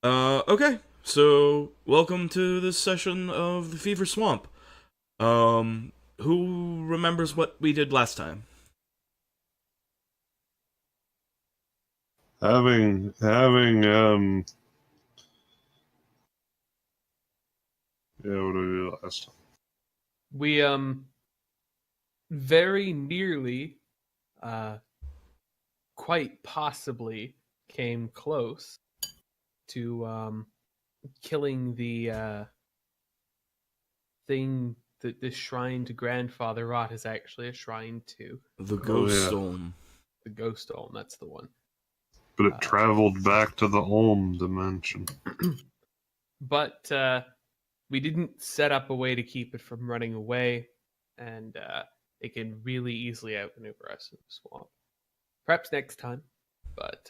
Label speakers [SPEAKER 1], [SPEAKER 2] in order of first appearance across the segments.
[SPEAKER 1] Okay. So, welcome to this session of the Fever Swamp. Who remembers what we did last time?
[SPEAKER 2] Having yeah, what did we do last time?
[SPEAKER 3] We very nearly uh quite possibly came close to killing the thing that this shrine to Grandfather Rot is actually a shrine to.
[SPEAKER 1] The
[SPEAKER 2] Oh
[SPEAKER 1] Ghost
[SPEAKER 2] yeah,
[SPEAKER 1] Storm.
[SPEAKER 3] The Ghost Dome, that's the one.
[SPEAKER 2] but it traveled back to the Ulm dimension.
[SPEAKER 3] But we didn't set up a way to keep it from running away, and it can really easily outmaneuver us in the swamp. Perhaps next time, but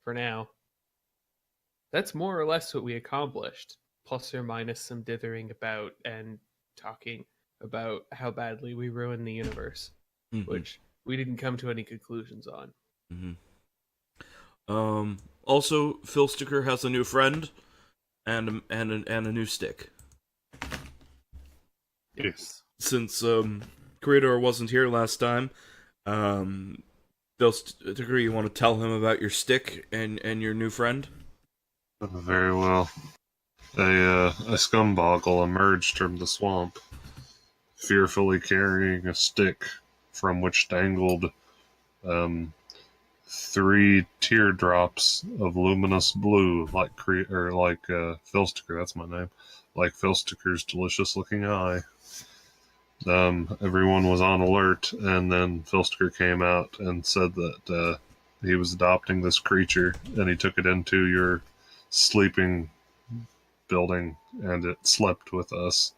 [SPEAKER 3] for now, that's more or less what we accomplished, plus or minus some dithering about and talking about how badly we ruined the universe, which we didn't come to any conclusions on.
[SPEAKER 1] Also, Phil Sticker has a new friend and a new stick.
[SPEAKER 2] Yes.
[SPEAKER 1] Since Creator wasn't here last time, Phil Sticker, you want to tell him about your stick and your new friend?
[SPEAKER 2] Very well. A scumboggle emerged from the swamp, fearfully carrying a stick from which dangled three teardrops of luminous blue, like Phil Sticker. That's my name. Like Phil Sticker's delicious-looking eye. Everyone was on alert, and then Filster came out and said that he was adopting this creature, and he took it into your sleeping building, and it slept with us.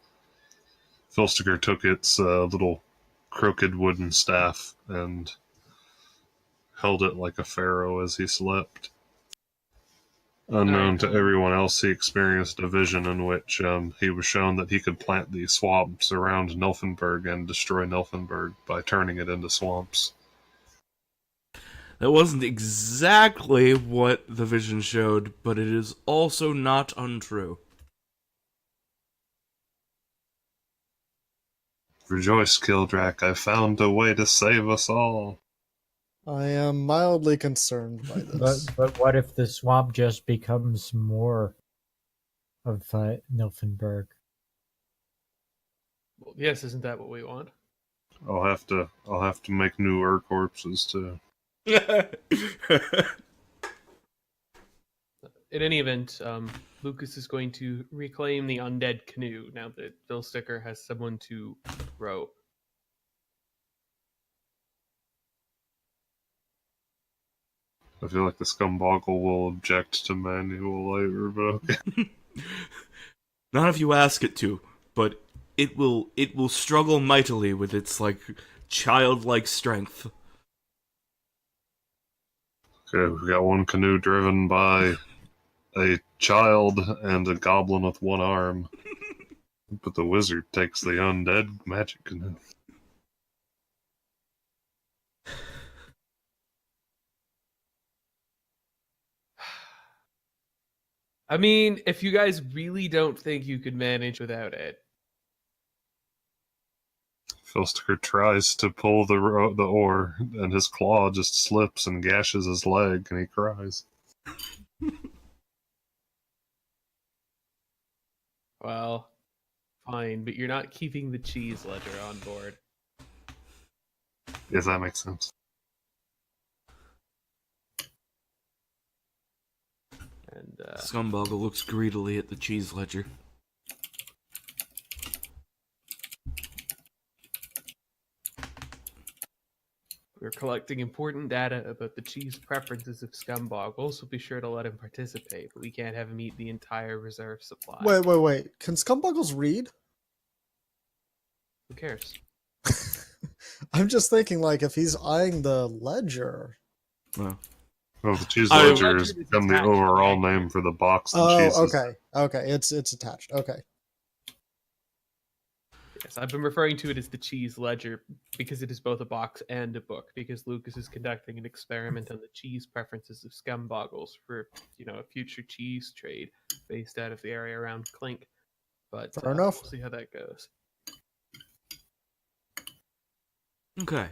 [SPEAKER 2] Filster took its little crooked wooden staff and held it like a pharaoh as he slept. Unknown to everyone else, he experienced a vision in which he was shown that he could plant these swamps around Nilfenberg and destroy Nilfenberg by turning it into swamps.
[SPEAKER 1] That wasn't exactly what the vision showed, but it is also not untrue.
[SPEAKER 2] Rejoice, Kildrak, I found a way to save us all.
[SPEAKER 4] I am mildly concerned by this.
[SPEAKER 5] But what if the swamp just becomes more of Nilfenberg?
[SPEAKER 3] Well, yes, isn't that what we want?
[SPEAKER 2] I'll have to make new corpses too.
[SPEAKER 3] In any event, Lucas is going to reclaim the undead canoe now that Phil Sticker has someone to row.
[SPEAKER 2] I feel like the scumboggle will object to manual labor, but okay.
[SPEAKER 1] Not if you ask it to, but it will struggle mightily with its childlike strength.
[SPEAKER 2] Okay, we've got one canoe driven by a child and a goblin with one arm. But the wizard takes the undead magic canoe.
[SPEAKER 3] I mean, if you guys really don't think you could manage without it.
[SPEAKER 2] Filster tries to pull the oar, and his claw just slips and gashes his leg, and he cries.
[SPEAKER 3] Well, fine, but you're not keeping the cheese ledger on board.
[SPEAKER 2] Yes, that makes sense.
[SPEAKER 3] And
[SPEAKER 1] Scumboggle looks greedily at the cheese ledger.
[SPEAKER 3] we're collecting important data about the cheese preferences of Scumboggle, so be sure to let him participate, but we can't have him eat the entire reserve supply.
[SPEAKER 4] Wait. Can scumbuggles read?
[SPEAKER 3] Who cares?
[SPEAKER 4] I'm just thinking, if he's eyeing the ledger.
[SPEAKER 1] Well,
[SPEAKER 2] the cheese ledger has become the overall name for the box.
[SPEAKER 4] Oh, okay. It's attached. Okay.
[SPEAKER 3] Yes, I've been referring to it as the cheese ledger because it is both a box and a book. Because Lucas is conducting an experiment on the cheese preferences of scumboggles for, a future cheese trade based out of the area around Clink. But
[SPEAKER 4] Fair enough.
[SPEAKER 3] we'll see how that goes.
[SPEAKER 1] Okay.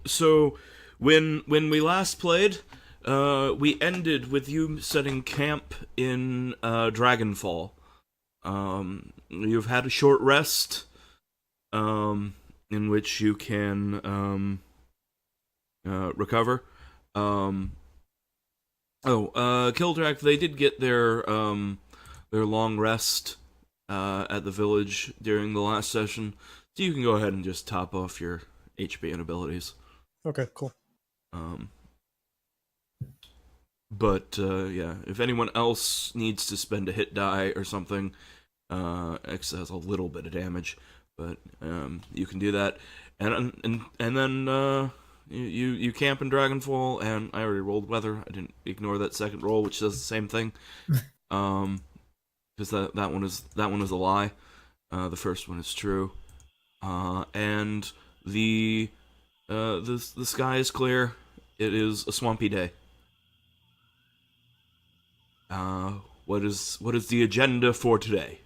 [SPEAKER 1] So when we last played, we ended with you setting camp in Dragonfall. You've had a short rest, in which you can recover. Kildrak, they did get their long rest at the village during the last session, so you can go ahead and just top off your HP and abilities.
[SPEAKER 4] Okay, cool.
[SPEAKER 1] But yeah, if anyone else needs to spend a hit die or something, X has a little bit of damage, but you can do that. And then you camp in Dragonfall, and I already rolled weather. I didn't ignore that second roll, which does the same thing. Because that one is a lie. The first one is true. And the sky is clear. It is a swampy day. What is the agenda for today?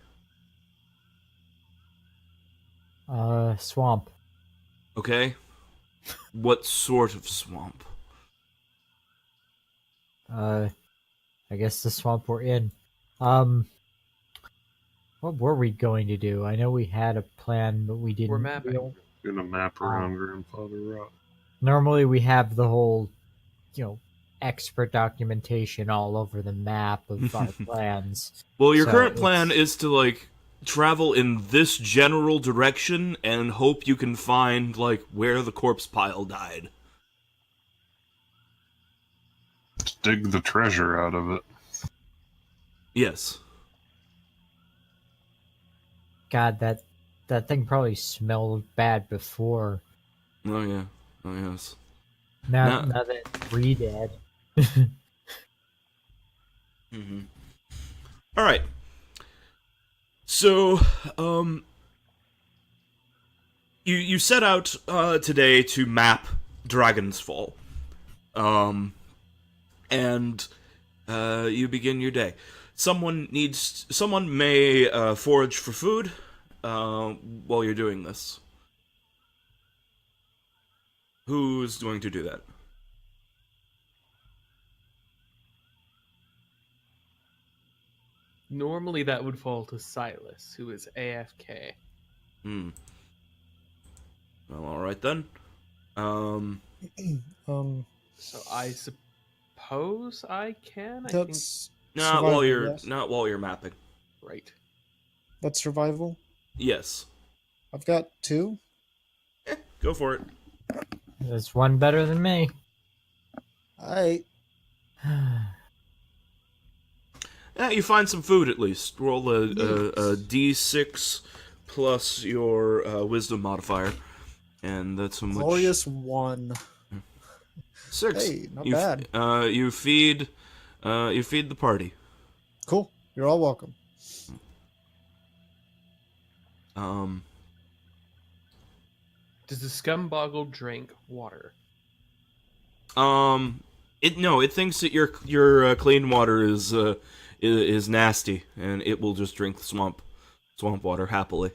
[SPEAKER 5] Swamp.
[SPEAKER 1] Okay. What sort of swamp?
[SPEAKER 5] I guess the swamp we're in. What were we going to do? I know we had a plan, but we didn't.
[SPEAKER 3] We're mapping.
[SPEAKER 2] Gonna map around Grandfather Rock.
[SPEAKER 5] Normally we have the whole, expert documentation all over the map of our plans.
[SPEAKER 1] Well, your
[SPEAKER 5] So
[SPEAKER 1] current plan
[SPEAKER 5] it's-
[SPEAKER 1] is to travel in this general direction and hope you can find where the corpse pile died.
[SPEAKER 2] To dig the treasure out of it.
[SPEAKER 1] Yes.
[SPEAKER 5] God, that thing probably smelled bad before.
[SPEAKER 1] Oh yeah. Oh yes.
[SPEAKER 5] Now
[SPEAKER 1] Now-
[SPEAKER 5] that we're dead.
[SPEAKER 1] Mm-hmm. All right. So, you set out today to map Dragon's Fall, and you begin your day. Someone may forage for food while you're doing this. Who's going to do that?
[SPEAKER 3] Normally that would fall to Silas, who is AFK.
[SPEAKER 1] Well, all right then.
[SPEAKER 3] So I suppose I can. I
[SPEAKER 4] That's
[SPEAKER 1] Not
[SPEAKER 4] survival,
[SPEAKER 1] while you're
[SPEAKER 4] yes?
[SPEAKER 1] not while you're mapping.
[SPEAKER 3] think right.
[SPEAKER 4] That's survival.
[SPEAKER 1] Yes.
[SPEAKER 4] I've got 2.
[SPEAKER 1] Go for it.
[SPEAKER 5] There's one better than me.
[SPEAKER 4] Alright.
[SPEAKER 1] Yeah, you find some food at least. Roll a d6 plus your wisdom modifier, and that's how much.
[SPEAKER 4] Glorious 1.
[SPEAKER 1] 6.
[SPEAKER 4] Hey, not
[SPEAKER 1] you,
[SPEAKER 4] bad.
[SPEAKER 1] You feed the party.
[SPEAKER 4] Cool. You're all welcome.
[SPEAKER 3] Does the scumboggle drink water?
[SPEAKER 1] It thinks that your clean water is nasty, and it will just drink the swamp water happily.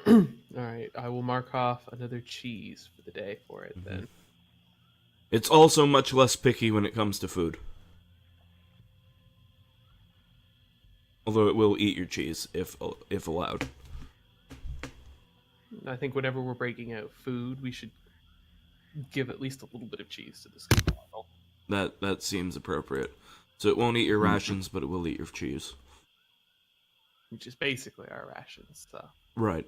[SPEAKER 3] All right, I will mark off another cheese for the day for it then.
[SPEAKER 1] It's also much less picky when it comes to food. Although it will eat your cheese if allowed.
[SPEAKER 3] I think whenever we're breaking out food, we should give at least a little bit of cheese to the scumboggle.
[SPEAKER 1] That seems appropriate. So it won't eat your rations, but it will eat your cheese.
[SPEAKER 3] Which is basically our rations. So.
[SPEAKER 1] Right.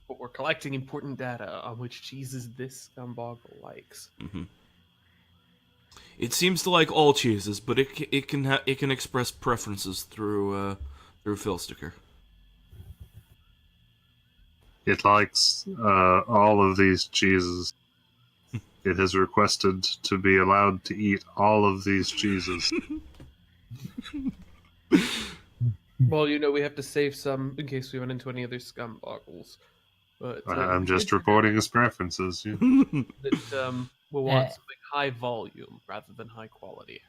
[SPEAKER 3] But we're collecting important data on which cheeses this scumboggle likes.
[SPEAKER 1] Mm-hmm. It seems to like all cheeses, but it can express preferences through Filsticker.
[SPEAKER 2] It likes all of these cheeses. It has requested to be allowed to eat all of these cheeses.
[SPEAKER 3] Well, we have to save some in case we run into any other scumboggles. But
[SPEAKER 2] I'm just
[SPEAKER 3] it's
[SPEAKER 2] reporting his preferences. Yeah.
[SPEAKER 3] that we'll want
[SPEAKER 5] Eh.
[SPEAKER 3] something high volume rather than high quality.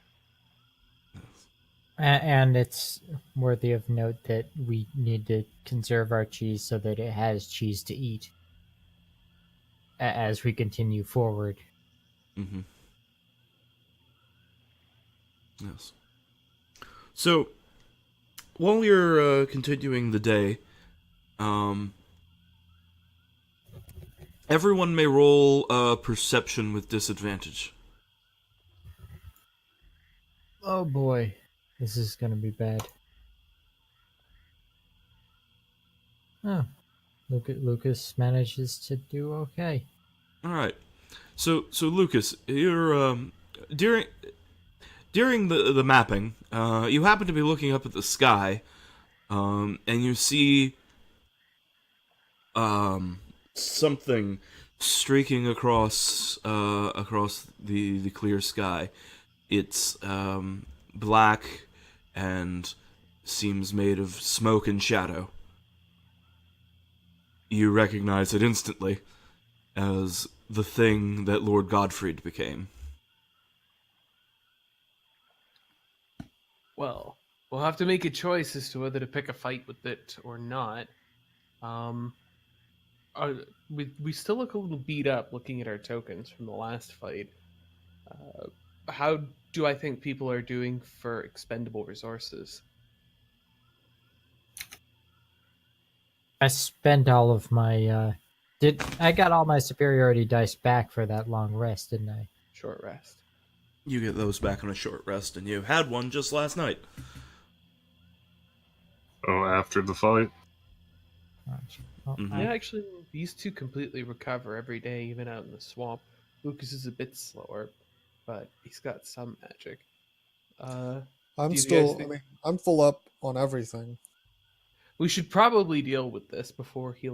[SPEAKER 5] And it's worthy of note that we need to conserve our cheese so that it has cheese to eat as we continue forward.
[SPEAKER 1] Mm-hmm. Yes. So, while you're continuing the day, everyone may roll perception with disadvantage.
[SPEAKER 5] Oh boy, this is gonna be bad. Oh, Lucas manages to do okay.
[SPEAKER 1] All right. So Lucas, you're during the mapping, you happen to be looking up at the sky, and you see something streaking across the clear sky. It's black and seems made of smoke and shadow. You recognize it instantly as the thing that Lord Godfried became.
[SPEAKER 3] Well, we'll have to make a choice as to whether to pick a fight with it or not. We still look a little beat up looking at our tokens from the last fight. How do I think people are doing for expendable resources?
[SPEAKER 5] I spent all of my I got all my superiority dice back for that long rest, didn't I?
[SPEAKER 3] Short rest.
[SPEAKER 1] You get those back on a short rest, and you had one just last night.
[SPEAKER 2] Oh, after the fight?
[SPEAKER 5] Well,
[SPEAKER 1] Mhm.
[SPEAKER 3] Yeah, actually, these two completely recover every day, even out in the swamp. Lucas is a bit slower, but he's got some magic.
[SPEAKER 4] I'm
[SPEAKER 3] Do you guys
[SPEAKER 4] still.
[SPEAKER 3] think-
[SPEAKER 4] I mean, I'm full up on everything.
[SPEAKER 3] We should probably deal with this before he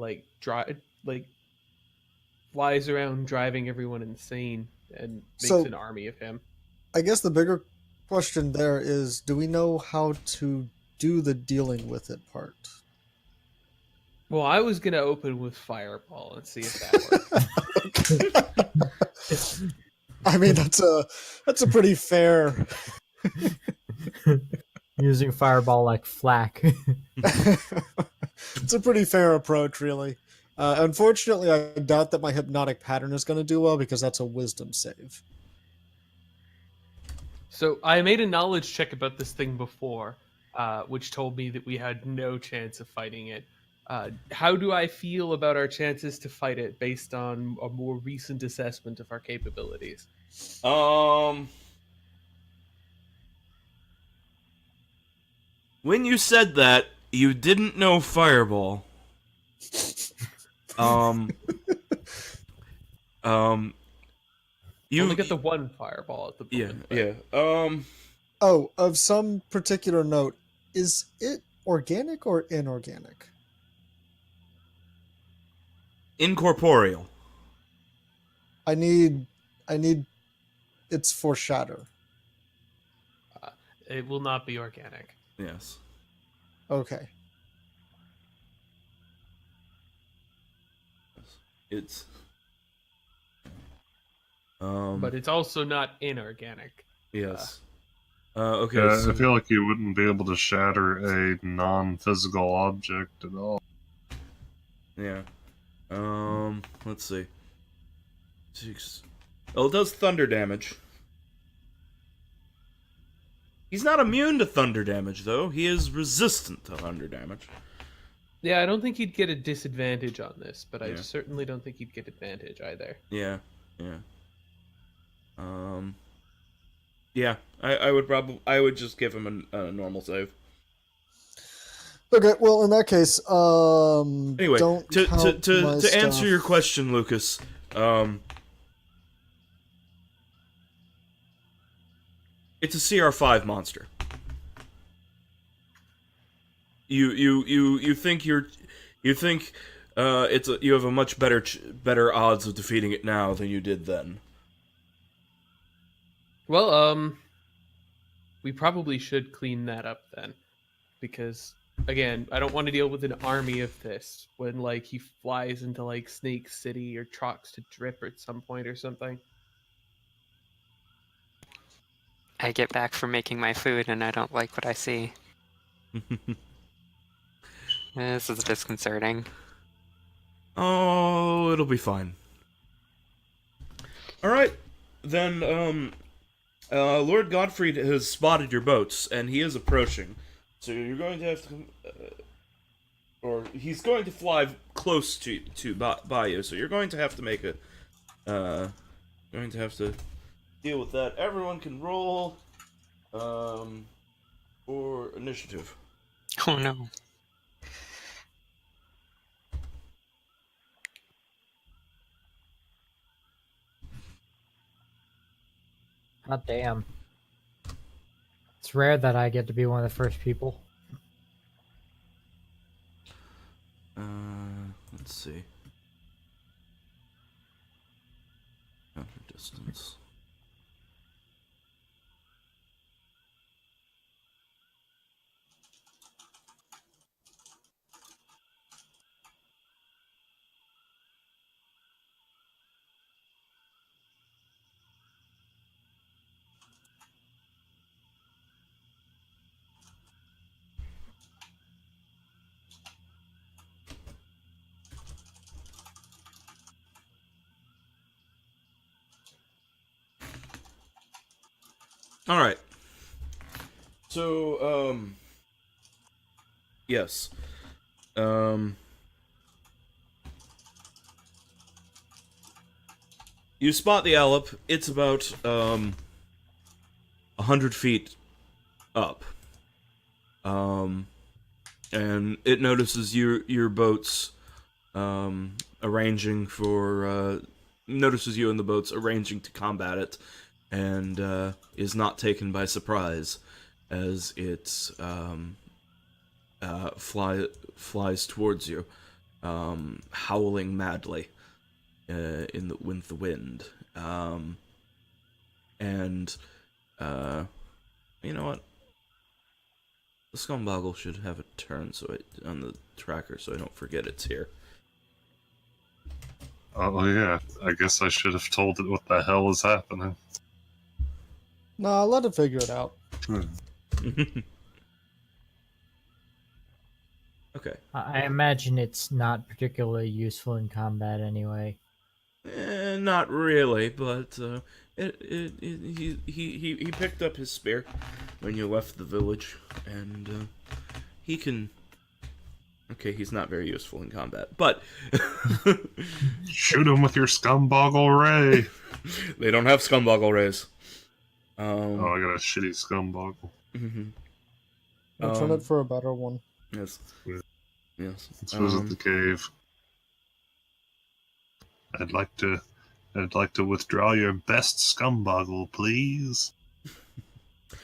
[SPEAKER 3] flies around driving everyone insane and makes
[SPEAKER 4] So-
[SPEAKER 3] an army of him.
[SPEAKER 4] I guess the bigger question there is: do we know how to do the dealing with it part?
[SPEAKER 3] Well, I was gonna open with Fireball and see if that works.
[SPEAKER 4] I mean, that's a pretty fair.
[SPEAKER 5] using fireball like flack.
[SPEAKER 4] It's a pretty fair approach, really. Unfortunately, I doubt that my hypnotic pattern is going to do well because that's a wisdom save.
[SPEAKER 3] So I made a knowledge check about this thing before, which told me that we had no chance of fighting it. How do I feel about our chances to fight it based on a more recent assessment of our capabilities?
[SPEAKER 1] When you said that, you didn't know Fireball. You
[SPEAKER 3] Only got the one Fireball at the moment. but-
[SPEAKER 4] Oh, of some particular note, is it organic or inorganic?
[SPEAKER 1] Incorporeal.
[SPEAKER 4] I need its foreshadow.
[SPEAKER 3] It will not be organic.
[SPEAKER 1] Yes.
[SPEAKER 4] Okay.
[SPEAKER 1] It's.
[SPEAKER 3] But it's also not inorganic.
[SPEAKER 1] Yes. Okay.
[SPEAKER 2] Yeah,
[SPEAKER 1] so-
[SPEAKER 2] I feel like you wouldn't be able to shatter a non-physical object at all.
[SPEAKER 1] Yeah. Let's see. Well, it does thunder damage. He's not immune to thunder damage, though. He is resistant to thunder damage.
[SPEAKER 3] Yeah, I don't think he'd get a disadvantage on this, but I
[SPEAKER 1] Yeah.
[SPEAKER 3] certainly don't think he'd get advantage either.
[SPEAKER 1] Yeah. Yeah. I would just give him a normal save.
[SPEAKER 4] Okay. Well, in that case,
[SPEAKER 1] Anyway,
[SPEAKER 4] don't
[SPEAKER 1] to
[SPEAKER 4] count my
[SPEAKER 1] answer
[SPEAKER 4] stuff.
[SPEAKER 1] your question, Lucas, it's a CR5 monster. You think you have a much better odds of defeating it now than you did then.
[SPEAKER 3] Well, we probably should clean that up then, because again, I don't want to deal with an army of this when like he flies into like Snake City or trucks to Drip at some point or something.
[SPEAKER 6] I get back from making my food and I don't like what I see. This is disconcerting.
[SPEAKER 1] Oh, it'll be fine. All right, then. Lord Gottfried has spotted your boats, and he is approaching. So you're going to have to, or he's going to fly close to by you. So you're going to have to make a, going to have to deal with that. Everyone can roll, for initiative.
[SPEAKER 6] Oh no.
[SPEAKER 5] God damn. It's rare that I get to be one of the first people.
[SPEAKER 1] Let's see. Counter distance. All right. So, yes. You spot the Alep. It's about 100 feet up. And it notices your boats arranging for notices you and the boats arranging to combat it, and is not taken by surprise as it flies towards you, howling madly with the wind. And you know what? The Scumboggle should have a turn on the tracker so I don't forget it's here.
[SPEAKER 2] Oh yeah, I guess I should have told it what the hell is happening.
[SPEAKER 4] Nah, let it figure it out.
[SPEAKER 1] Okay.
[SPEAKER 5] I imagine it's not particularly useful in combat anyway.
[SPEAKER 1] Not really, but he picked up his spear when you left the village, and he can. Okay, he's not very useful in combat, but
[SPEAKER 2] Shoot him with your Scumboggle Ray!
[SPEAKER 1] they don't have Scumboggle rays.
[SPEAKER 2] Oh, I got a shitty Scumboggle.
[SPEAKER 1] Mhm.
[SPEAKER 4] I'll turn it for a better one.
[SPEAKER 1] Yes.
[SPEAKER 2] Yeah.
[SPEAKER 1] Yes.
[SPEAKER 2] Let's visit the cave. I'd like to withdraw your best Scumboggle, please.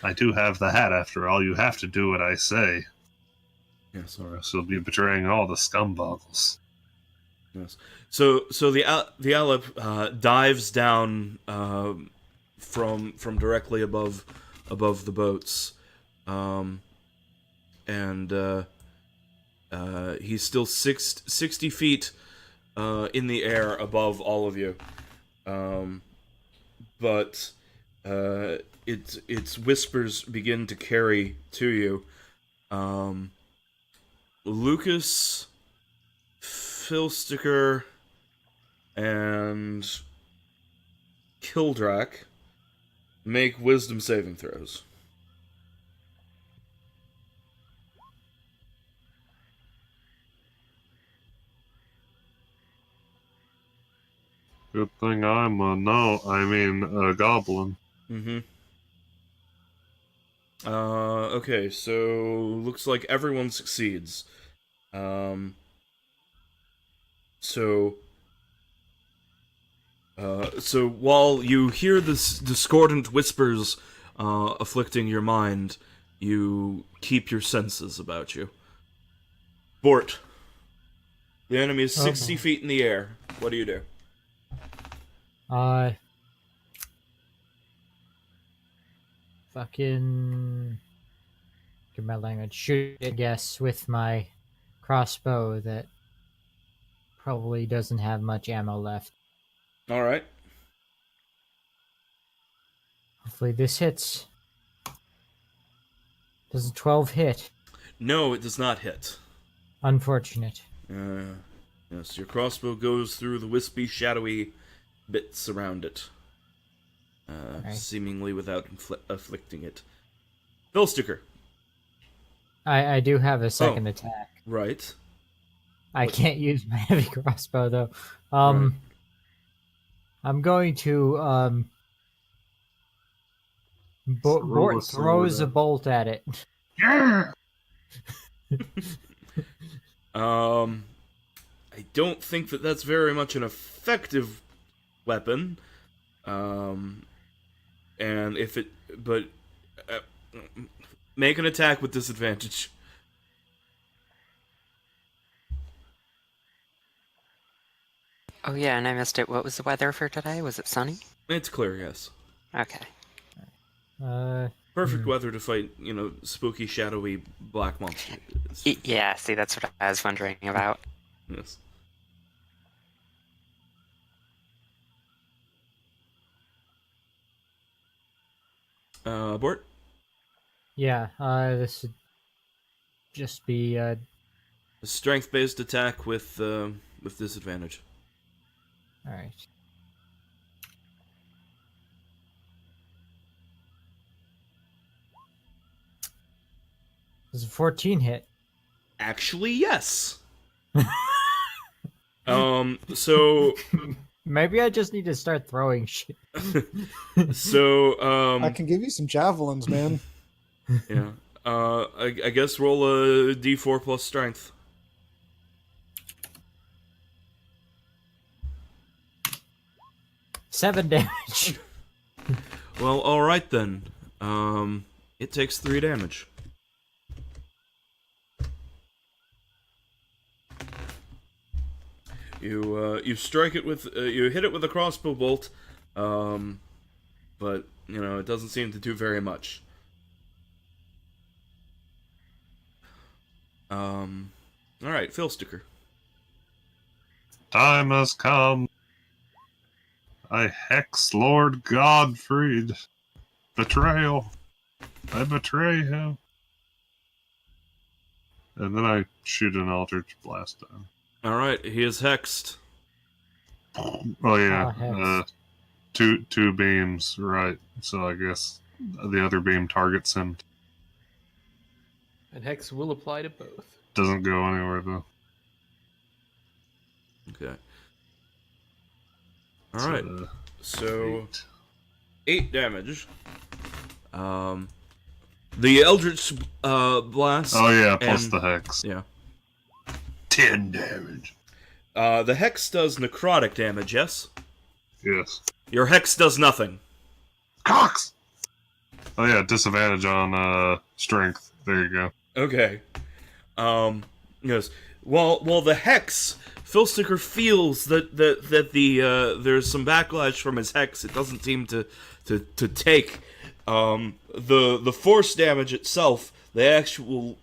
[SPEAKER 2] I do have the hat, after all. You have to do what I say,
[SPEAKER 1] Yes.
[SPEAKER 2] or else you'll be betraying all the Scumboggles.
[SPEAKER 1] Yes. So the Alep dives down from directly above the boats, and he's still 60 feet in the air above all of you, but its whispers begin to carry to you. Lucas, Filsticker, and Kildrak make wisdom saving throws.
[SPEAKER 2] Good thing I'm a goblin.
[SPEAKER 1] Mm-hmm. Okay, so looks like everyone succeeds. So while you hear this discordant whispers afflicting your mind, you keep your senses about you. Bort, the enemy is 60 feet in the air. What do you do?
[SPEAKER 5] Fucking give my language, shoot a guess with my crossbow that probably doesn't have much ammo left.
[SPEAKER 1] All right.
[SPEAKER 5] Hopefully this hits. Does a 12 hit?
[SPEAKER 1] No, it does not hit.
[SPEAKER 5] Unfortunate.
[SPEAKER 1] Yes, your crossbow goes through the wispy, shadowy bits around it,
[SPEAKER 5] Right.
[SPEAKER 1] seemingly without afflicting it. Philsticker.
[SPEAKER 5] I do have a second attack.
[SPEAKER 1] Right.
[SPEAKER 5] I can't use my heavy crossbow though.
[SPEAKER 1] Right.
[SPEAKER 5] I'm going to
[SPEAKER 2] Throw a
[SPEAKER 5] throws
[SPEAKER 2] sword
[SPEAKER 5] a bolt at it.
[SPEAKER 2] Yeah.
[SPEAKER 1] I don't think that that's very much an effective weapon. And if it, but make an attack with disadvantage.
[SPEAKER 6] Oh yeah, and I missed it. What was the weather for today? Was it sunny?
[SPEAKER 1] It's clear, yes.
[SPEAKER 6] Okay.
[SPEAKER 1] Perfect weather to fight, spooky, shadowy black monsters.
[SPEAKER 6] Yeah, see, that's what I was wondering about.
[SPEAKER 1] Yes. Bort?
[SPEAKER 5] Yeah, this would just be
[SPEAKER 1] A strength-based attack with disadvantage.
[SPEAKER 5] all right. Does a 14 hit?
[SPEAKER 1] Actually, yes. So
[SPEAKER 5] Maybe I just need to start throwing shit.
[SPEAKER 1] so
[SPEAKER 4] I can give you some javelins, man.
[SPEAKER 1] yeah. I guess roll a d4 plus strength.
[SPEAKER 5] Seven damage.
[SPEAKER 1] Well, all right then. It takes 3 damage. You strike it with you hit it with a crossbow bolt, but it doesn't seem to do very much. All right, Philsticker.
[SPEAKER 2] Time has come. I hex Lord Godfried. Betrayal. I betray him. And then I shoot an Eldritch Blast at him.
[SPEAKER 1] All right, he is hexed.
[SPEAKER 2] Oh yeah,
[SPEAKER 5] hex.
[SPEAKER 2] two beams, right? So I guess the other beam targets him.
[SPEAKER 3] And Hex will apply to both.
[SPEAKER 2] Doesn't go anywhere though.
[SPEAKER 1] Okay. All right.
[SPEAKER 2] Uh,
[SPEAKER 1] So
[SPEAKER 2] 8.
[SPEAKER 1] 8 damage. The Eldritch blast.
[SPEAKER 2] Oh yeah, plus
[SPEAKER 1] and-
[SPEAKER 2] the hex.
[SPEAKER 1] Yeah.
[SPEAKER 2] 10 damage.
[SPEAKER 1] The hex does necrotic damage. Yes.
[SPEAKER 2] Yes.
[SPEAKER 1] Your hex does nothing.
[SPEAKER 2] Cox. Oh yeah, disadvantage on strength. There you go.
[SPEAKER 1] Okay. Yes. While the hex, Philsticker feels that the there's some backlash from his hex. It doesn't seem to take. The force damage itself, the actual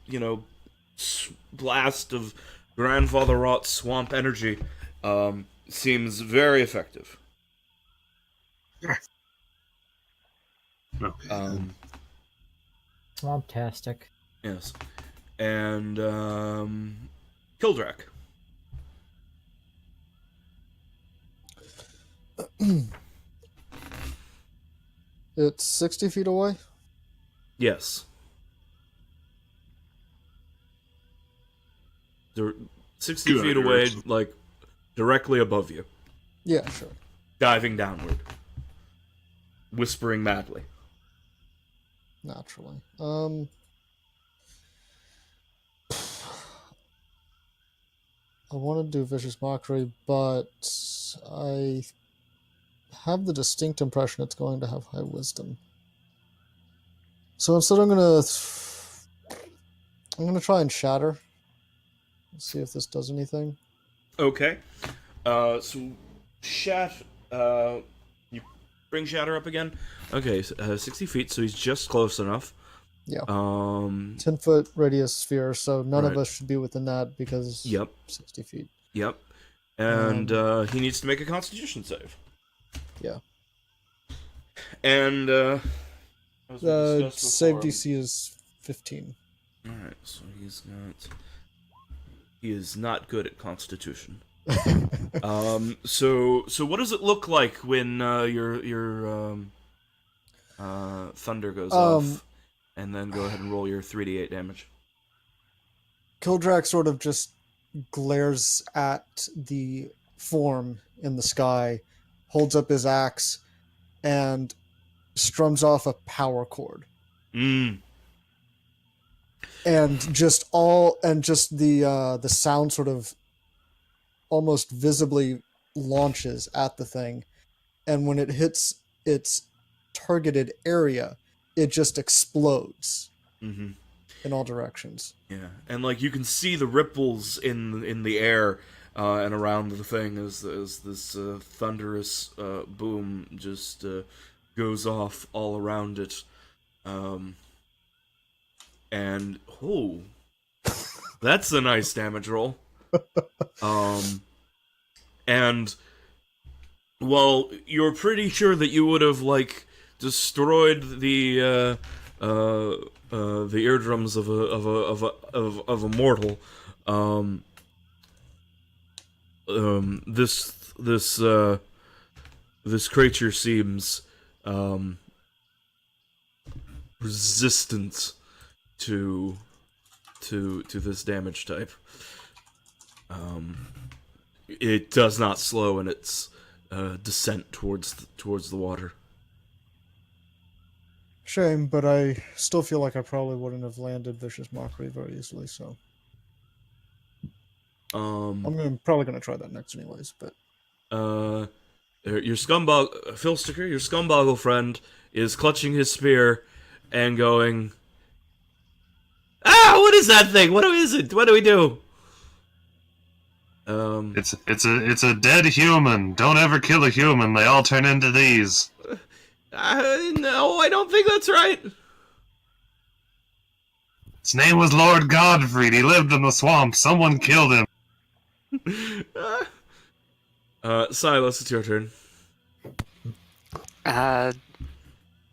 [SPEAKER 1] blast of Grandfather Rot's swamp energy, seems very effective.
[SPEAKER 2] Okay.
[SPEAKER 5] Swamptastic.
[SPEAKER 1] Yes. And Kildrak.
[SPEAKER 4] It's 60 feet away.
[SPEAKER 1] Yes. They're 60
[SPEAKER 2] Good
[SPEAKER 1] feet away,
[SPEAKER 2] idea.
[SPEAKER 1] like directly above you,
[SPEAKER 4] Yeah, sure.
[SPEAKER 1] diving downward, whispering madly.
[SPEAKER 4] Naturally. I want to do Vicious Mockery, but I have the distinct impression it's going to have high wisdom. So instead I'm gonna try and shatter. See if this does anything.
[SPEAKER 1] Okay. So you bring Shatter up again. Okay, 60 feet, so he's just close enough.
[SPEAKER 4] Yeah.
[SPEAKER 1] 10
[SPEAKER 4] 10-foot radius sphere, so none of
[SPEAKER 1] Right.
[SPEAKER 4] us should be within that because
[SPEAKER 1] Yep.
[SPEAKER 4] 60 feet.
[SPEAKER 1] Yep. And he needs to make a Constitution save.
[SPEAKER 4] Yeah.
[SPEAKER 1] And as we discussed
[SPEAKER 4] Save
[SPEAKER 1] before,
[SPEAKER 4] DC is 15.
[SPEAKER 1] All right, so he is not good at Constitution. So what does it look like when your thunder goes off? And then go ahead and roll your 3d8 damage.
[SPEAKER 4] Kildrak sort of just glares at the form in the sky, holds up his axe, and strums off a power chord.
[SPEAKER 1] Mm.
[SPEAKER 4] And just the sound sort of almost visibly launches at the thing, and when it hits its targeted area, it just explodes
[SPEAKER 1] Mm-hmm.
[SPEAKER 4] in all directions.
[SPEAKER 1] Yeah, and like you can see the ripples in the air and around the thing as this thunderous boom just goes off all around it, and oh, that's a nice damage roll. And well, you're pretty sure that you would have like destroyed the eardrums of a mortal. This creature seems resistant to this damage type. It does not slow in its descent towards the water.
[SPEAKER 4] Shame, but I still feel like I probably wouldn't have landed Vicious Mockery very easily, so I'm probably going to try that next anyways, but
[SPEAKER 1] your Filsticker, your scumboggle friend, is clutching his spear and going, what is that thing? What is it? What do we do?
[SPEAKER 2] It's a dead human. Don't ever kill a human. They all turn into these.
[SPEAKER 1] No, I don't think that's right.
[SPEAKER 2] His name was Lord Godfrey. He lived in the swamp. Someone killed him.
[SPEAKER 1] Silas, it's your turn.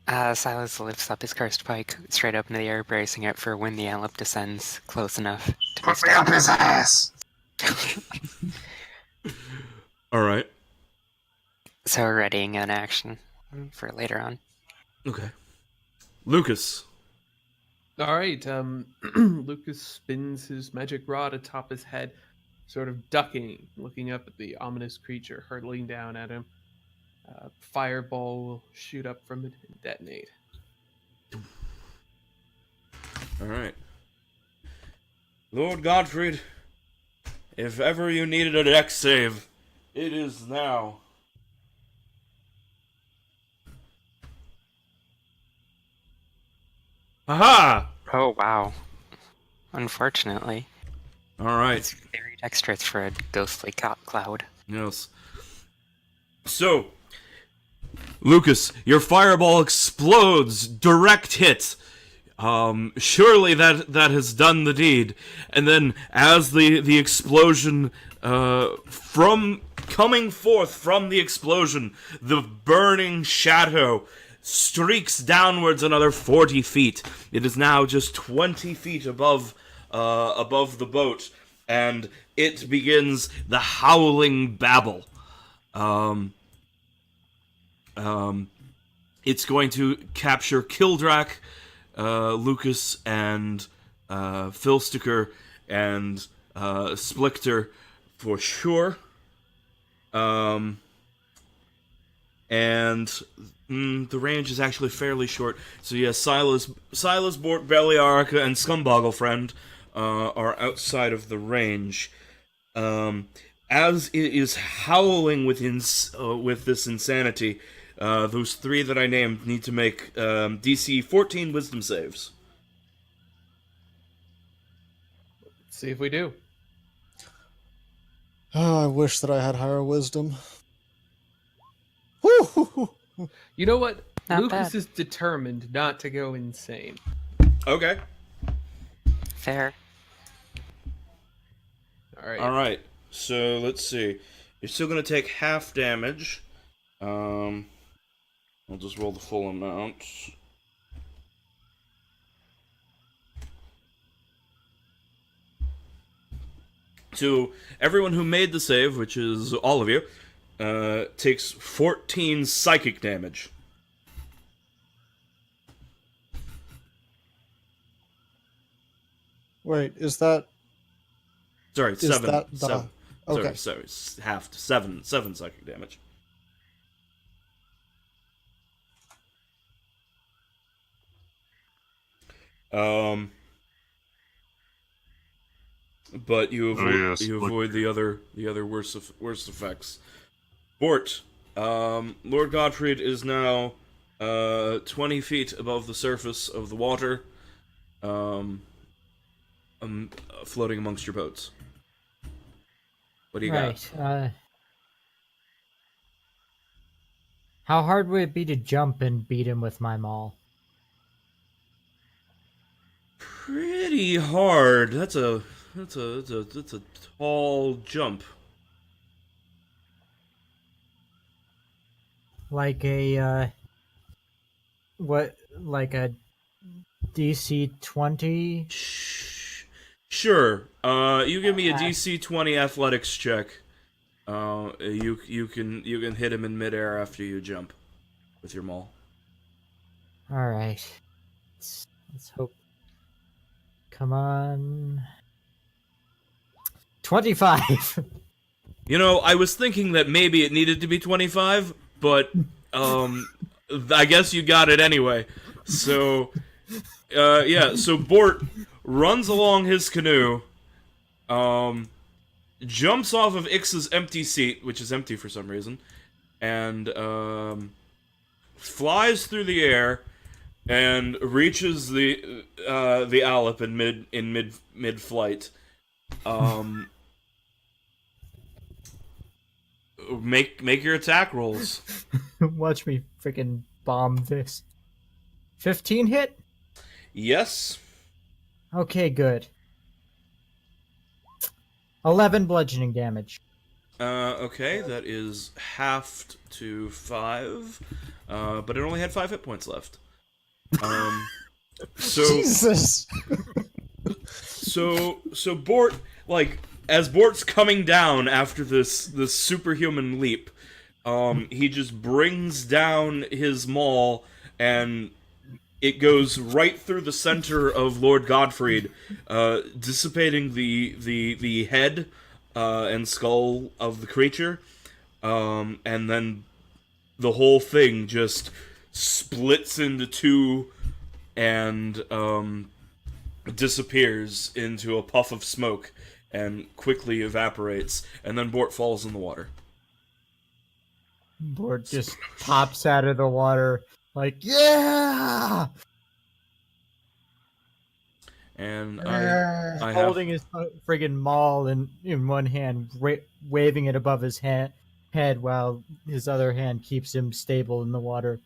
[SPEAKER 6] Silas lifts up his cursed pike straight up into the air, bracing it for when the antelope descends close enough to
[SPEAKER 2] Put me up his ass.
[SPEAKER 1] All right.
[SPEAKER 6] So readying an action for later on.
[SPEAKER 1] Okay. Lucas.
[SPEAKER 3] All right. Lucas spins his magic rod atop his head, sort of ducking, looking up at the ominous creature hurtling down at him. Fireball will shoot up from it and detonate.
[SPEAKER 1] All right. Lord Godfrey, if ever you needed a dex save, it is now. Aha!
[SPEAKER 6] Oh, wow. Unfortunately.
[SPEAKER 1] All right.
[SPEAKER 6] It's very dexterous for a ghostly cloud.
[SPEAKER 1] Yes. So, Lucas, your fireball explodes, direct hit. Surely that has done the deed. And then, as the explosion, coming forth from the explosion, the burning shadow streaks downwards another 40 feet. It is now just 20 feet above the boat, and it begins the howling babble. It's going to capture Kildrak, Lucas, and Filsticker, and Splicter for sure. And the range is actually fairly short. So yes, Silas, Beliarica, and Scumboggle Friend are outside of the range. As it is howling with this insanity, those three that I named need to make DC 14 Wisdom saves.
[SPEAKER 3] Let's see if we do.
[SPEAKER 4] Oh, I wish that I had higher wisdom. Woo!
[SPEAKER 3] You know what?
[SPEAKER 6] Not
[SPEAKER 3] Lucas
[SPEAKER 6] bad.
[SPEAKER 3] is determined not to go insane.
[SPEAKER 1] Okay.
[SPEAKER 6] Fair.
[SPEAKER 3] All right.
[SPEAKER 1] All right. So let's see. You're still gonna take half damage. I'll just roll the full amount. So everyone who made the save, which is all of you, takes 14 psychic damage.
[SPEAKER 4] Wait, is that
[SPEAKER 1] Sorry,
[SPEAKER 4] is
[SPEAKER 1] seven.
[SPEAKER 4] that the
[SPEAKER 1] Seven.
[SPEAKER 4] okay?
[SPEAKER 1] Sorry, half to seven psychic damage. But you avoid
[SPEAKER 2] yes, look.
[SPEAKER 1] avoid the other worse effects. Bort, Lord Gottfried is now 20 feet above the surface of the water, floating amongst your boats. What do you got?
[SPEAKER 5] Right. How hard would it be to jump and beat him with my maul?
[SPEAKER 1] Pretty hard. That's a tall jump.
[SPEAKER 5] Like a like a DC 20?
[SPEAKER 1] Sure. You give me a DC 20 athletics check. You can hit him in midair after you jump with your maul.
[SPEAKER 5] All right. Let's hope. Come on. 25.
[SPEAKER 1] You know, I was thinking that maybe it needed to be 25, but I guess you got it anyway. So so Bort runs along his canoe, jumps off of Ix's empty seat, which is empty for some reason, and flies through the air and reaches the Alep in mid flight. Make your attack rolls.
[SPEAKER 5] Watch me freaking bomb this. 15 hit?
[SPEAKER 1] Yes.
[SPEAKER 5] Okay, good. 11 bludgeoning damage.
[SPEAKER 1] Okay, that is halved to 5, but it only had 5 hit points left. So
[SPEAKER 4] Jesus.
[SPEAKER 1] so Bort, like, as Bort's coming down after this superhuman leap, he just brings down his maul, and it goes right through the center of Lord Gottfried, dissipating the head and skull of the creature, and then the whole thing just splits into two and disappears into a puff of smoke and quickly evaporates, and then Bort falls in the water.
[SPEAKER 5] Bort just pops out of the water like, yeah!
[SPEAKER 1] And I have
[SPEAKER 5] holding his friggin' maul in one hand, waving it above his head while his other hand keeps him stable in the water.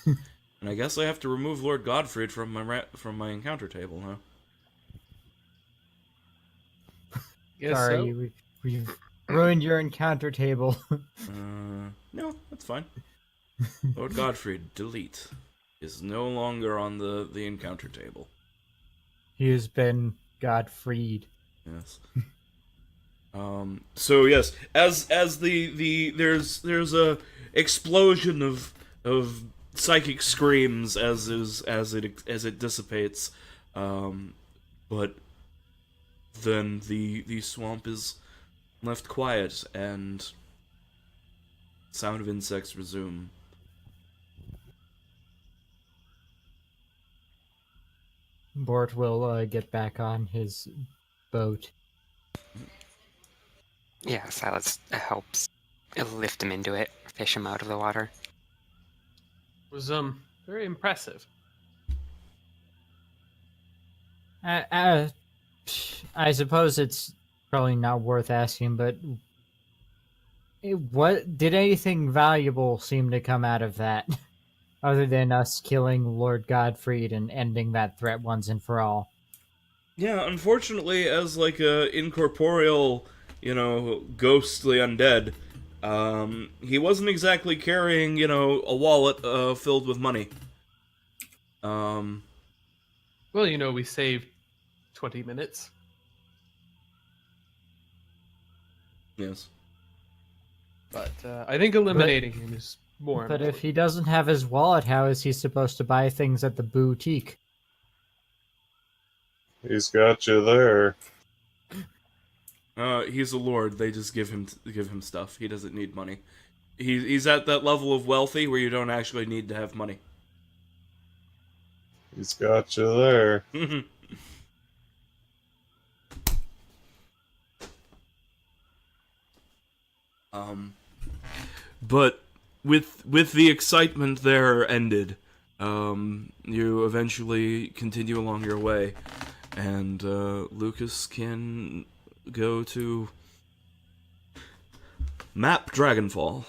[SPEAKER 1] and I guess I have to remove Lord Gottfried from my encounter table now.
[SPEAKER 3] Guess
[SPEAKER 5] Sorry,
[SPEAKER 3] so.
[SPEAKER 5] we've ruined your encounter table.
[SPEAKER 1] No, that's fine. Lord Gottfried, delete, is no longer on the encounter table.
[SPEAKER 5] He has been God-freed.
[SPEAKER 1] Yes. So yes, as the there's a explosion of psychic screams as it dissipates, but then the swamp is left quiet and sound of insects resume.
[SPEAKER 5] Bort will get back on his boat.
[SPEAKER 6] Yeah, Silas helps lift him into it, fish him out of the water.
[SPEAKER 3] Was very impressive.
[SPEAKER 5] I suppose it's probably not worth asking, but what did anything valuable seem to come out of that? other than us killing Lord Godfried and ending that threat once and for all.
[SPEAKER 1] Yeah, unfortunately, as like a incorporeal, ghostly undead, he wasn't exactly carrying, a wallet filled with money. Um,
[SPEAKER 3] Well, we saved 20 minutes.
[SPEAKER 1] yes.
[SPEAKER 3] But I think eliminating him is more
[SPEAKER 5] But if
[SPEAKER 3] important.
[SPEAKER 5] he doesn't have his wallet, how is he supposed to buy things at the boutique?
[SPEAKER 2] He's got you there.
[SPEAKER 1] He's a lord. They just give him stuff. He doesn't need money. He's at that level of wealthy where you don't actually need to have money.
[SPEAKER 2] He's got you there.
[SPEAKER 1] But with the excitement there ended, you eventually continue along your way, and Lucas can go to map Dragonfall.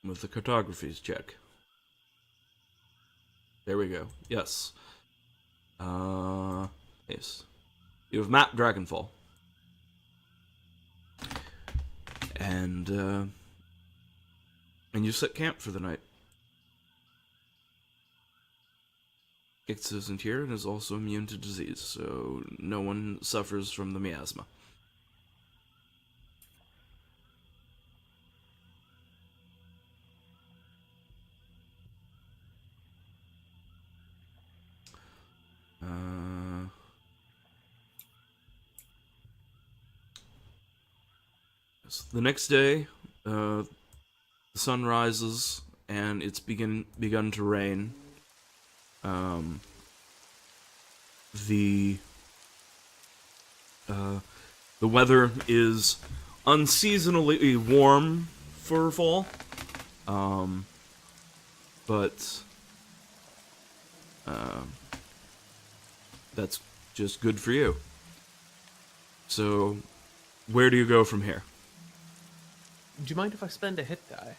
[SPEAKER 1] With the cartographies check. There we go. Yes. Yes. You have mapped Dragonfall. And you set camp for the night. Ix isn't here and is also immune to disease, so no one suffers from the miasma. The next day, the sun rises and it's begun to rain. The weather is unseasonably warm for fall, but that's just good for you. So, where do you go from here?
[SPEAKER 3] Do you mind if I spend a hit die?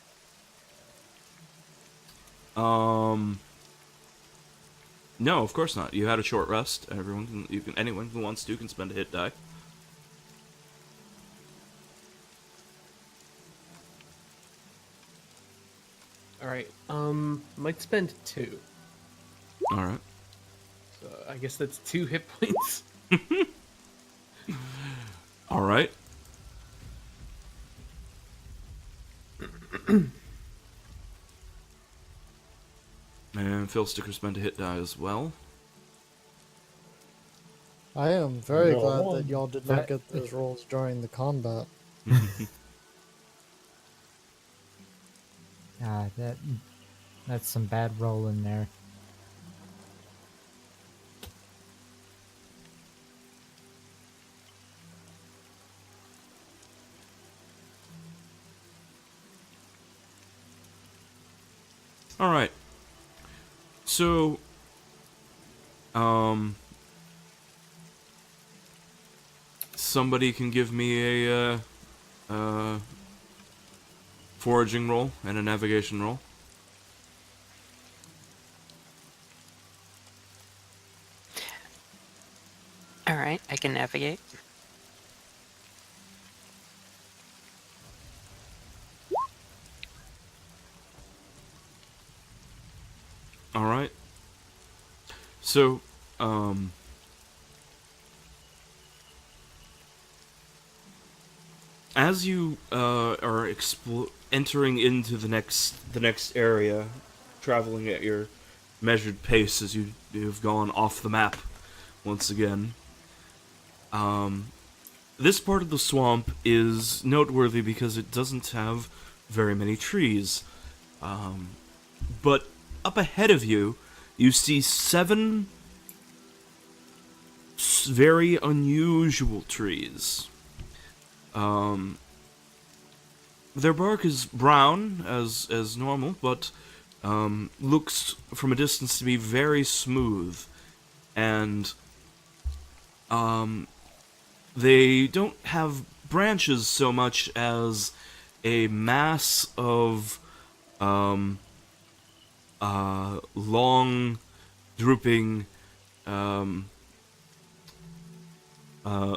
[SPEAKER 1] No, of course not. You had a short rest. Anyone who wants to can spend a hit die.
[SPEAKER 3] All right. Might spend 2.
[SPEAKER 1] All right.
[SPEAKER 3] So I guess that's 2 hit points.
[SPEAKER 1] All right. And Phil Sticker spent a hit die as well.
[SPEAKER 4] I am very
[SPEAKER 2] No.
[SPEAKER 4] glad that y'all did not
[SPEAKER 5] That-
[SPEAKER 4] get those rolls during the combat.
[SPEAKER 5] Ah, that's some bad rolling there.
[SPEAKER 1] All right. So, somebody can give me a foraging roll and a navigation roll.
[SPEAKER 6] All right, I can navigate.
[SPEAKER 1] All right. So, as you are entering into the next area, traveling at your measured pace as you've gone off the map once again. This part of the swamp is noteworthy because it doesn't have very many trees. But up ahead of you, you see 7 very unusual trees. Their bark is brown as normal, but looks from a distance to be very smooth, and they don't have branches so much as a mass of long, drooping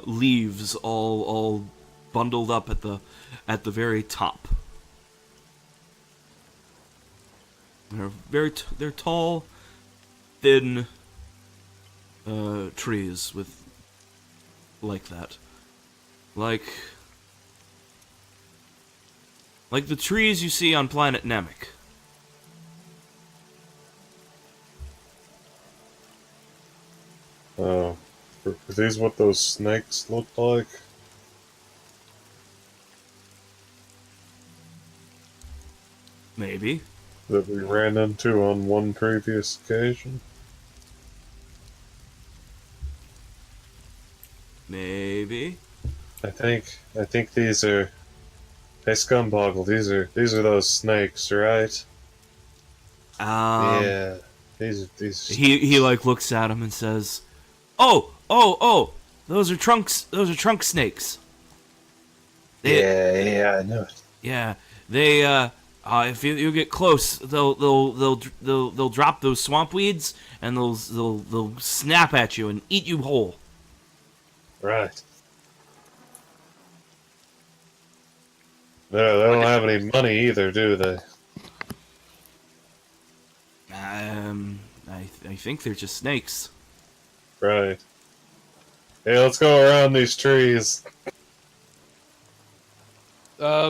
[SPEAKER 1] leaves, all bundled up at the very top. They're tall, thin trees with like that, like the trees you see on planet Namek.
[SPEAKER 2] Oh, are these what those snakes look like?
[SPEAKER 1] Maybe.
[SPEAKER 2] That we ran into on one previous occasion?
[SPEAKER 1] Maybe.
[SPEAKER 2] I think these are. Hey, Scumboggle, these are those snakes, right? Yeah, these.
[SPEAKER 1] He like looks at him and says, "Oh, those are trunk snakes."
[SPEAKER 2] Yeah, I know it.
[SPEAKER 1] Yeah, they if you get close, they'll drop those swamp weeds and they'll snap at you and eat you whole.
[SPEAKER 2] Right. No, they don't have any money either, do they?
[SPEAKER 1] I think they're just snakes.
[SPEAKER 2] Right. Hey, let's go around these trees. They're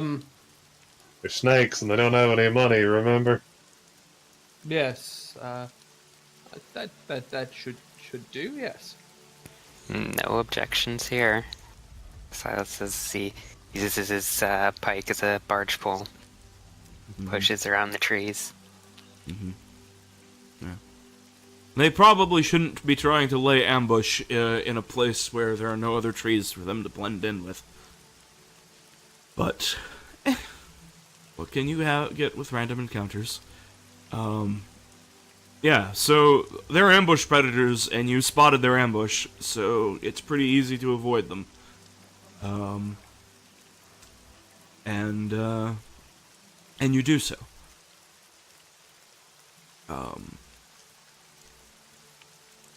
[SPEAKER 2] snakes and they don't have any money, remember?
[SPEAKER 3] Yes. That should do. Yes.
[SPEAKER 6] No objections here. Silas says he uses his pike as a barge pole. Pushes around the trees.
[SPEAKER 1] Yeah. They probably shouldn't be trying to lay ambush in a place where there are no other trees for them to blend in with. But what can you get with random encounters? Yeah, so they're ambush predators, and you spotted their ambush, so it's pretty easy to avoid them. And you do so.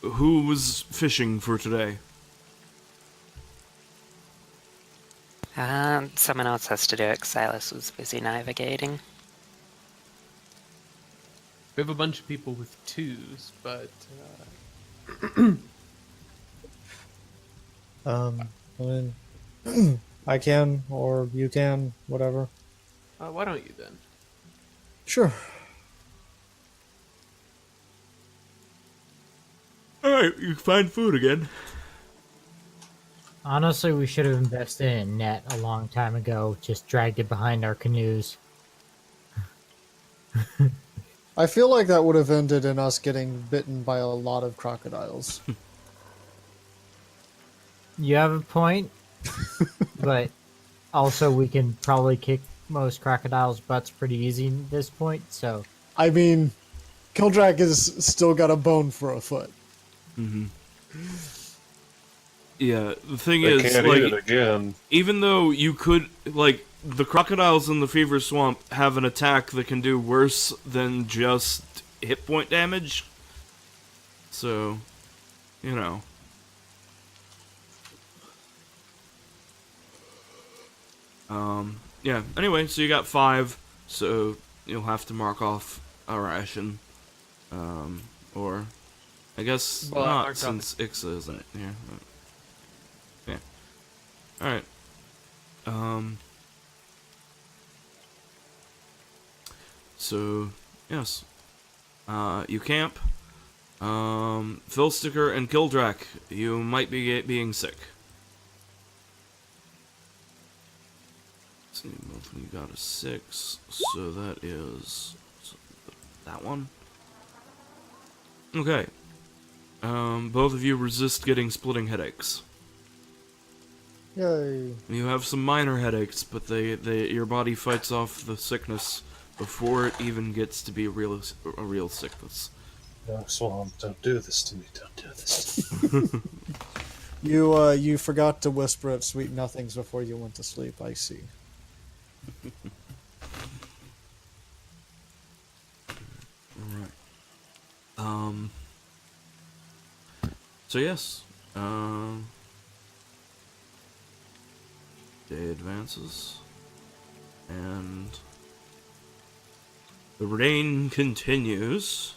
[SPEAKER 1] Who was fishing for today?
[SPEAKER 6] Someone else has to do it. Silas was busy navigating.
[SPEAKER 3] We have a bunch of people with twos, but
[SPEAKER 4] I mean, I can, or you can, whatever.
[SPEAKER 3] why don't you then?
[SPEAKER 4] Sure.
[SPEAKER 1] Alright, you find food again.
[SPEAKER 5] Honestly, we should have invested in a net a long time ago. Just dragged it behind our canoes.
[SPEAKER 4] I feel like that would have ended in us getting bitten by a lot of crocodiles.
[SPEAKER 5] You have a point, but also we can probably kick most crocodiles' butts pretty easy at this point. So
[SPEAKER 4] I mean, Kildrak has still got a bone for a foot.
[SPEAKER 1] Yeah, the thing
[SPEAKER 2] They
[SPEAKER 1] is,
[SPEAKER 2] can't eat it
[SPEAKER 1] like,
[SPEAKER 2] again.
[SPEAKER 1] even though you could, like, the crocodiles in the Fever Swamp have an attack that can do worse than just hit point damage. So, you know. Yeah, anyway, so you got 5, so you'll have to mark off a ration. Or, I guess
[SPEAKER 3] Well, I
[SPEAKER 1] not,
[SPEAKER 3] marked off-
[SPEAKER 1] since Ixa isn't here. Yeah. Alright. So, yes. You camp. Philsticker and Kildrak, you might be being sick. Let's see, monthly you got a 6, so that is that one. Okay. Both of you resist getting splitting headaches.
[SPEAKER 4] Yay.
[SPEAKER 1] You have some minor headaches, but your body fights off the sickness before it even gets to be a real sickness.
[SPEAKER 2] No, Swamp, don't do this to me. Don't do this to me.
[SPEAKER 4] You forgot to whisper at sweet nothings before you went to sleep. I see.
[SPEAKER 1] Alright. So yes. Day advances. And the rain continues.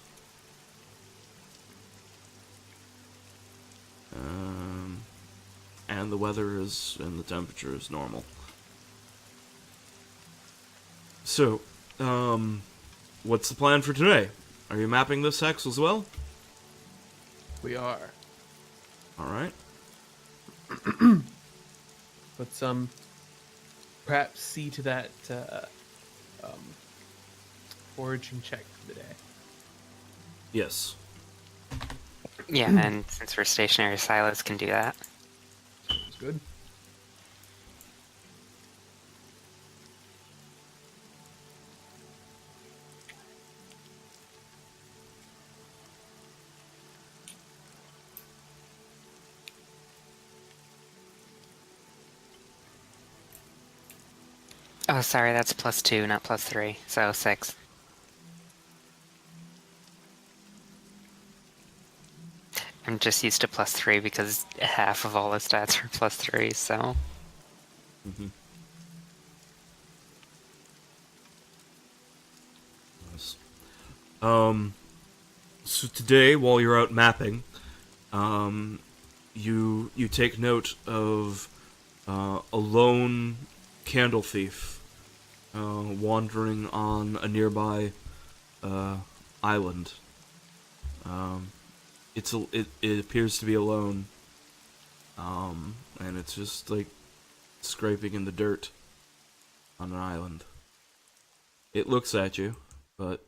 [SPEAKER 1] And the weather and the temperature is normal. So, what's the plan for today? Are you mapping this hex as well?
[SPEAKER 3] We are.
[SPEAKER 1] Alright.
[SPEAKER 3] But perhaps see to that foraging check for the day.
[SPEAKER 1] Yes.
[SPEAKER 6] Yeah, and since we're stationary, Silas can do that.
[SPEAKER 3] Sounds good.
[SPEAKER 6] Oh, sorry, that's +2, not +3, so 6. I'm just used to +3 because half of all the stats are +3, so...
[SPEAKER 1] Mm-hmm. Nice. So today, while you're out mapping, you take note of a lone candle thief wandering on a nearby island. It appears to be alone, and it's just like scraping in the dirt on an island. It looks at you, but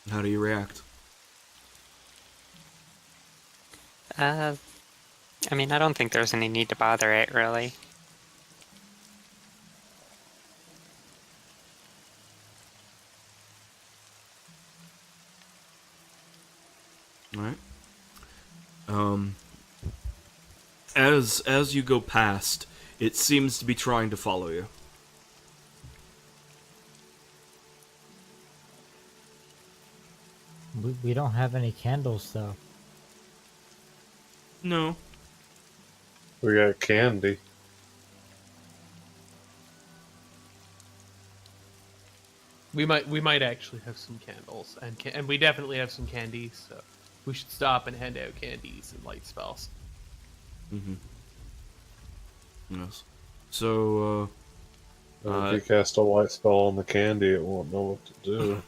[SPEAKER 1] how do you react?
[SPEAKER 6] I mean, I don't think there's any need to bother it, really.
[SPEAKER 1] Alright. As you go past, it seems to be trying to follow you.
[SPEAKER 5] We don't have any candles, though.
[SPEAKER 1] No.
[SPEAKER 2] We got candy.
[SPEAKER 3] We might actually have some candles, and we definitely have some candies. So we should stop and hand out candies and light spells.
[SPEAKER 1] Mm-hmm. Yes. So,
[SPEAKER 2] If you cast a light spell on the candy, it won't know what to do.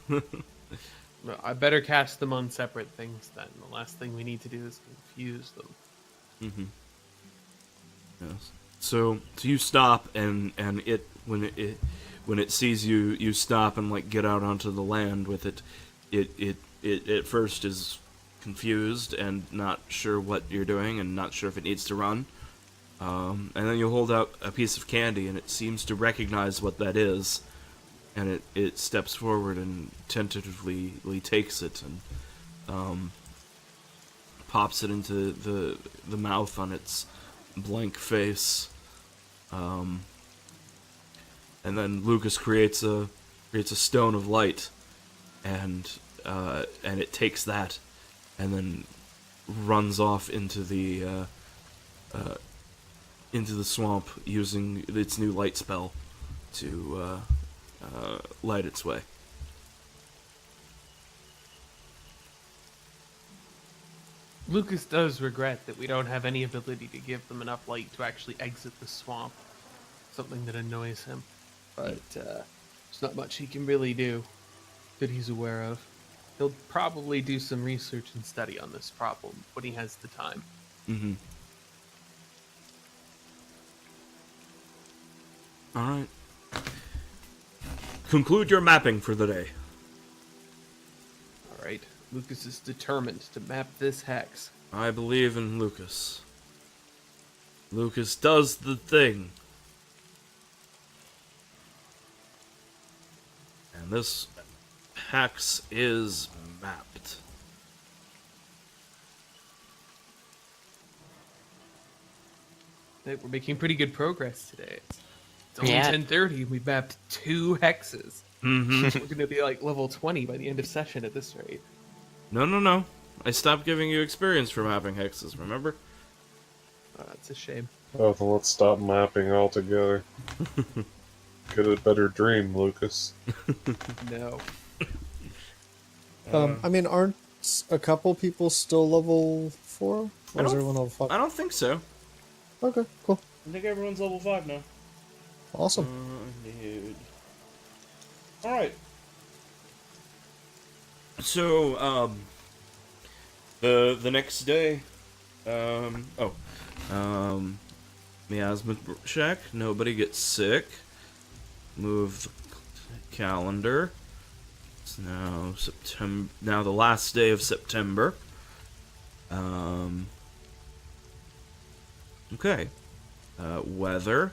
[SPEAKER 3] Well, I better cast them on separate things then. The last thing we need to do is confuse them.
[SPEAKER 1] Mm-hmm. Yes. So you stop, and it when it sees you, you stop and like get out onto the land with it. It at first is confused and not sure what you're doing, and not sure if it needs to run. And then you hold out a piece of candy, and it seems to recognize what that is, and it steps forward and tentatively takes it and pops it into the mouth on its blank face. And then Lucas creates a stone of light, and it takes that, and then runs off into the swamp using its new light spell to light its way.
[SPEAKER 3] Lucas does regret that we don't have any ability to give them enough light to actually exit the swamp. Something that annoys him. But there's not much he can really do that he's aware of. He'll probably do some research and study on this problem when he has the time.
[SPEAKER 1] Mm-hmm. Alright. Conclude your mapping for the day.
[SPEAKER 3] Alright, Lucas is determined to map this hex.
[SPEAKER 1] I believe in Lucas. Lucas does the thing. And this hex is mapped.
[SPEAKER 3] Hey, we're making pretty good progress today. It's only
[SPEAKER 6] Yeah.
[SPEAKER 3] 10:30. We've mapped 2 hexes.
[SPEAKER 1] Mm-hmm.
[SPEAKER 3] We're going to be like level 20 by the end of session at this rate.
[SPEAKER 1] No. I stopped giving you experience for mapping hexes, remember?
[SPEAKER 3] Oh, that's a shame.
[SPEAKER 2] Oh, then let's stop mapping altogether. Get a better dream, Lucas.
[SPEAKER 3] No.
[SPEAKER 4] I mean, aren't a couple people still level 4? Or
[SPEAKER 1] I
[SPEAKER 4] is
[SPEAKER 1] don't-
[SPEAKER 4] everyone level 5?
[SPEAKER 1] I don't think so.
[SPEAKER 4] Okay, cool.
[SPEAKER 7] I think everyone's level 5 now.
[SPEAKER 4] Awesome.
[SPEAKER 7] Dude. Alright.
[SPEAKER 1] So, the next day, Miasma Shack, nobody gets sick. Move the calendar. It's now September. Now the last day of September. Okay. Weather.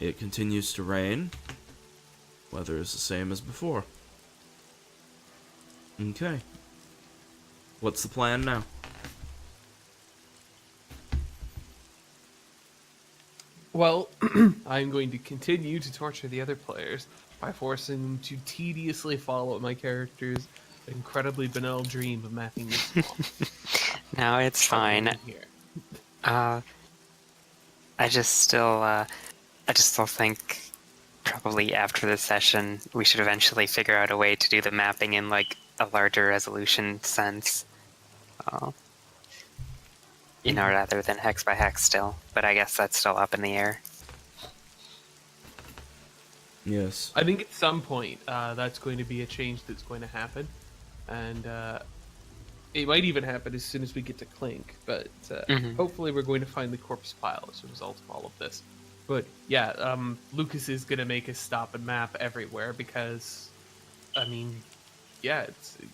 [SPEAKER 1] It continues to rain. Weather is the same as before. Okay. What's the plan now?
[SPEAKER 3] Well, I'm going to continue to torture the other players by forcing them to tediously follow my character's incredibly banal dream of mapping this swamp.
[SPEAKER 6] No, it's fine.
[SPEAKER 3] Here.
[SPEAKER 6] I just still think probably after this session we should eventually figure out a way to do the mapping in like a larger resolution sense. Rather than hex by hex still. But I guess that's still up in the air.
[SPEAKER 1] Yes.
[SPEAKER 3] I think at some point that's going to be a change that's going to happen, and it might even happen as soon as we get to Clink. But hopefully, we're going to find the corpse pile as a result of all of this. But yeah, Lucas is going to make us stop and map everywhere because, I mean, yeah,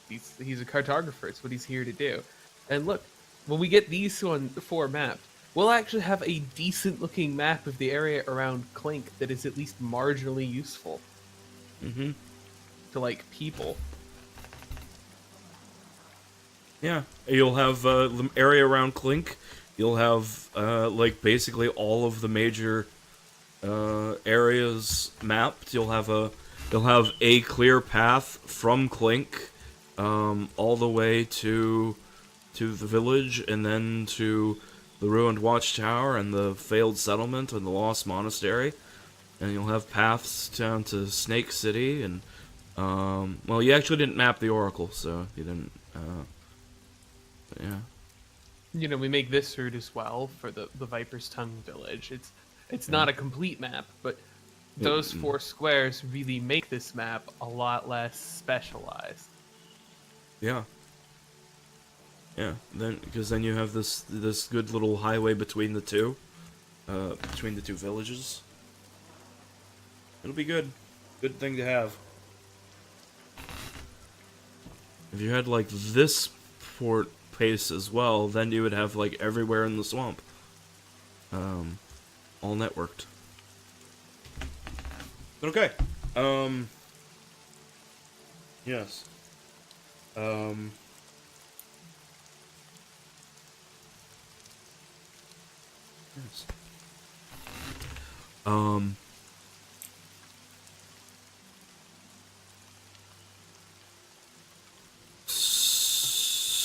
[SPEAKER 3] he's a cartographer. It's what he's here to do. And look, when we get these 4 mapped, we'll actually have a decent-looking map of the area around Clink that is at least marginally useful
[SPEAKER 1] Mm-hmm.
[SPEAKER 3] to, like, people.
[SPEAKER 1] Yeah. You'll have the area around Clink. You'll have basically all of the major areas mapped. You'll have a clear path from Clink all the way to the village, and then to the ruined watchtower and the failed settlement and the lost monastery. And you'll have paths down to Snake City, and well, you actually didn't map the Oracle, so you didn't. But yeah.
[SPEAKER 3] You know, we make this route as well for the Viper's Tongue village. It's not a complete map, but those 4 squares really make this map a lot less specialized.
[SPEAKER 1] Yeah. Yeah. Because then you have this good little highway between the two villages. It'll be good. Good thing to have. If you had like this port pace as well, then you would have like everywhere in the swamp. All networked. But okay. Yes. Yes.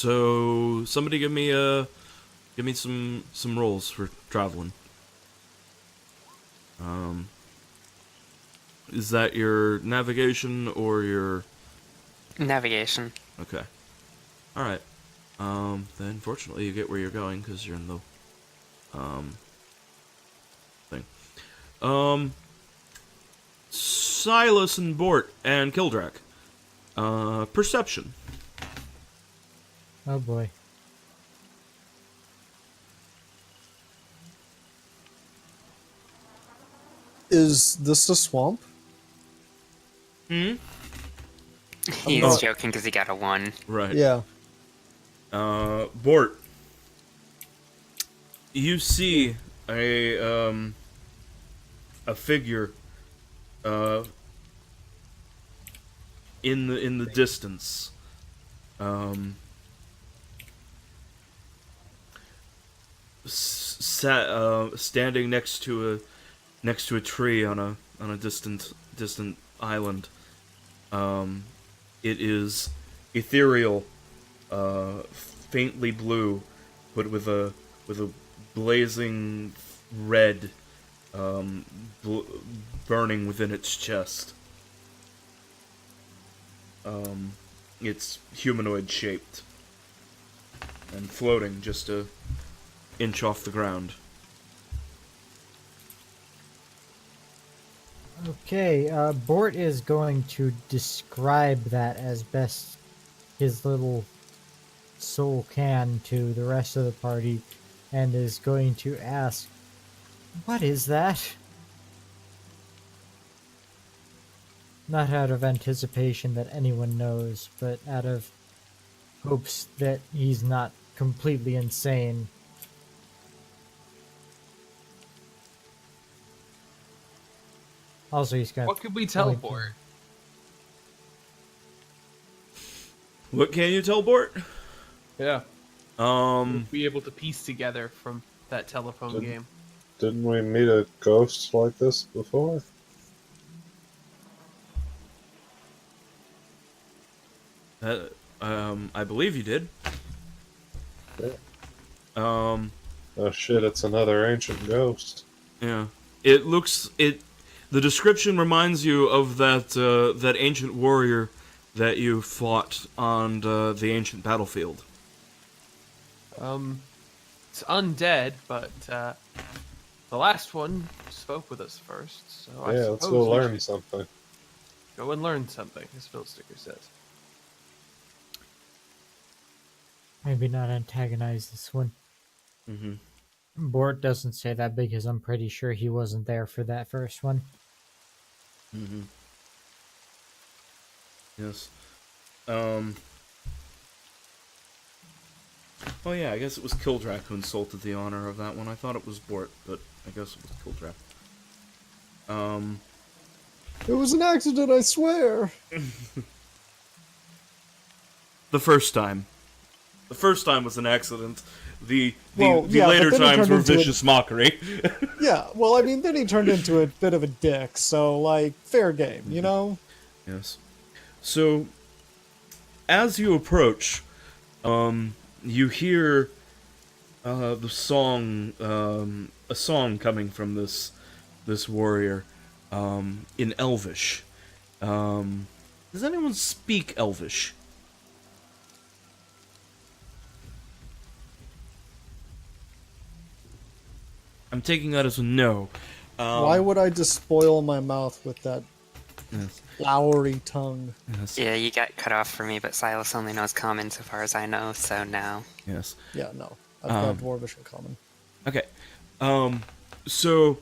[SPEAKER 1] So somebody give me some rolls for traveling. Is that your navigation or your
[SPEAKER 6] Navigation.
[SPEAKER 1] okay? All right. Then fortunately you get where you're going because you're in the thing. Silas and Bort and Kildrak. Perception.
[SPEAKER 5] Oh boy.
[SPEAKER 4] Is this a swamp?
[SPEAKER 1] Hmm.
[SPEAKER 6] He's
[SPEAKER 4] not-
[SPEAKER 6] joking because he got a 1.
[SPEAKER 1] Right.
[SPEAKER 4] Yeah.
[SPEAKER 1] Bort. you see a figure in the distance. Standing next to a tree on a distant island. It is ethereal, faintly blue, but with a blazing red burning within its chest. It's humanoid shaped and floating just a inch off the ground.
[SPEAKER 5] Okay, Bort is going to describe that as best his little soul can to the rest of the party, and is going to ask, "What is that?" Not out of anticipation that anyone knows, but out of hopes that he's not completely insane. Also, he's got.
[SPEAKER 3] What could we teleport?
[SPEAKER 1] What can you teleport?
[SPEAKER 3] Yeah.
[SPEAKER 1] Be
[SPEAKER 3] Be able to piece together from that telephone
[SPEAKER 2] Didn't-
[SPEAKER 3] game.
[SPEAKER 2] Didn't we meet a ghost like this before?
[SPEAKER 1] I believe you did.
[SPEAKER 2] Yeah.
[SPEAKER 1] Um,
[SPEAKER 2] Oh shit, it's another ancient ghost.
[SPEAKER 1] yeah. It looks it. The description reminds you of that ancient warrior that you fought on the ancient battlefield.
[SPEAKER 3] It's undead, but the last one spoke with us first, so I
[SPEAKER 2] Yeah, let's
[SPEAKER 3] suppose
[SPEAKER 2] go
[SPEAKER 3] we
[SPEAKER 2] learn
[SPEAKER 3] should
[SPEAKER 2] something.
[SPEAKER 3] go and learn something, as Phil Sticker says.
[SPEAKER 5] Maybe not antagonize this one.
[SPEAKER 1] Mm-hmm.
[SPEAKER 5] Bort doesn't say that because I'm pretty sure he wasn't there for that first one.
[SPEAKER 1] Mm-hmm. Yes. Oh yeah, I guess it was Kildrak who insulted the honor of that one. I thought it was Bort, but I guess it was Kildrak.
[SPEAKER 4] It was an accident, I swear.
[SPEAKER 1] The first time. The first time was an accident. The
[SPEAKER 4] Well, yeah,
[SPEAKER 1] later
[SPEAKER 4] but then it
[SPEAKER 1] times
[SPEAKER 4] turned
[SPEAKER 1] were
[SPEAKER 4] into
[SPEAKER 1] vicious mockery.
[SPEAKER 4] Yeah, well, I mean, then he turned into a bit of a dick, so, like, fair game, you know?
[SPEAKER 1] Yes. So, as you approach, you hear the song, a song coming from this warrior, in Elvish. Does anyone speak Elvish? I'm taking that as a no.
[SPEAKER 4] Why would I despoil my mouth with that
[SPEAKER 1] Yes.
[SPEAKER 4] flowery tongue?
[SPEAKER 1] Yes.
[SPEAKER 6] Yeah, you got cut off for me, but Silas only knows common so far as I know, so no.
[SPEAKER 1] Yes.
[SPEAKER 4] Yeah, no. I've got Dwarvish in common.
[SPEAKER 1] Okay. So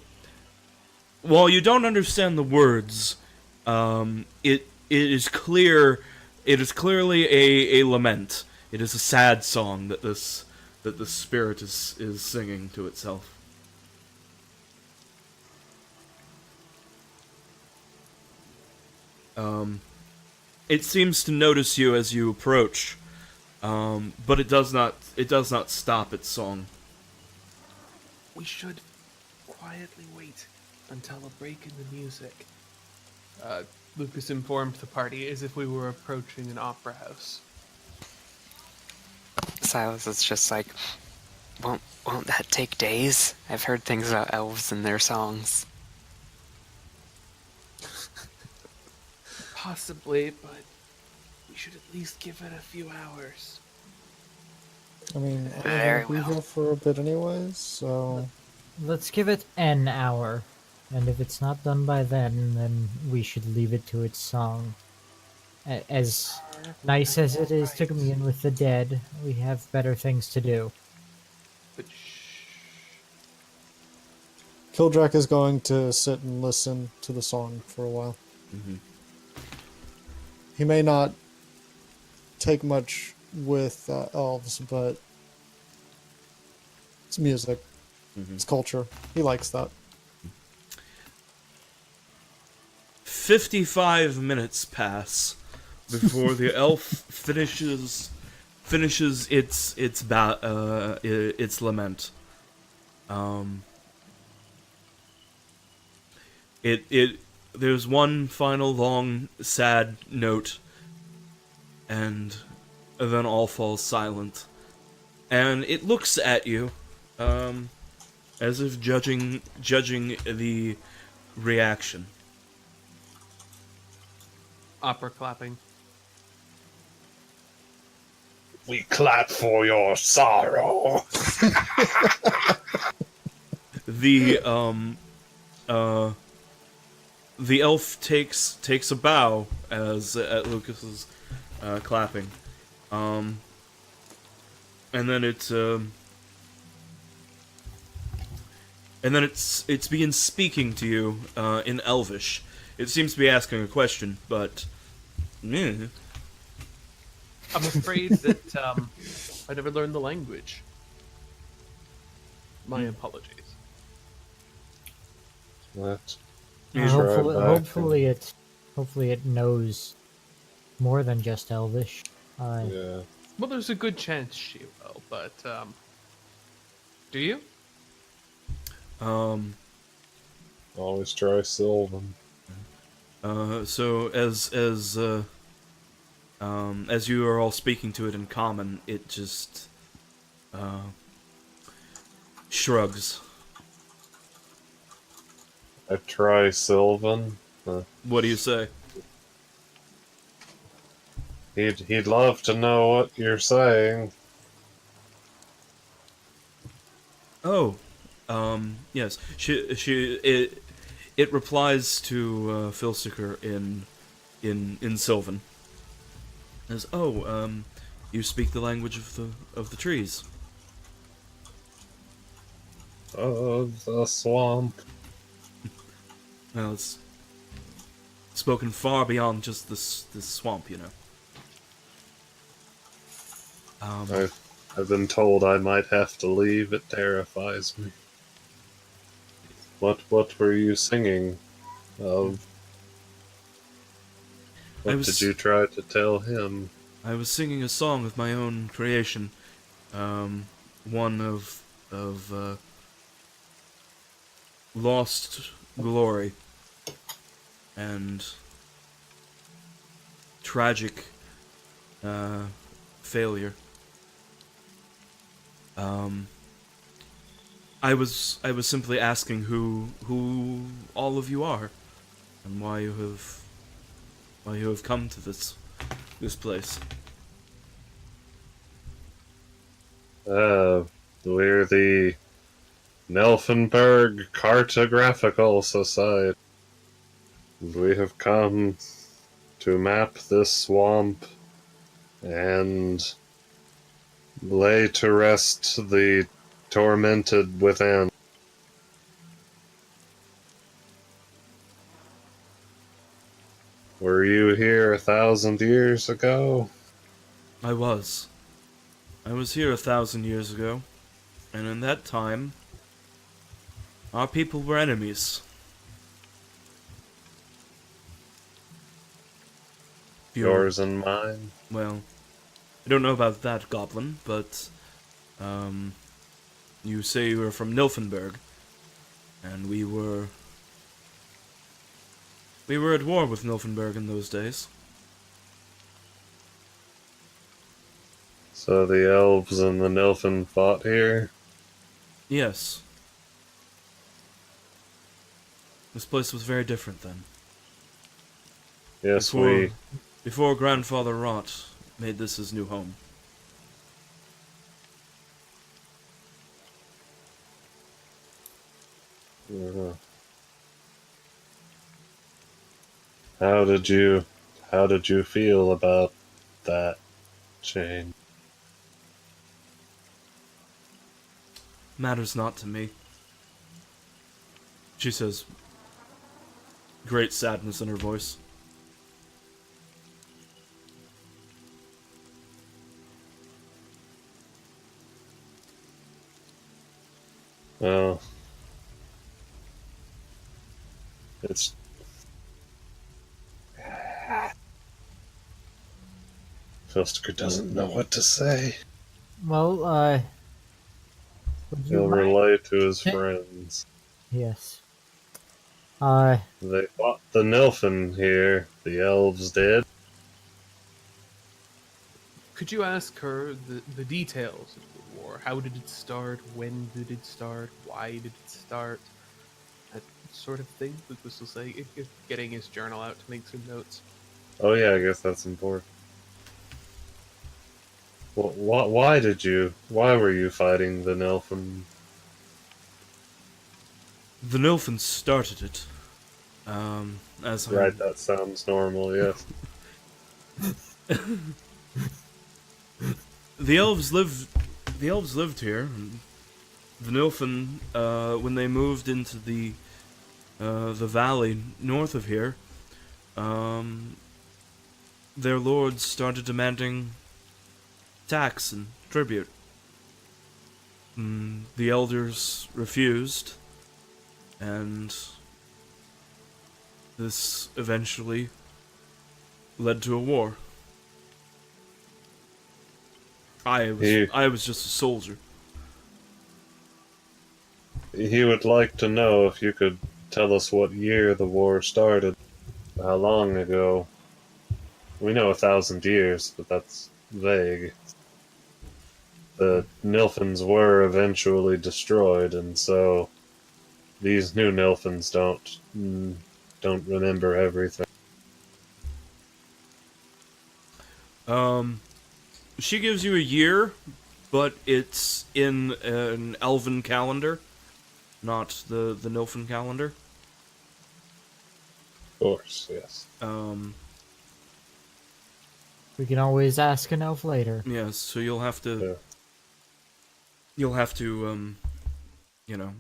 [SPEAKER 1] while you don't understand the words, it is clear. It is clearly a lament. It is a sad song that the spirit is singing to itself. It seems to notice you as you approach, but it does not stop its song.
[SPEAKER 3] We should quietly wait until a break in the music. Lucas informed the party as if we were approaching an opera house.
[SPEAKER 6] Silas is just like, won't that take days? I've heard things about elves and their songs.
[SPEAKER 3] Possibly, but we should at least give it a few hours.
[SPEAKER 4] I mean, I'm
[SPEAKER 6] Very
[SPEAKER 4] gonna be
[SPEAKER 6] well.
[SPEAKER 4] here for a bit anyways, so...
[SPEAKER 5] Let's give it an hour, and if it's not done by then we should leave it to its song. As nice as it is to commune with the dead, we have better things to do.
[SPEAKER 3] But shh.
[SPEAKER 4] Kildrak is going to sit and listen to the song for a while.
[SPEAKER 1] Mm-hmm.
[SPEAKER 4] He may not take much with elves, but it's music. It's culture. He likes that.
[SPEAKER 1] 55 minutes pass before the elf finishes its lament. There's one final long sad note, and then all falls silent. And it looks at you, as if judging the reaction.
[SPEAKER 3] Opera clapping.
[SPEAKER 2] We clap for your sorrow.
[SPEAKER 1] The the elf takes a bow as at Lucas's clapping, and then it's begins speaking to you in Elvish. It seems to be asking a question, but
[SPEAKER 3] I'm afraid that I never learned the language. My apologies.
[SPEAKER 2] What?
[SPEAKER 5] Hopefully it knows more than just Elvish.
[SPEAKER 2] Yeah.
[SPEAKER 3] Well, there's a good chance she will, but do you?
[SPEAKER 2] Always try Sylvan.
[SPEAKER 1] So as you are all speaking to it in common, it just shrugs.
[SPEAKER 2] I try Sylvan.
[SPEAKER 1] What do you say?
[SPEAKER 2] He'd love to know what you're saying.
[SPEAKER 1] Oh, yes. It replies to Filsiker in Sylvan. As you speak the language of the trees.
[SPEAKER 2] Of the swamp.
[SPEAKER 1] Well, it's spoken far beyond just this swamp, you know.
[SPEAKER 2] I've been told I might have to leave. It terrifies me. What were you singing of? What did you try to tell him?
[SPEAKER 1] I was singing a song of my own creation, one of lost glory and tragic failure. I was simply asking who all of you are, and why you have come to this place.
[SPEAKER 2] We're the Nelfenberg Cartographical Society. We have come to map this swamp and lay to rest the tormented within. Were you here 1,000 years ago?
[SPEAKER 1] I was here 1,000 years ago, and in that time, our people were enemies.
[SPEAKER 2] Yours and mine?
[SPEAKER 1] Well, I don't know about that, Goblin, but you say you were from Nilfenberg, and we were at war with Nilfenberg in those days.
[SPEAKER 2] So the elves and the Nilfen fought here?
[SPEAKER 1] Yes. This place was very different then.
[SPEAKER 2] Yes,
[SPEAKER 1] Before Grandfather Rot made this his new home.
[SPEAKER 2] How did you feel about that change?
[SPEAKER 1] Matters not to me. She says, great sadness in her voice.
[SPEAKER 2] Well, it's Filsticker doesn't know what to say.
[SPEAKER 5] Well, would you
[SPEAKER 2] He'll
[SPEAKER 5] mind?
[SPEAKER 2] relay to his
[SPEAKER 5] Eh.
[SPEAKER 2] friends.
[SPEAKER 5] Yes.
[SPEAKER 2] They fought the Nilfin here. The elves did.
[SPEAKER 3] Could you ask her the details of the war? How did it start? When did it start? Why did it start? That sort of thing. Lucas will say, if getting his journal out to make some notes.
[SPEAKER 2] Oh yeah, I guess that's important. Well, why were you fighting the Nilfin?
[SPEAKER 1] The Nilfins started it. As I
[SPEAKER 2] Right, that sounds normal, yes.
[SPEAKER 1] The elves lived here. And the Nilfin, when they moved into the valley north of here, their lords started demanding tax and tribute. The elders refused, and this eventually led to a war. I was just a soldier.
[SPEAKER 2] He would like to know if you could tell us what year the war started. How long ago? We know 1,000 years, but that's vague. The Nilfins were eventually destroyed, and so these new Nilfins don't remember everything.
[SPEAKER 1] She gives you a year, but it's in an elven calendar, not the Nilfin calendar.
[SPEAKER 2] Of course, yes.
[SPEAKER 5] We can always ask an elf later.
[SPEAKER 1] Yes, so you'll have to
[SPEAKER 2] Yeah.
[SPEAKER 1] you know,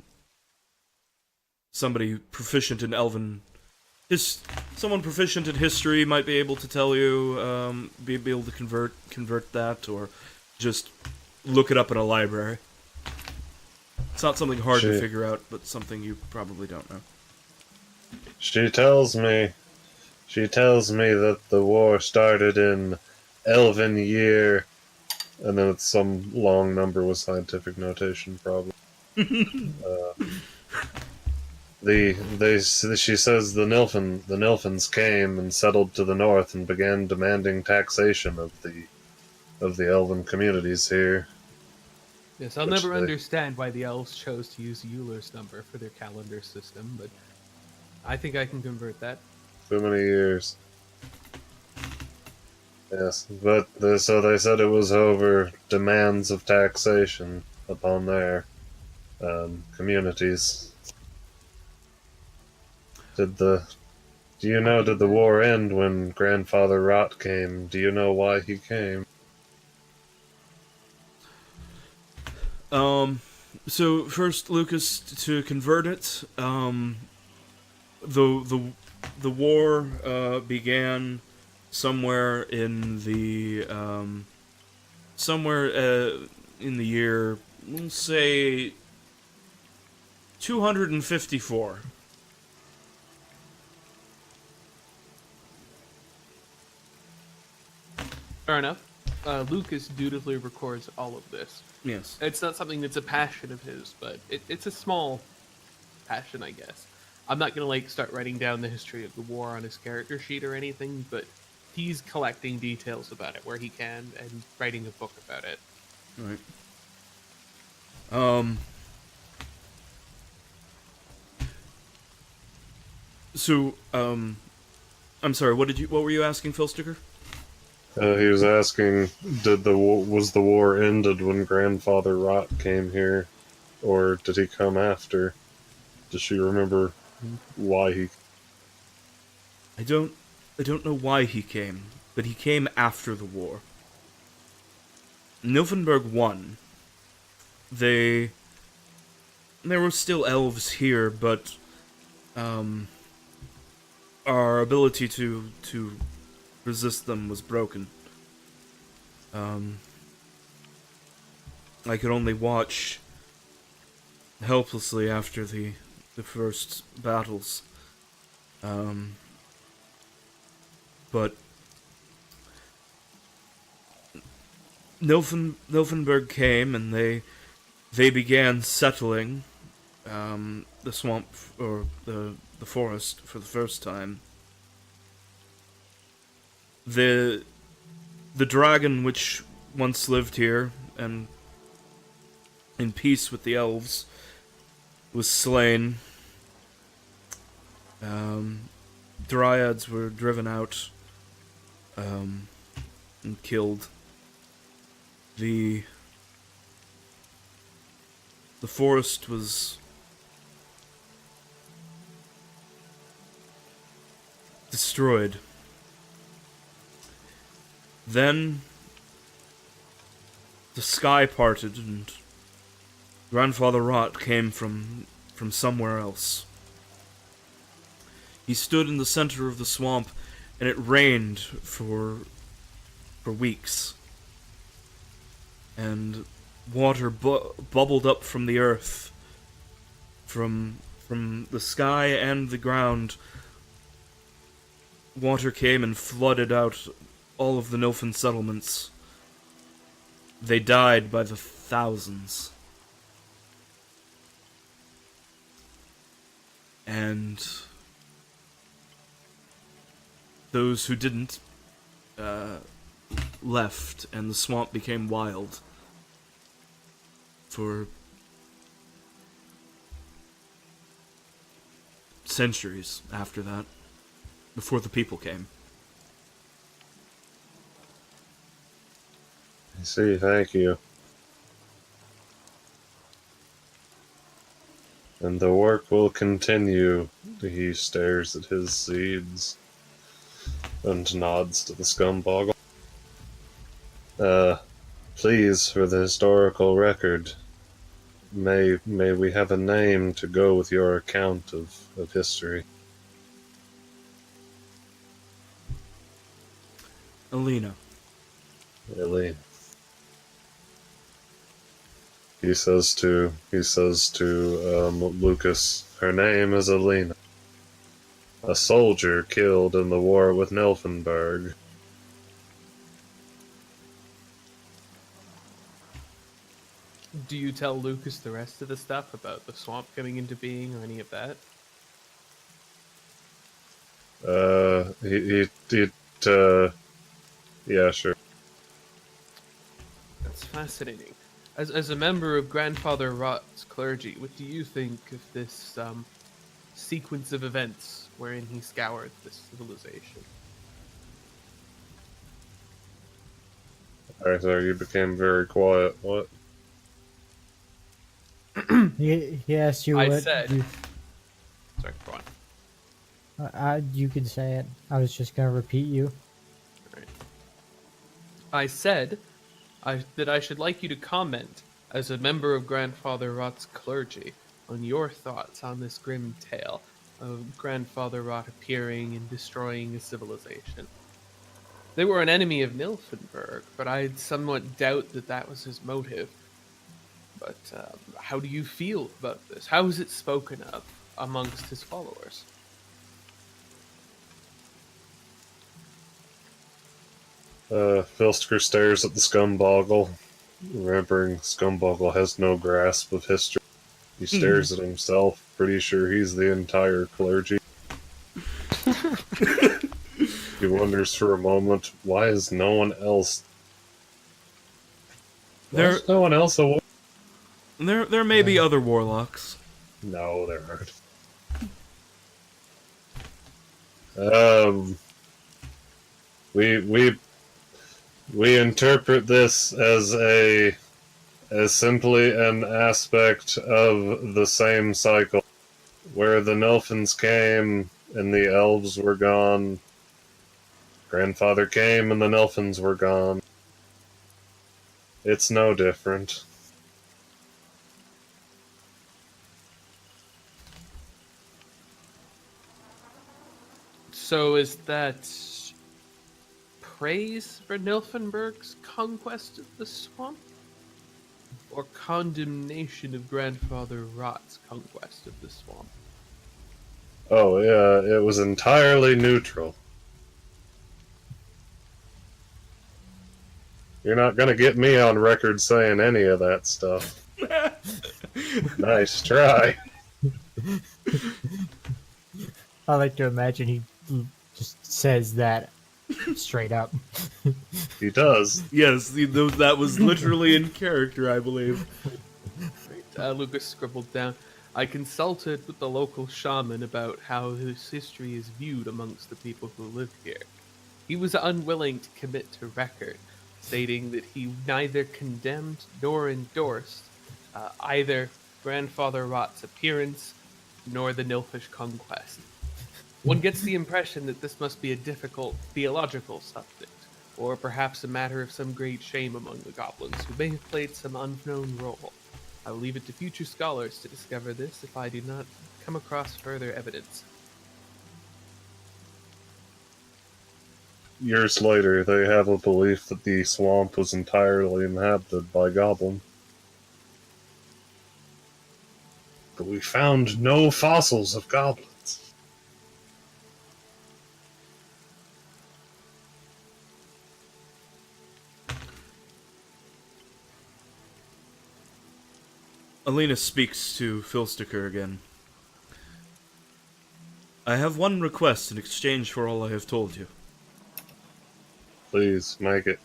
[SPEAKER 1] somebody proficient in elven someone proficient in history might be able to tell you, be able to convert that, or just look it up in a library. It's not something hard to
[SPEAKER 2] She-
[SPEAKER 1] figure out, but something you probably don't know.
[SPEAKER 2] She tells me that the war started in Elven year, and then it's some long number with scientific notation, probably. She says the Nilfins came and settled to the north and began demanding taxation of the Elven communities here.
[SPEAKER 3] Yes, I'll
[SPEAKER 2] Which
[SPEAKER 3] never
[SPEAKER 2] they-
[SPEAKER 3] understand why the elves chose to use Euler's number for their calendar system, but I think I can convert that.
[SPEAKER 2] So many years. Yes, but so they said it was over demands of taxation upon their communities. Did the war end when Grandfather Rot came? Do you know why he came?
[SPEAKER 1] So first, Lucas, to convert it, the war began somewhere in the year, we'll say 254.
[SPEAKER 3] Fair enough. Lucas dutifully records all of this.
[SPEAKER 1] Yes.
[SPEAKER 3] It's not something that's a passion of his, but it's a small passion, I guess. I'm not gonna start writing down the history of the war on his character sheet or anything, but he's collecting details about it where he can and writing a book about it.
[SPEAKER 1] Right. So, I'm sorry. What were you asking, Phil Sticker?
[SPEAKER 2] He was asking, was the war ended when Grandfather Rot came here, or did he come after? Does she remember why he?
[SPEAKER 1] I don't know why he came, but he came after the war. Nilfenberg won. There were still elves here, but our ability to resist them was broken. I could only watch helplessly after the first battles. But Nilfenberg came, and they began settling the swamp, or the forest, for the first time. The dragon which once lived here and in peace with the elves was slain. Dryads were driven out and killed. The forest was destroyed. Then the sky parted, and Grandfather Rot came from somewhere else. He stood in the center of the swamp, and it rained for weeks. And water bubbled up from the earth, from the sky and the ground. Water came and flooded out all of the Nilfin settlements. They died by the thousands. And those who didn't left, and the swamp became wild for centuries after that, before the people came.
[SPEAKER 2] I see, thank you. And the work will continue. He stares at his seeds and nods to the scumboggle. Please, for the historical record, may we have a name to go with your account of history.
[SPEAKER 1] Alina.
[SPEAKER 2] Really. He says to Lucas, her name is Alina. A soldier killed in the war with Nilfenberg.
[SPEAKER 3] Do you tell Lucas the rest of the stuff about the swamp coming into being or any of that?
[SPEAKER 2] Yeah, sure.
[SPEAKER 3] That's fascinating. As a member of Grandfather Rot's clergy, what do you think of this sequence of events wherein he scoured this civilization?
[SPEAKER 2] Arthur, you became very quiet. What?
[SPEAKER 5] He asked you
[SPEAKER 3] I
[SPEAKER 5] what
[SPEAKER 3] said-
[SPEAKER 5] you,
[SPEAKER 3] Sorry, go on.
[SPEAKER 5] you could say it. I was just gonna repeat you.
[SPEAKER 3] I said that I should like you to comment, as a member of Grandfather Rot's clergy, on your thoughts on this grim tale of Grandfather Rot appearing and destroying a civilization. They were an enemy of Nilfenberg, but I'd somewhat doubt that was his motive. But how do you feel about this? How is it spoken of amongst his followers?
[SPEAKER 2] Filster stares at the scumboggle, remembering scumboggle has no grasp of history. He stares at himself, pretty sure he's the entire clergy. He wonders for a moment, why is no one else... Why is no one else aware?
[SPEAKER 1] There may be other warlocks.
[SPEAKER 2] No, there aren't. We interpret this as simply an aspect of the same cycle, where the Nilfins came and the elves were gone. Grandfather came and the Nilfins were gone. It's no different.
[SPEAKER 3] So is that praise for Nilfenberg's conquest of the swamp? or condemnation of Grandfather Rot's conquest of the swamp?
[SPEAKER 2] Oh, yeah, it was entirely neutral. You're not gonna get me on record saying any of that stuff. Nice try.
[SPEAKER 5] I like to imagine he just says that straight up.
[SPEAKER 2] He does.
[SPEAKER 1] Yes, that was literally in character, I believe.
[SPEAKER 3] Right, Lucas scribbled down, I consulted with the local shaman about how his history is viewed amongst the people who live here. He was unwilling to commit to record, stating that he neither condemned nor endorsed either Grandfather Rot's appearance nor the Nilfish conquest. One gets the impression that this must be a difficult theological subject, or perhaps a matter of some great shame among the goblins who may have played some unknown role. I will leave it to future scholars to discover this if I do not come across further evidence.
[SPEAKER 2] Years later, they have a belief that the swamp was entirely inhabited by goblins. But we found no fossils of goblins.
[SPEAKER 1] Alina speaks to Filsticker again. I have one request in exchange for all I have told you.
[SPEAKER 2] Please, make it.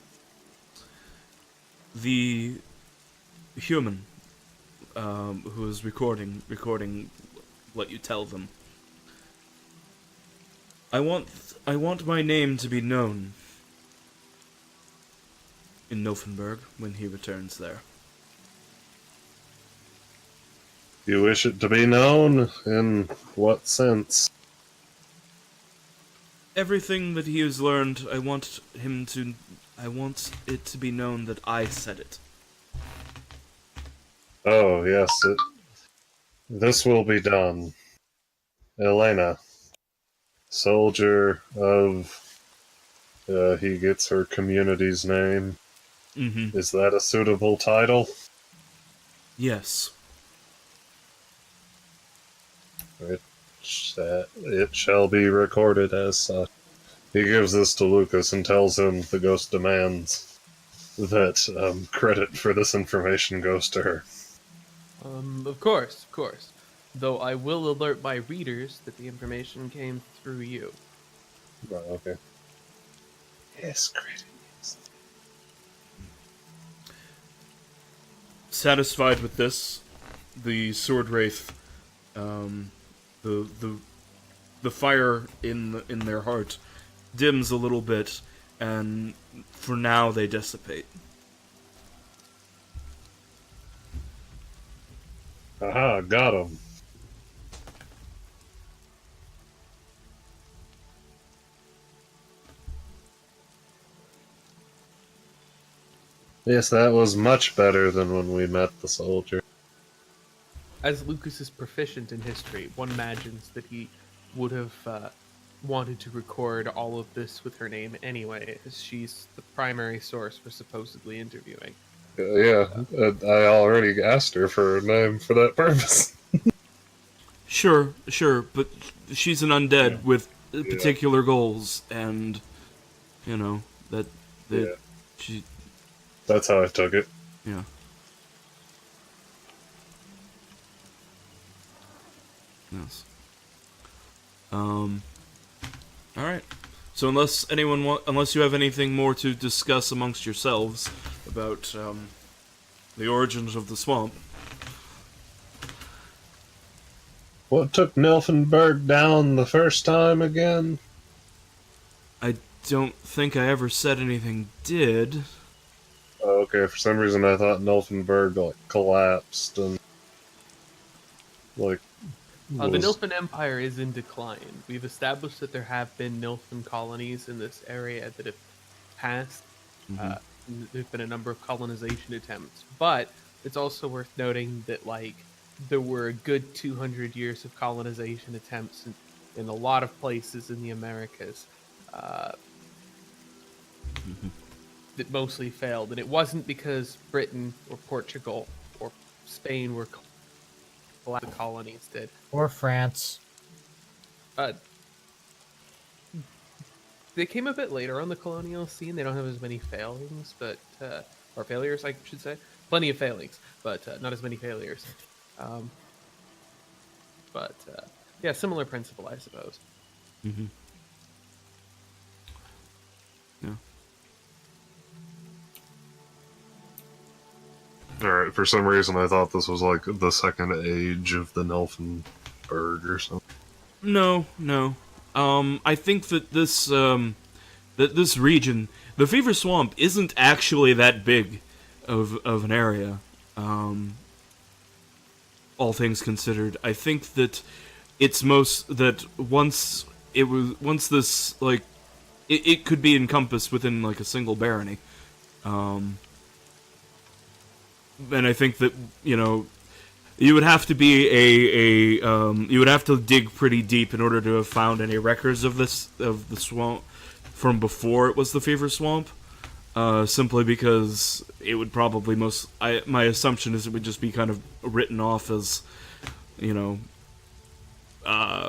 [SPEAKER 1] The human who is recording what you tell them. I want my name to be known in Nilfenberg when he returns there.
[SPEAKER 2] You wish it to be known? In what sense?
[SPEAKER 1] Everything that he has learned, I want it to be known that I said it.
[SPEAKER 2] Oh, yes, this will be done. Elena, soldier of, he gets her community's name.
[SPEAKER 1] Mm-hmm.
[SPEAKER 2] Is that a suitable title?
[SPEAKER 1] Yes.
[SPEAKER 2] It shall be recorded as such. He gives this to Lucas and tells him the ghost demands that credit for this information goes to her.
[SPEAKER 3] Of course. Though I will alert my readers that the information came through you.
[SPEAKER 2] Right, okay. Yes, credit.
[SPEAKER 1] Satisfied with this, the sword wraith, the fire in their heart dims a little bit, and for now they dissipate.
[SPEAKER 2] Aha, got him. Yes, that was much better than when we met the soldier.
[SPEAKER 3] As Lucas is proficient in history, one imagines that he would have wanted to record all of this with her name anyway, as she's the primary source for supposedly interviewing.
[SPEAKER 2] I already asked her for a name for that purpose.
[SPEAKER 1] Sure, but she's an undead with particular goals, and she.
[SPEAKER 2] That's how I took it.
[SPEAKER 1] Yeah. Yes. All right. So unless you have anything more to discuss amongst yourselves about the origins of the swamp.
[SPEAKER 2] What took Nilfenberg down the first time again?
[SPEAKER 1] I don't think I ever said anything did.
[SPEAKER 2] Oh, okay, for some reason I thought Nilfenberg collapsed and
[SPEAKER 3] The Nilfin Empire is in decline. We've established that there have been Nilfin colonies in this area that have passed.
[SPEAKER 1] Mm-hmm.
[SPEAKER 3] There's been a number of colonization attempts, but it's also worth noting that there were a good 200 years of colonization attempts in a lot of places in the Americas.
[SPEAKER 1] Mm-hmm.
[SPEAKER 3] that mostly failed, and it wasn't because Britain or Portugal or Spain were the colonies did.
[SPEAKER 5] Or France.
[SPEAKER 3] They came a bit later on the colonial scene. They don't have as many failings, but or failures, I should say. Plenty of failings, but not as many failures. But yeah, similar principle, I suppose.
[SPEAKER 1] Mm-hmm. Yeah.
[SPEAKER 2] All right. For some reason, I thought this was like the second age of the Nilfenberg or something.
[SPEAKER 1] No. I think that this region, the Fever Swamp, isn't actually that big of an area. All things considered, I think that once this like it could be encompassed within like a single barony. And I think that, you know, you would have to be you would have to dig pretty deep in order to have found any records of the swamp from before it was the Fever Swamp. Simply because it would probably my assumption is it would just be kind of written off as, you know,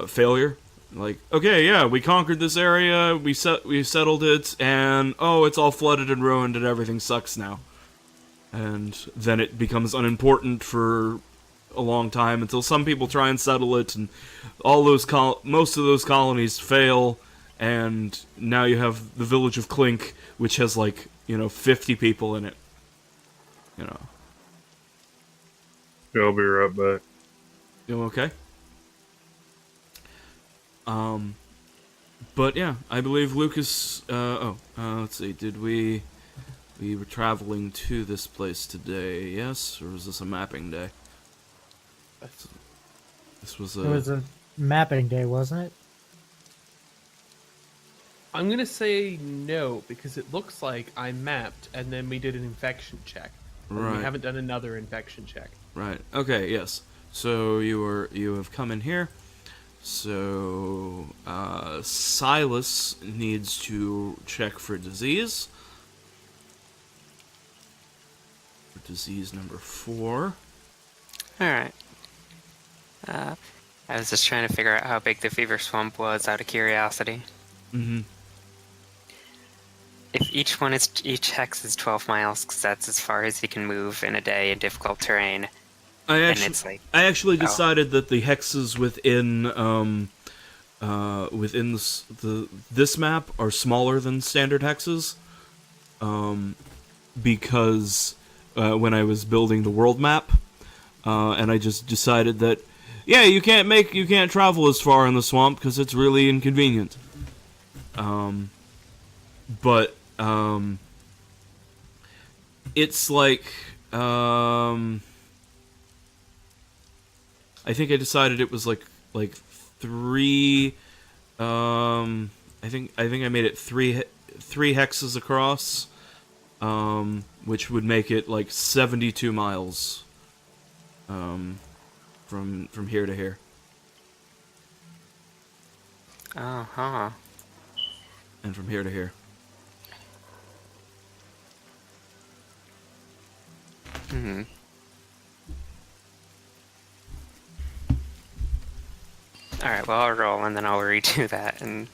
[SPEAKER 1] failure. Like, okay, yeah, we conquered this area, we settled it, and it's all flooded and ruined, and everything sucks now. And then it becomes unimportant for a long time until some people try and settle it, and most of those colonies fail, and now you have the village of Clink, which has 50 people in it. Yeah,
[SPEAKER 2] I'll be right back.
[SPEAKER 1] You okay? But yeah, I believe Lucas. Let's see. Did we were traveling to this place today? Yes, or was this a mapping day? This was
[SPEAKER 5] It was a mapping day, wasn't it?
[SPEAKER 3] I'm gonna say no, because it looks like I mapped and then we did an infection check. And
[SPEAKER 1] Right.
[SPEAKER 3] We haven't done another infection check.
[SPEAKER 1] Right. Okay. Yes. So you have come in here. So Silas needs to check for disease. Disease number 4.
[SPEAKER 6] All right. I was just trying to figure out how big the Fever Swamp was out of curiosity.
[SPEAKER 1] Mm-hmm.
[SPEAKER 6] If each hex is 12 miles, because that's as far as you can move in a day in difficult terrain.
[SPEAKER 1] I
[SPEAKER 6] it's like,
[SPEAKER 1] actually decided that the hexes within this map are smaller than standard hexes, because when I was building the world map, and I just decided that you can't travel as far in the swamp because it's really inconvenient. But it's like I think I decided it was like 3. I think I made it 3 hexes across, which would make it like 72 miles, from here to here.
[SPEAKER 6] uh-huh.
[SPEAKER 1] And from here to here.
[SPEAKER 6] Hmm. Alright, well, I'll roll and then I'll redo that and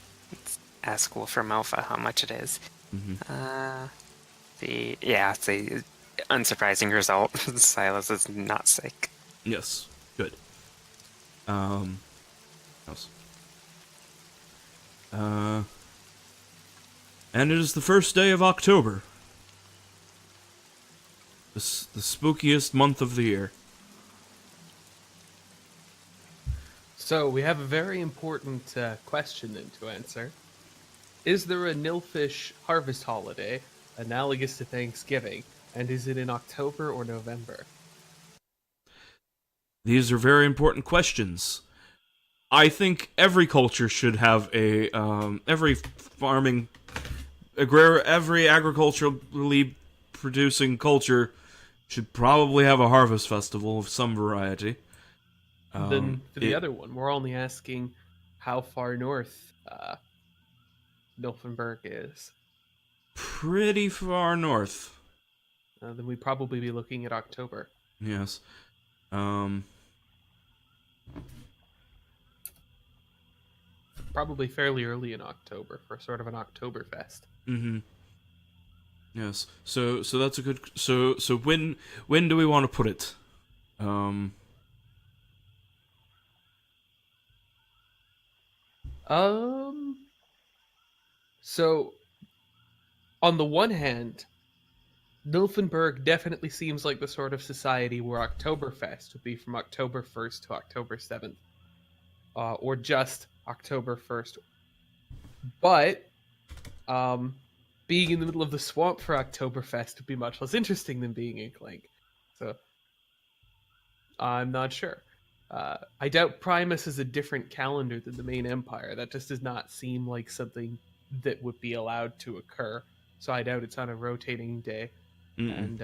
[SPEAKER 6] ask Wolfram Alpha how much it is.
[SPEAKER 1] Mm-hmm.
[SPEAKER 6] It's a unsurprising result. Silas is not sick.
[SPEAKER 1] Yes. Good. Else. And it is the first day of October. The spookiest month of the year.
[SPEAKER 3] So we have a very important question then to answer. Is there a Nilfish harvest holiday analogous to Thanksgiving, and is it in October or November?
[SPEAKER 1] These are very important questions. I think every culture should have every agriculturally producing culture should probably have a harvest festival of some variety.
[SPEAKER 3] Then for the other one, we're only asking how far north Nilfenberg is.
[SPEAKER 1] pretty far north.
[SPEAKER 3] Then we'd probably be looking at October.
[SPEAKER 1] Yes.
[SPEAKER 3] Probably fairly early in October for sort of an Oktoberfest.
[SPEAKER 1] Mm-hmm. Yes. So that's a good. So when do we want to put it?
[SPEAKER 3] So on the one hand, Nilfenberg definitely seems like the sort of society where Oktoberfest would be from October 1st to October 7th. Or just October 1st. But being in the middle of the swamp for Oktoberfest would be much less interesting than being in Clank. So I'm not sure. I doubt Primus is a different calendar than the main empire. That just does not seem like something that would be allowed to occur. So I doubt it's on a rotating day.
[SPEAKER 1] Mm-mm.
[SPEAKER 3] And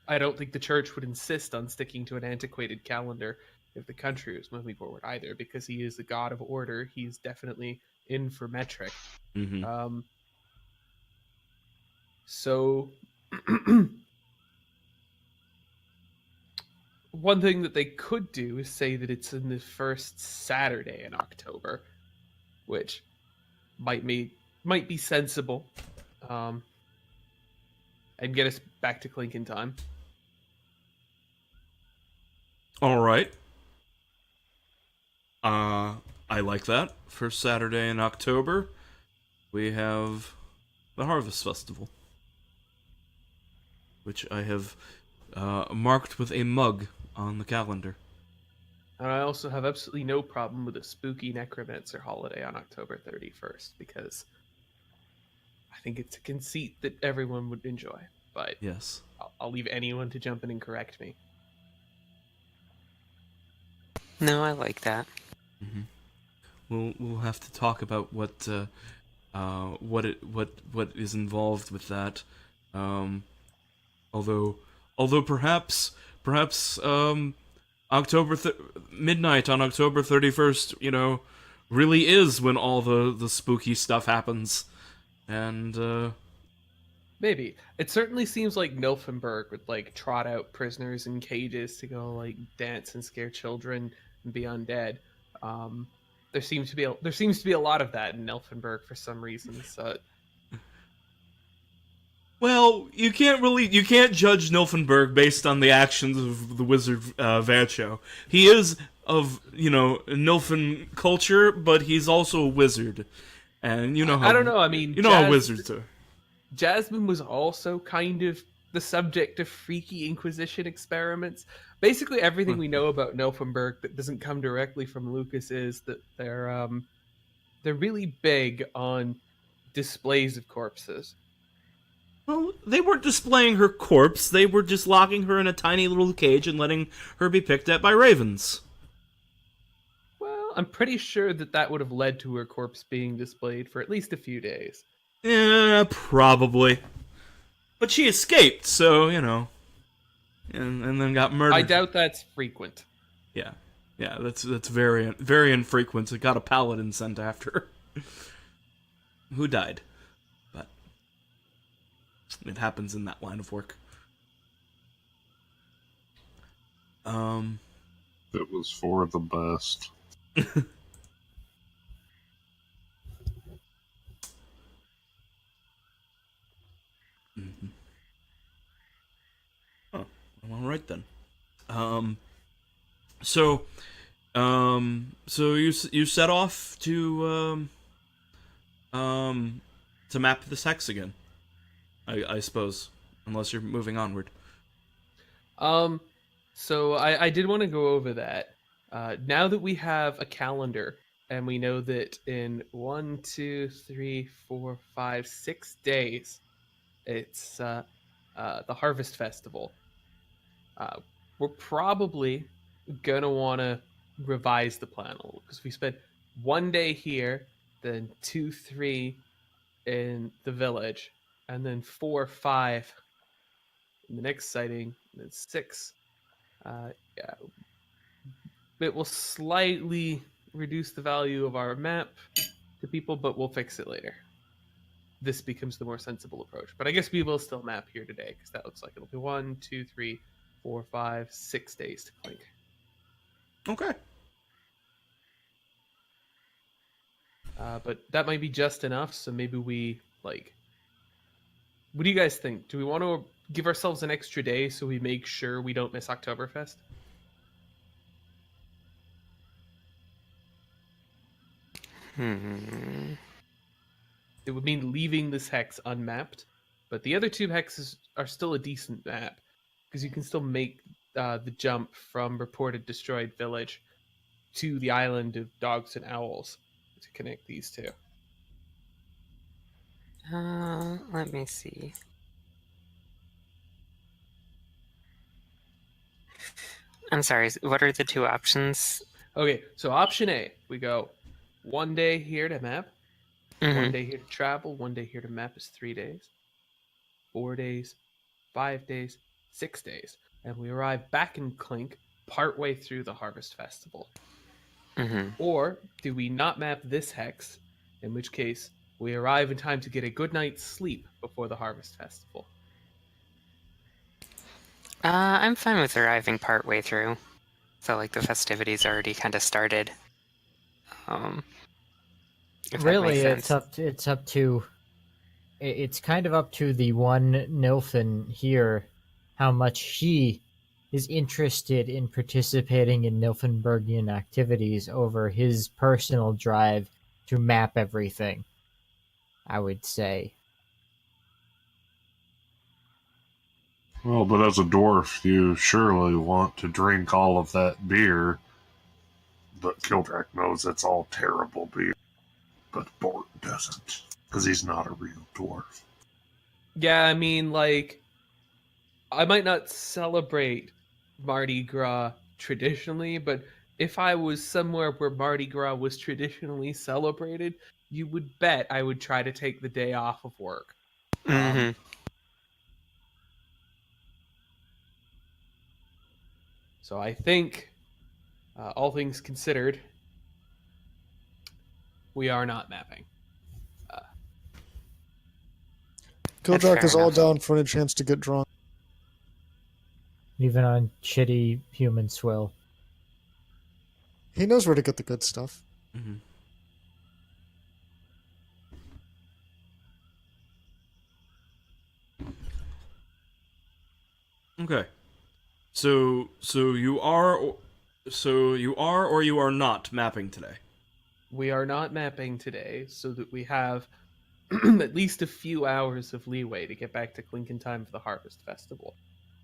[SPEAKER 3] I don't think the church would insist on sticking to an antiquated calendar if the country was moving forward either, because he is the god of order. He's definitely in for metric.
[SPEAKER 1] Mm-hmm.
[SPEAKER 3] So one thing that they could do is say that it's in the first Saturday in October, which might be sensible, and get us back to Clink in time.
[SPEAKER 1] All right. I like that. First Saturday in October, we have the Harvest Festival, which I have marked with a mug on the calendar.
[SPEAKER 3] And I also have absolutely no problem with a spooky necromancer holiday on October 31st, because I think it's a conceit that everyone would enjoy. But
[SPEAKER 1] Yes.
[SPEAKER 3] I'll leave anyone to jump in and correct me.
[SPEAKER 6] No, I like that.
[SPEAKER 1] Mm-hmm. We'll have to talk about what is involved with that. Although perhaps midnight on October 31st, really is when all the spooky stuff happens, and
[SPEAKER 3] Maybe. It certainly seems like Nilfenberg would trot out prisoners in cages to go dance and scare children and be undead. There seems to be a lot of that in Nilfenberg for some reason. So
[SPEAKER 1] well, you can't judge Nilfenberg based on the actions of the wizard Vancho. He is of Nilfen culture, but he's also a wizard, and how
[SPEAKER 3] I don't know. I mean,
[SPEAKER 1] how wizards are.
[SPEAKER 3] Jasmine was also kind of the subject of freaky Inquisition experiments. Basically, everything we know about Nilfenberg that doesn't come directly from Lucas is that they're really big on displays of corpses.
[SPEAKER 1] Well, they weren't displaying her corpse. They were just locking her in a tiny little cage and letting her be picked at by ravens.
[SPEAKER 3] Well, I'm pretty sure that would have led to her corpse being displayed for at least a few days.
[SPEAKER 1] Yeah, probably. But she escaped, so, and then got murdered.
[SPEAKER 3] I doubt that's frequent.
[SPEAKER 1] Yeah, that's very, very infrequent. It got a paladin sent after her. Who died. But it happens in that line of work.
[SPEAKER 2] It was for the best.
[SPEAKER 1] Mm-hmm. Oh, well, all right then. So you set off to map this hex again, I suppose, unless you're moving onward.
[SPEAKER 3] So I did want to go over that. Now that we have a calendar and we know that in 1, 2, 3, 4, 5, 6 days, it's the Harvest Festival. We're probably gonna want to revise the plan a little, because we spent 1 day here, then 2, 3 in the village, and then 4, 5 in the next sighting, and then 6. Yeah, it will slightly reduce the value of our map to people, but we'll fix it later. this becomes the more sensible approach. But I guess we will still map here today because that looks like it'll be 1, 2, 3, 4, 5, 6 days to Clink.
[SPEAKER 1] Okay.
[SPEAKER 3] But that might be just enough. So maybe we like. What do you guys think? Do we want to give ourselves an extra day so we make sure we don't miss Oktoberfest? It would mean leaving this hex unmapped, but the other two hexes are still a decent map because you can still make the jump from reported destroyed village to the island of dogs and owls to connect these two.
[SPEAKER 6] Let me see. I'm sorry, what are the two options?
[SPEAKER 3] Okay, so option A, we go 1 day here to map, 1 day here to travel, 1 day here to map is 3 days, 4 days, 5 days, 6 days, and we arrive back in Clink partway through the Harvest Festival. Or do we not map this hex, in which case we arrive in time to get a good night's sleep before the Harvest Festival?
[SPEAKER 6] I'm fine with arriving partway through. So, like, the festivities already kind of started. If that
[SPEAKER 5] Really,
[SPEAKER 6] makes sense.
[SPEAKER 5] it's kind of up to the one Nilfin here how much he is interested in participating in Nilfenbergian activities over his personal drive to map everything, I would say.
[SPEAKER 2] Well, but as a dwarf, you surely want to drink all of that beer. But Kildrak knows it's all terrible beer. But Bort doesn't, because he's not a real dwarf.
[SPEAKER 3] Yeah, I mean, like, I might not celebrate Mardi Gras traditionally, but if I was somewhere where Mardi Gras was traditionally celebrated, you would bet I would try to take the day off of work. So I think, all things considered, we are not mapping.
[SPEAKER 4] Kildrak
[SPEAKER 6] fair
[SPEAKER 4] is all
[SPEAKER 6] enough.
[SPEAKER 4] down for any chance to get drunk.
[SPEAKER 5] Even on shitty human swill.
[SPEAKER 4] He knows where to get the good stuff.
[SPEAKER 1] Okay. So you are or you are not mapping today.
[SPEAKER 3] We are not mapping today, so that we have at least a few hours of leeway to get back to Clink in time for the Harvest Festival.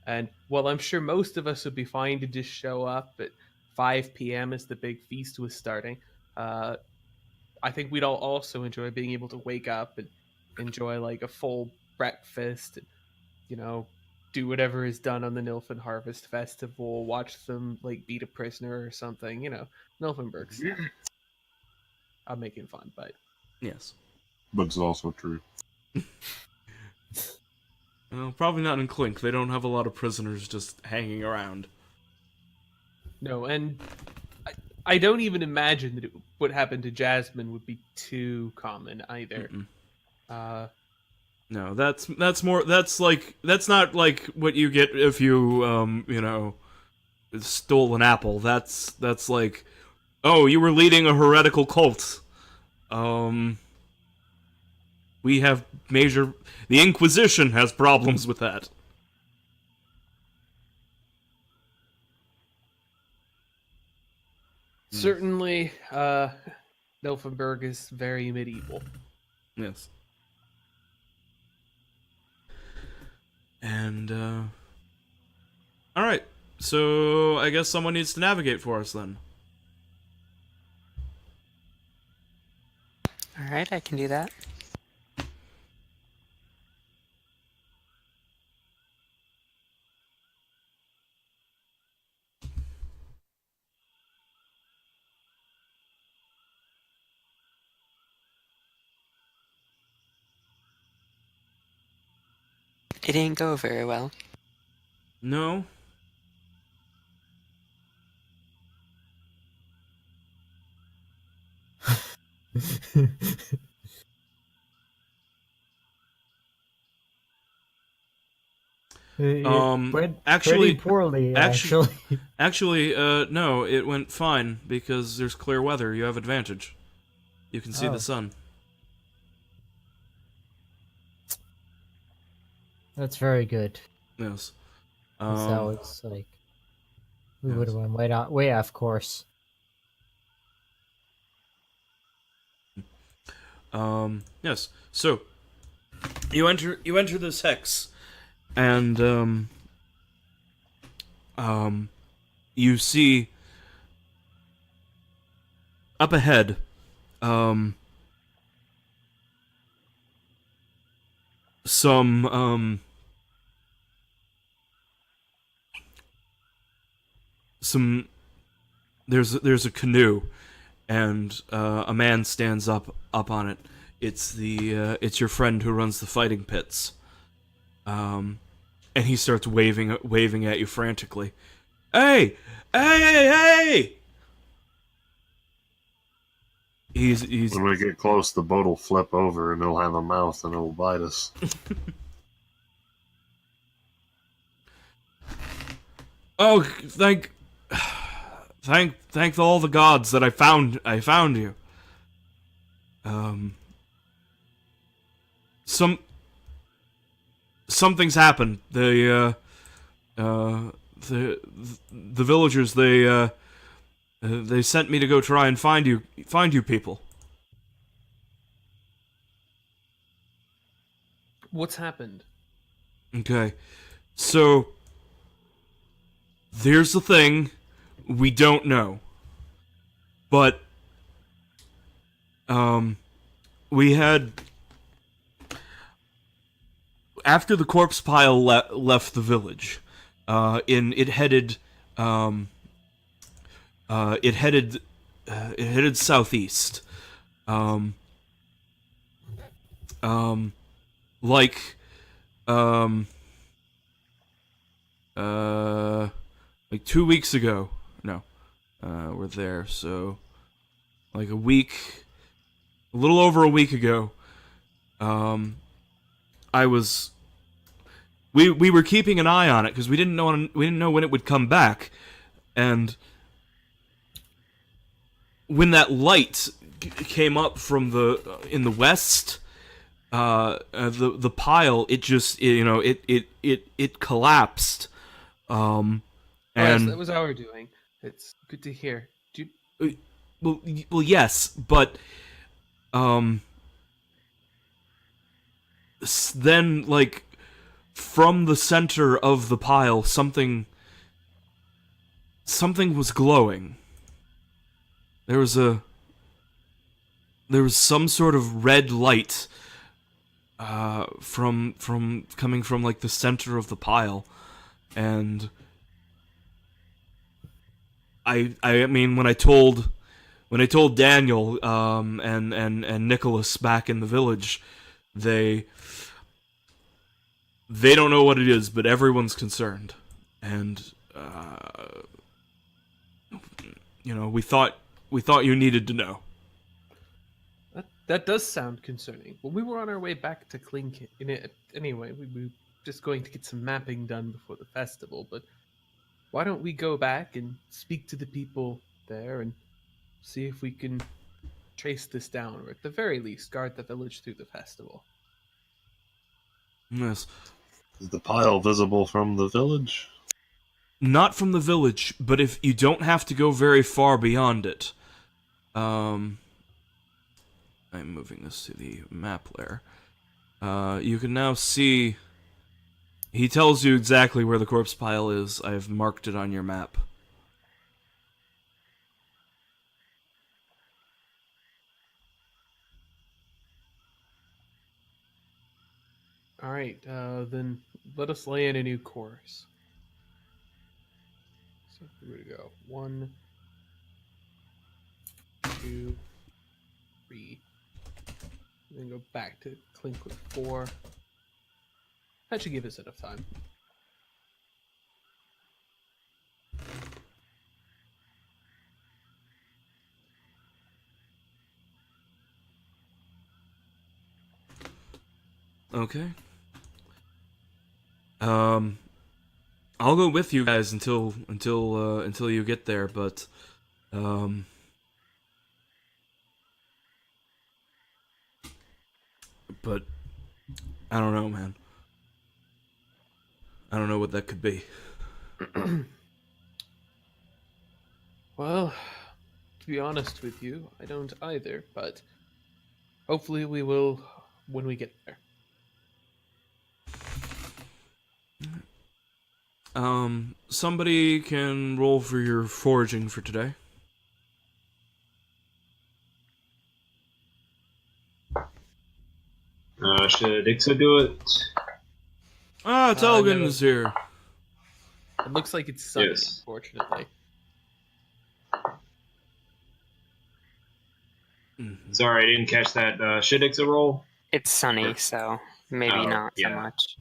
[SPEAKER 3] And while I'm sure most of us would be fine to just show up at 5 p.m. as the big feast was starting, I think we'd all also enjoy being able to wake up and enjoy like a full breakfast, and, you know, do whatever is done on the Nilfin Harvest Festival, watch them like beat a prisoner or something, you know, Nilfenberg stuff. I'm making fun, but
[SPEAKER 1] Yes.
[SPEAKER 2] But it's also true.
[SPEAKER 1] Well, probably not in Clink. They don't have a lot of prisoners just hanging around.
[SPEAKER 3] no, and I don't even imagine that what happened to Jasmine would be too common either.
[SPEAKER 1] No, that's not like what you get if you stole an apple. That's like, oh, you were leading a heretical cult. We have the Inquisition has problems with that.
[SPEAKER 3] Certainly, Nilfenberg is very medieval.
[SPEAKER 1] Yes. And all right. So I guess someone needs to navigate for us then.
[SPEAKER 6] All right, I can do that. It didn't go very well.
[SPEAKER 1] No.
[SPEAKER 5] It went
[SPEAKER 1] actually-
[SPEAKER 5] pretty poorly,
[SPEAKER 1] actu-
[SPEAKER 5] actually.
[SPEAKER 1] Actually, no, it went fine because there's clear weather. You have advantage. You can see
[SPEAKER 5] Oh.
[SPEAKER 1] the sun.
[SPEAKER 5] That's very good.
[SPEAKER 1] Yes.
[SPEAKER 5] 'Cause that was like we
[SPEAKER 1] yes.
[SPEAKER 5] would have went way off course.
[SPEAKER 1] Yes. So you enter this hex, and you see up ahead, some there's a canoe, and a man stands up on it. It's it's your friend who runs the fighting pits. And he starts waving at you frantically. Hey! Hey! He's
[SPEAKER 2] When we get close, the boat will flip over and it'll have a mouth and it'll bite us.
[SPEAKER 1] Oh, thank all the gods that I found you. Something's happened. The villagers, they sent me to go try and find you people.
[SPEAKER 3] What's happened?
[SPEAKER 1] Okay. So there's the thing, we don't know. But we had, after the corpse pile left the village, it headed southeast. Like 2 weeks ago. No. We're there, so like a little over a week ago. We were keeping an eye on it because we didn't know when it would come back, and when that light came up from in the west, the pile, it just it collapsed.
[SPEAKER 3] Yes,
[SPEAKER 1] And
[SPEAKER 3] that was our doing. It's good to hear.
[SPEAKER 1] well, yes, but then, like, from the center of the pile, something was glowing. There was some sort of red light from coming from, like, the center of the pile, and I mean, when I told Daniel and Nicholas back in the village, they don't know what it is, but everyone's concerned, and we thought you needed to know.
[SPEAKER 3] That does sound concerning. When we were on our way back to Clink, anyway, we were just going to get some mapping done before the festival, but why don't we go back and speak to the people there and see if we can trace this down, or at the very least, guard the village through the festival.
[SPEAKER 1] Yes.
[SPEAKER 2] Is the pile visible from the village?
[SPEAKER 1] Not from the village, but if you don't have to go very far beyond it. I'm moving this to the map layer. You can now see. He tells you exactly where the corpse pile is. I've marked it on your map.
[SPEAKER 3] All right, then let us lay in a new course. So we're gonna go 1, 2, 3. Then go back to Clink with 4. That should give us enough time.
[SPEAKER 1] Okay. I'll go with you guys until you get there, but but I don't know, man. I don't know what that could be.
[SPEAKER 3] Well, to be honest with you, I don't either, but hopefully we will when we get there.
[SPEAKER 1] Somebody can roll for your foraging for today.
[SPEAKER 8] Should Ixa do it?
[SPEAKER 1] Ah,
[SPEAKER 3] no.
[SPEAKER 1] Telgin's here.
[SPEAKER 3] It looks like it's sunny,
[SPEAKER 8] Yes.
[SPEAKER 3] unfortunately.
[SPEAKER 8] Sorry, I didn't catch that. Should Ixa roll?
[SPEAKER 6] It's sunny, so maybe
[SPEAKER 8] Oh,
[SPEAKER 6] not so
[SPEAKER 8] yeah.
[SPEAKER 6] much.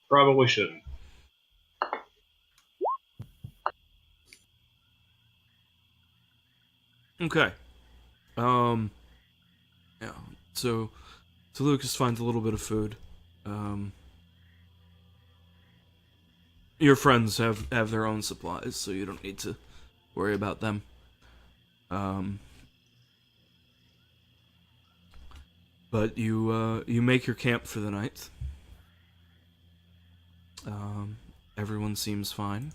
[SPEAKER 8] Probably shouldn't.
[SPEAKER 1] Okay. Yeah. So Lucas finds a little bit of food. Your friends have their own supplies, so you don't need to worry about them. But you make your camp for the night. Everyone seems fine.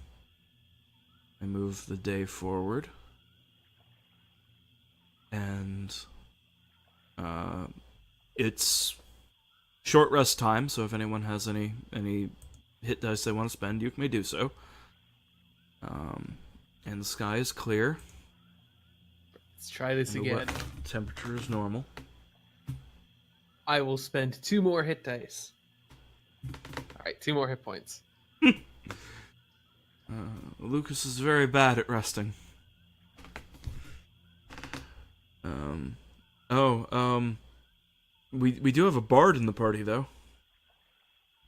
[SPEAKER 1] I move the day forward. And it's short rest time, so if anyone has any hit dice they want to spend, you may do so. And the sky is clear.
[SPEAKER 3] Let's try this
[SPEAKER 1] And the
[SPEAKER 3] again.
[SPEAKER 1] temperature is normal.
[SPEAKER 3] I will spend 2 more hit dice. Alright, 2 more hit points.
[SPEAKER 1] Lucas is very bad at resting. We do have a bard in the party, though.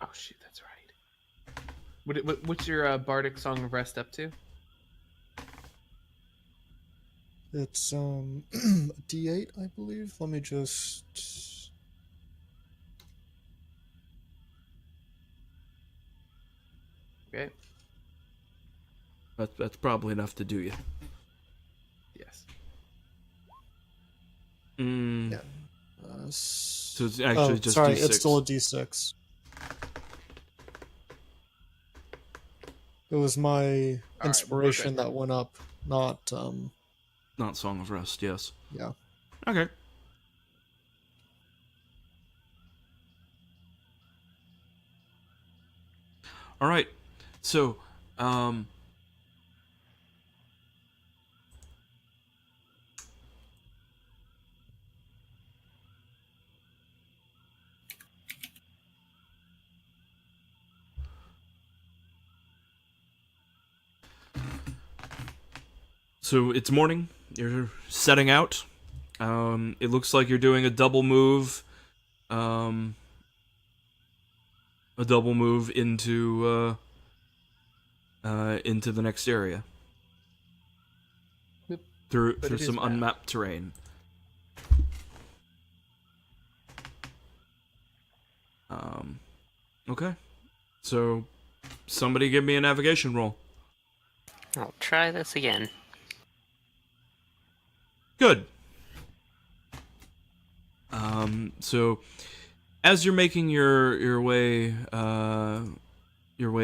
[SPEAKER 3] Oh shoot, that's right. What's your bardic song of rest up to?
[SPEAKER 4] It's a D8, I believe. Let me just.
[SPEAKER 3] Okay.
[SPEAKER 1] That's probably enough to do you.
[SPEAKER 3] Yes.
[SPEAKER 1] Mm.
[SPEAKER 4] Yeah.
[SPEAKER 1] So it's actually just
[SPEAKER 4] sorry,
[SPEAKER 1] D6.
[SPEAKER 4] it's still a D6. It was my
[SPEAKER 3] we're
[SPEAKER 4] inspiration
[SPEAKER 3] good.
[SPEAKER 4] that went up, not
[SPEAKER 1] Not Song of Rest, yes.
[SPEAKER 4] yeah.
[SPEAKER 1] Okay. All right. So, so it's morning. You're setting out. It looks like you're doing a double move. A double move into the next area.
[SPEAKER 3] Yep.
[SPEAKER 1] Through
[SPEAKER 3] But it is
[SPEAKER 1] some
[SPEAKER 3] mapped.
[SPEAKER 1] unmapped terrain. Okay. So, somebody give me a navigation roll.
[SPEAKER 6] I'll try this again.
[SPEAKER 1] Good. So as you're making your way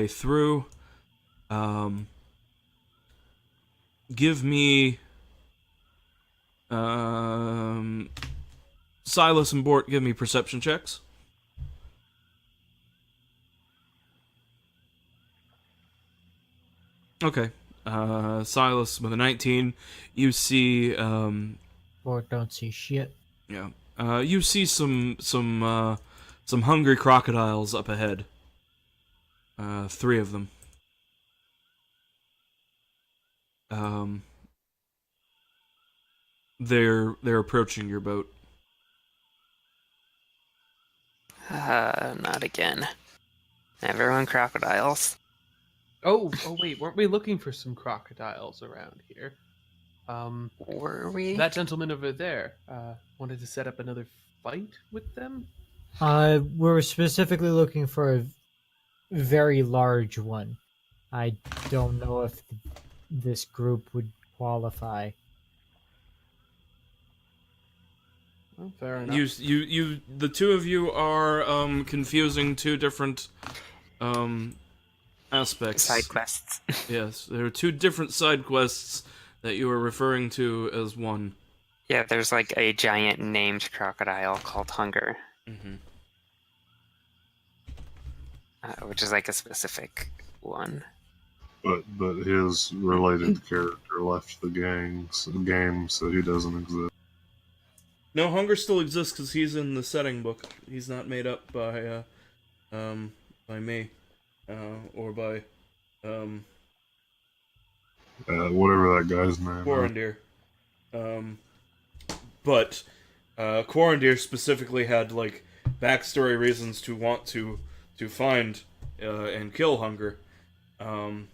[SPEAKER 1] through, give me Silas and Bort, give me perception checks. Okay. Silas with a 19, you see
[SPEAKER 5] Or don't see shit.
[SPEAKER 1] yeah. You see some hungry crocodiles up ahead. 3 of them. They're approaching your boat.
[SPEAKER 6] Not again. Everyone crocodiles.
[SPEAKER 3] Oh wait, weren't we looking for some crocodiles around here?
[SPEAKER 6] Were we?
[SPEAKER 3] That gentleman over there wanted to set up another fight with them.
[SPEAKER 5] We're specifically looking for a very large one. I don't know if this group would qualify.
[SPEAKER 3] Well, fair enough.
[SPEAKER 1] The two of you are confusing two different aspects.
[SPEAKER 6] Side quests.
[SPEAKER 1] Yes, there are two different side quests that you are referring to as one.
[SPEAKER 6] Yeah, there's like a giant named crocodile called Hunger,
[SPEAKER 1] Mm-hmm.
[SPEAKER 6] which is like a specific one.
[SPEAKER 2] But his related character left the game, so he doesn't exist.
[SPEAKER 1] No, Hunger still exists because he's in the setting book. He's not made up by me, or by
[SPEAKER 2] Whatever that guy's name is.
[SPEAKER 1] Quarandir. But Quarandir specifically had like backstory reasons to want to find and kill Hunger,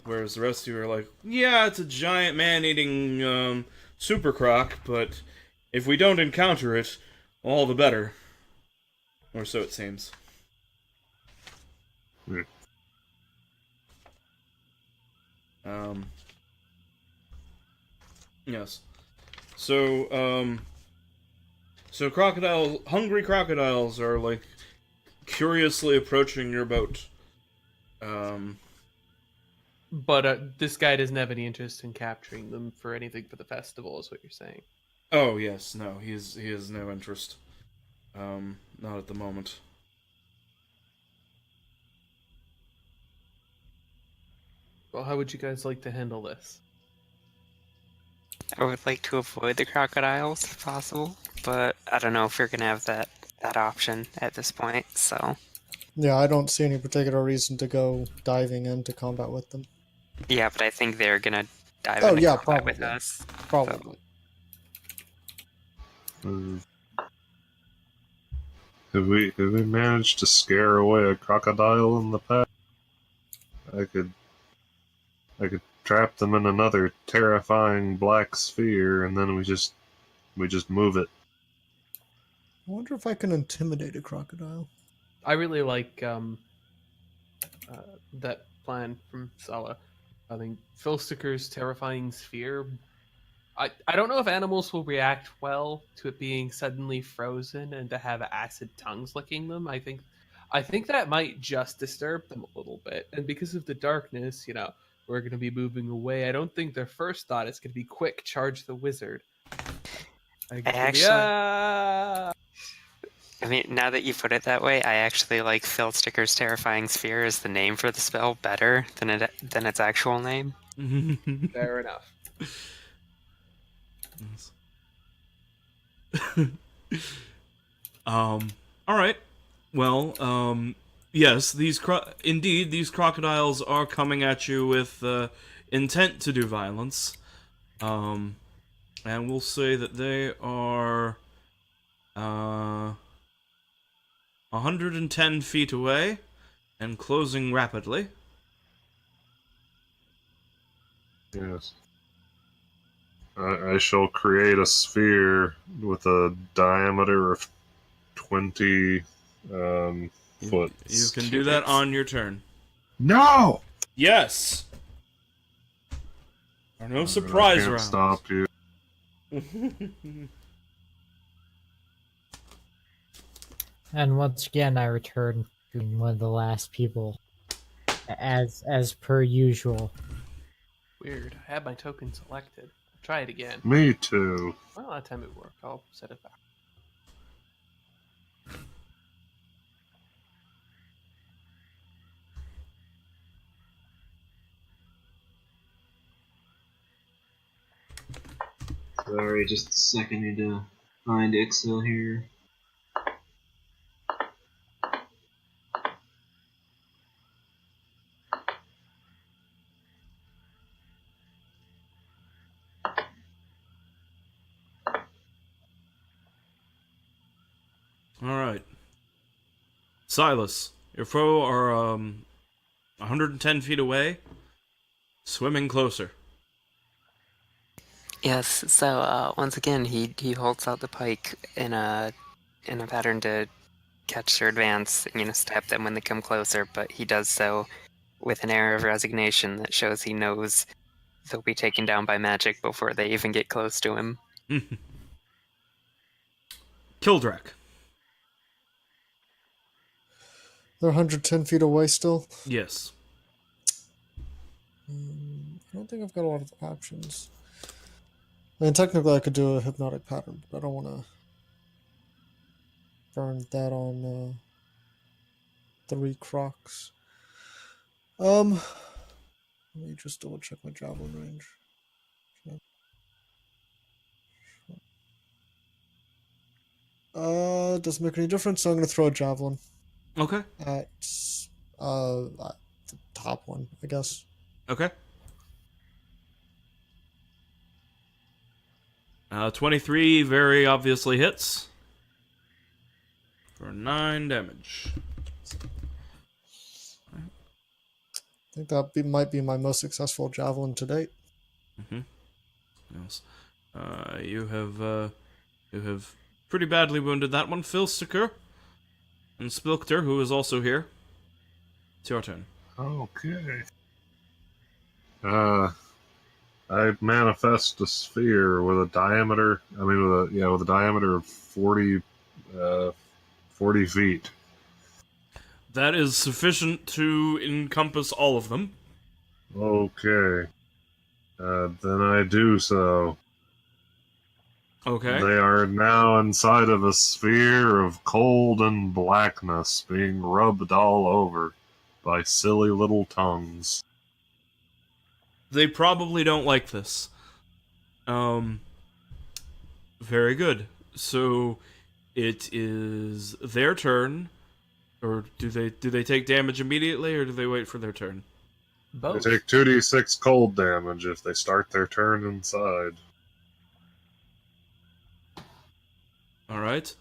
[SPEAKER 1] whereas the rest of you are like, yeah, it's a giant man-eating super croc, but if we don't encounter it, all the better, or so it seems.
[SPEAKER 2] Yeah.
[SPEAKER 1] Yes. So hungry crocodiles are like curiously approaching your boat.
[SPEAKER 3] But this guy doesn't have any interest in capturing them for anything for the festival, is what you're saying.
[SPEAKER 1] Oh yes, no, he has no interest. Not at the moment.
[SPEAKER 3] Well, how would you guys like to handle this?
[SPEAKER 6] I would like to avoid the crocodiles if possible, but I don't know if you're gonna have that option at this point. So
[SPEAKER 4] Yeah, I don't see any particular reason to go diving into combat with them.
[SPEAKER 6] yeah, but I think they're gonna dive
[SPEAKER 4] Oh,
[SPEAKER 6] into
[SPEAKER 4] yeah,
[SPEAKER 6] combat with
[SPEAKER 4] probably.
[SPEAKER 6] us.
[SPEAKER 4] Probably.
[SPEAKER 2] Have we managed to scare away a crocodile in the past? I could trap them in another terrifying black sphere, and then we just move it.
[SPEAKER 4] I wonder if I can intimidate a crocodile.
[SPEAKER 3] I really like that plan from Sala. I think Philsticker's terrifying sphere. I don't know if animals will react well to it being suddenly frozen and to have acid tongues licking them. I think that might just disturb them a little bit. And because of the darkness, we're going to be moving away. I don't think their first thought is going to be quick charge the wizard.
[SPEAKER 6] I mean, now that you put it that way, I actually like Philsticker's terrifying sphere as the name for the spell better than its actual name.
[SPEAKER 3] Fair enough.
[SPEAKER 1] All right. Well, yes, these crocodiles are coming at you with intent to do violence. And we'll say that they are 110 feet away and closing rapidly.
[SPEAKER 2] Yes. I shall create a sphere with a diameter of 20 foot.
[SPEAKER 1] You can do that on your turn.
[SPEAKER 2] No!
[SPEAKER 1] Yes! There are no surprise
[SPEAKER 2] I can't
[SPEAKER 1] rounds.
[SPEAKER 2] stop you.
[SPEAKER 5] And once again, I return to being one of the last people, as per usual.
[SPEAKER 3] Weird. I had my token selected. Try it again.
[SPEAKER 2] Me too.
[SPEAKER 3] Well, that time it worked. I'll set it back.
[SPEAKER 8] Sorry, just a second. Need to find Excel here.
[SPEAKER 1] Alright. Silas, your foe are 110 feet away, swimming closer.
[SPEAKER 6] Yes. So once again, he holds out the pike in a pattern to catch their advance. Stab them when they come closer. But he does so with an air of resignation that shows he knows they'll be taken down by magic before they even get close to him.
[SPEAKER 1] Kildrak.
[SPEAKER 4] They're 110 feet away still.
[SPEAKER 1] Yes.
[SPEAKER 4] I don't think I've got a lot of options. I mean, technically, I could do a hypnotic pattern, but I don't want to burn that on 3 crocs. Let me just double check my javelin range. Doesn't make any difference, so I'm going to throw a javelin
[SPEAKER 1] Okay.
[SPEAKER 4] at the top one, I guess.
[SPEAKER 1] Okay. 23 very obviously hits for 9 damage.
[SPEAKER 4] I think that might be my most successful javelin to date.
[SPEAKER 1] Yes. You have pretty badly wounded that one, Filstiker. And Spilkter, who is also here. It's your turn.
[SPEAKER 2] Okay. I manifest a sphere with a diameter. With a diameter of 40 feet.
[SPEAKER 1] That is sufficient to encompass all of them.
[SPEAKER 2] Okay. Then I do so.
[SPEAKER 1] Okay.
[SPEAKER 2] They are now inside of a sphere of cold and blackness, being rubbed all over by silly little tongues.
[SPEAKER 1] They probably don't like this. Very good. So it is their turn, or do they take damage immediately, or do they wait for their turn?
[SPEAKER 3] Both.
[SPEAKER 2] They take 2d6 cold damage if they start their turn inside.
[SPEAKER 1] All right.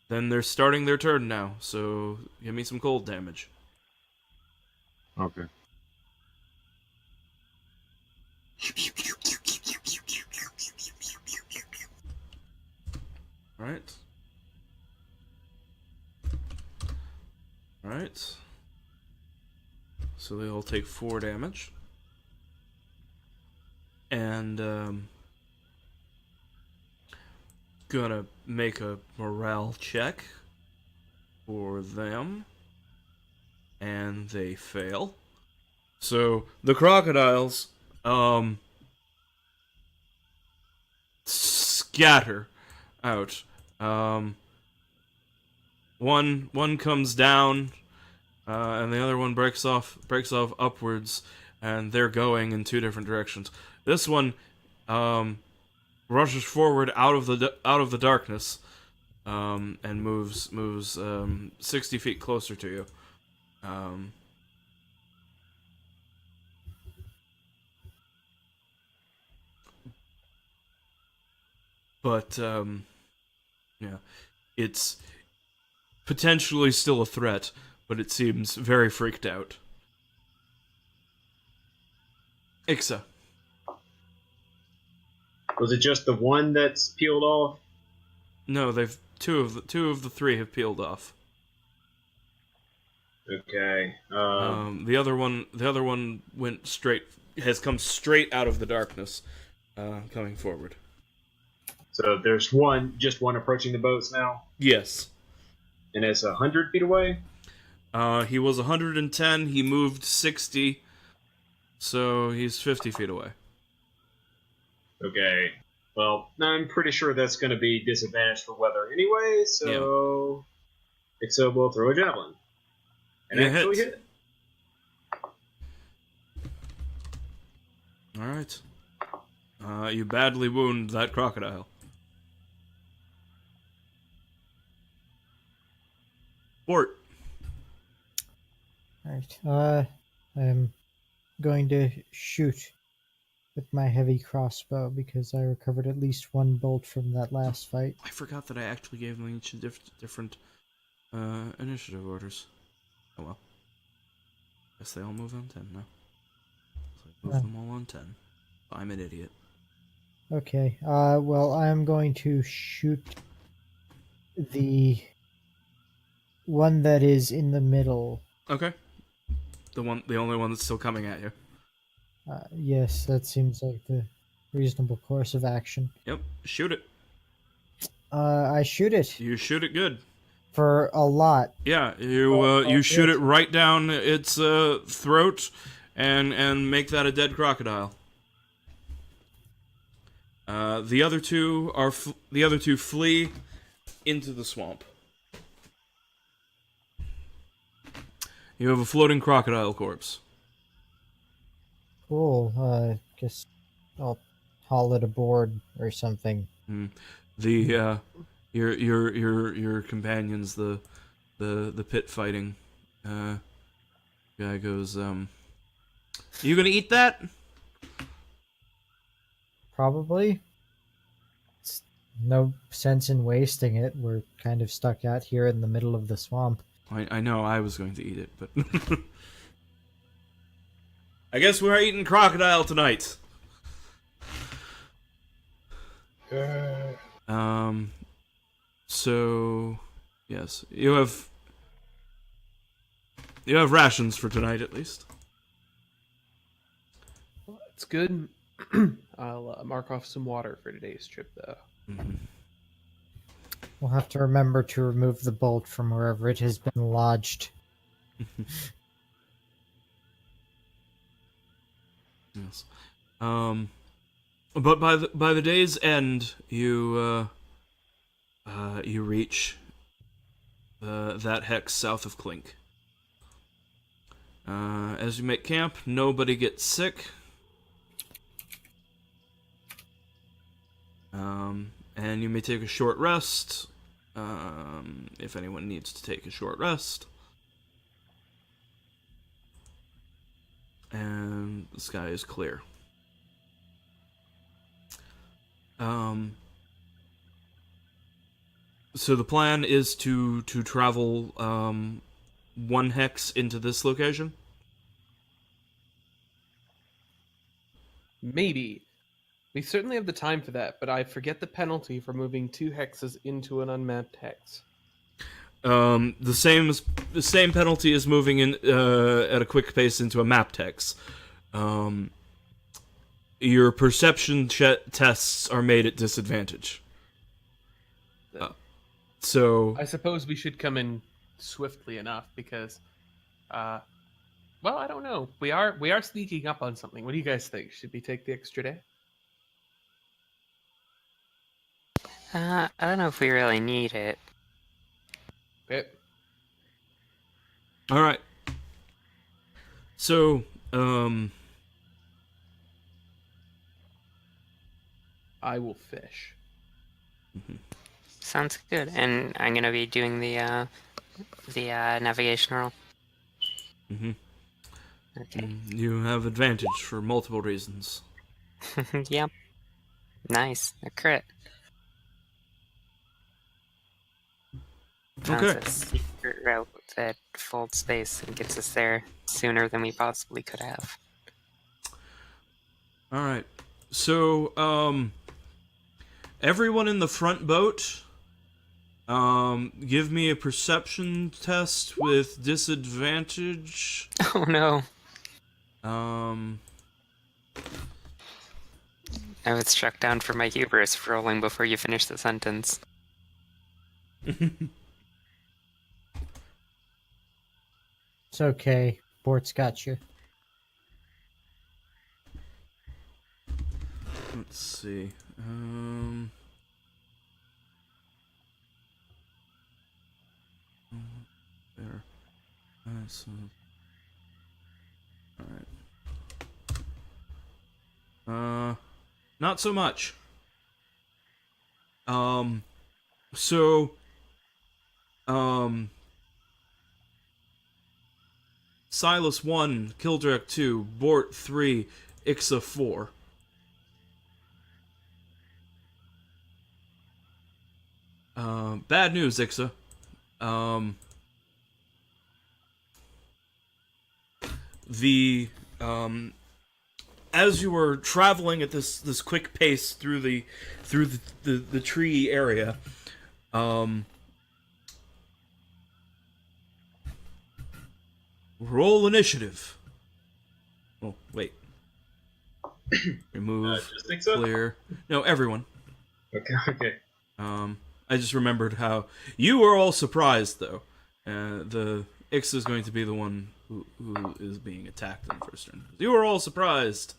[SPEAKER 1] Then they're starting their turn now. So give me some cold damage.
[SPEAKER 2] Okay.
[SPEAKER 1] All right. All right. So they all take 4 damage. And gonna make a morale check for them. And they fail. So the crocodiles scatter out. One comes down, and the other one breaks off upwards, and they're going in 2 different directions. This one rushes forward out of the darkness, and moves 60 feet closer to you. But yeah, it's potentially still a threat, but it seems very freaked out. Ixa.
[SPEAKER 8] Was it just the one that's peeled off?
[SPEAKER 1] No, they've two of the 3 have peeled off.
[SPEAKER 8] Okay.
[SPEAKER 1] The other one has come straight out of the darkness, coming forward.
[SPEAKER 8] So there's just one approaching the boats now,
[SPEAKER 1] Yes.
[SPEAKER 8] and it's 100 feet away.
[SPEAKER 1] He was 110. He moved 60, so he's 50 feet away.
[SPEAKER 8] Okay. Well, I'm pretty sure that's going to be disadvantaged for weather anyway, so Ixa will throw a javelin. And
[SPEAKER 1] It
[SPEAKER 8] actually
[SPEAKER 1] hits.
[SPEAKER 8] hit it.
[SPEAKER 1] All right. You badly wound that crocodile. Bort.
[SPEAKER 5] Alright, I'm going to shoot with my heavy crossbow because I recovered at least 1 bolt from that last fight.
[SPEAKER 1] I forgot that I actually gave them each different initiative orders. Oh well. Guess they all move on 10 now. So I moved them all on 10. I'm an idiot.
[SPEAKER 5] Okay, well, I'm going to shoot the one that is in the middle.
[SPEAKER 1] Okay. the only one that's still coming at you.
[SPEAKER 5] Yes, that seems like the reasonable course of action.
[SPEAKER 1] Yep, shoot it.
[SPEAKER 5] I shoot it
[SPEAKER 1] You shoot it good.
[SPEAKER 5] for a lot.
[SPEAKER 1] Yeah, you shoot it right down its throat, and make that a dead crocodile. The other two flee into the swamp. You have a floating crocodile corpse.
[SPEAKER 5] Cool. Guess I'll haul it aboard or something.
[SPEAKER 1] The your companions, the pit fighting guy goes, you gonna eat that?
[SPEAKER 5] Probably. It's no sense in wasting it. We're kind of stuck out here in the middle of the swamp.
[SPEAKER 1] I know I was going to eat it, but I guess we're eating crocodile tonight. So yes, you have rations for tonight at least.
[SPEAKER 3] It's good. I'll mark off some water for today's trip, though.
[SPEAKER 5] We'll have to remember to remove the bolt from wherever it has been lodged.
[SPEAKER 1] Yes. But by the day's end, you reach that hex south of Clink. As you make camp, nobody gets sick. And you may take a short rest, if anyone needs to take a short rest. And the sky is clear. So the plan is to travel one hex into this location?
[SPEAKER 3] Maybe. We certainly have the time for that, but I forget the penalty for moving 2 hexes into an unmapped hex.
[SPEAKER 1] The same penalty as moving in at a quick pace into a mapped hex. Your perception tests are made at disadvantage. So
[SPEAKER 3] I suppose we should come in swiftly enough because, well, I don't know. We are sneaking up on something. What do you guys think? Should we take the extra day?
[SPEAKER 6] I don't know if we really need it.
[SPEAKER 3] Okay.
[SPEAKER 1] all right. So
[SPEAKER 3] I will fish.
[SPEAKER 6] Sounds good. And I'm gonna be doing the navigation roll. Okay.
[SPEAKER 1] you have advantage for multiple reasons.
[SPEAKER 6] Yep. Nice. A crit.
[SPEAKER 1] Okay.
[SPEAKER 6] That's a secret route that folds space and gets us there sooner than we possibly could have.
[SPEAKER 1] All right. So everyone in the front boat, give me a perception test with disadvantage.
[SPEAKER 6] Oh no. I was struck down for my hubris for rolling before you finish the sentence.
[SPEAKER 5] It's okay. Bort's got you.
[SPEAKER 1] Let's see. There. So, all right. Not so much. So, Silas 1, Kildrek 2, Bort 3, Ixa 4. Bad news, Ixa. As you were traveling at this quick pace through the tree area, roll initiative. Oh, wait. Remove,
[SPEAKER 8] Just think so?
[SPEAKER 1] clear. No, everyone.
[SPEAKER 8] Okay.
[SPEAKER 1] I just remembered how you were all surprised, though. The Ix is going to be the one who is being attacked in the first turn. You were all surprised.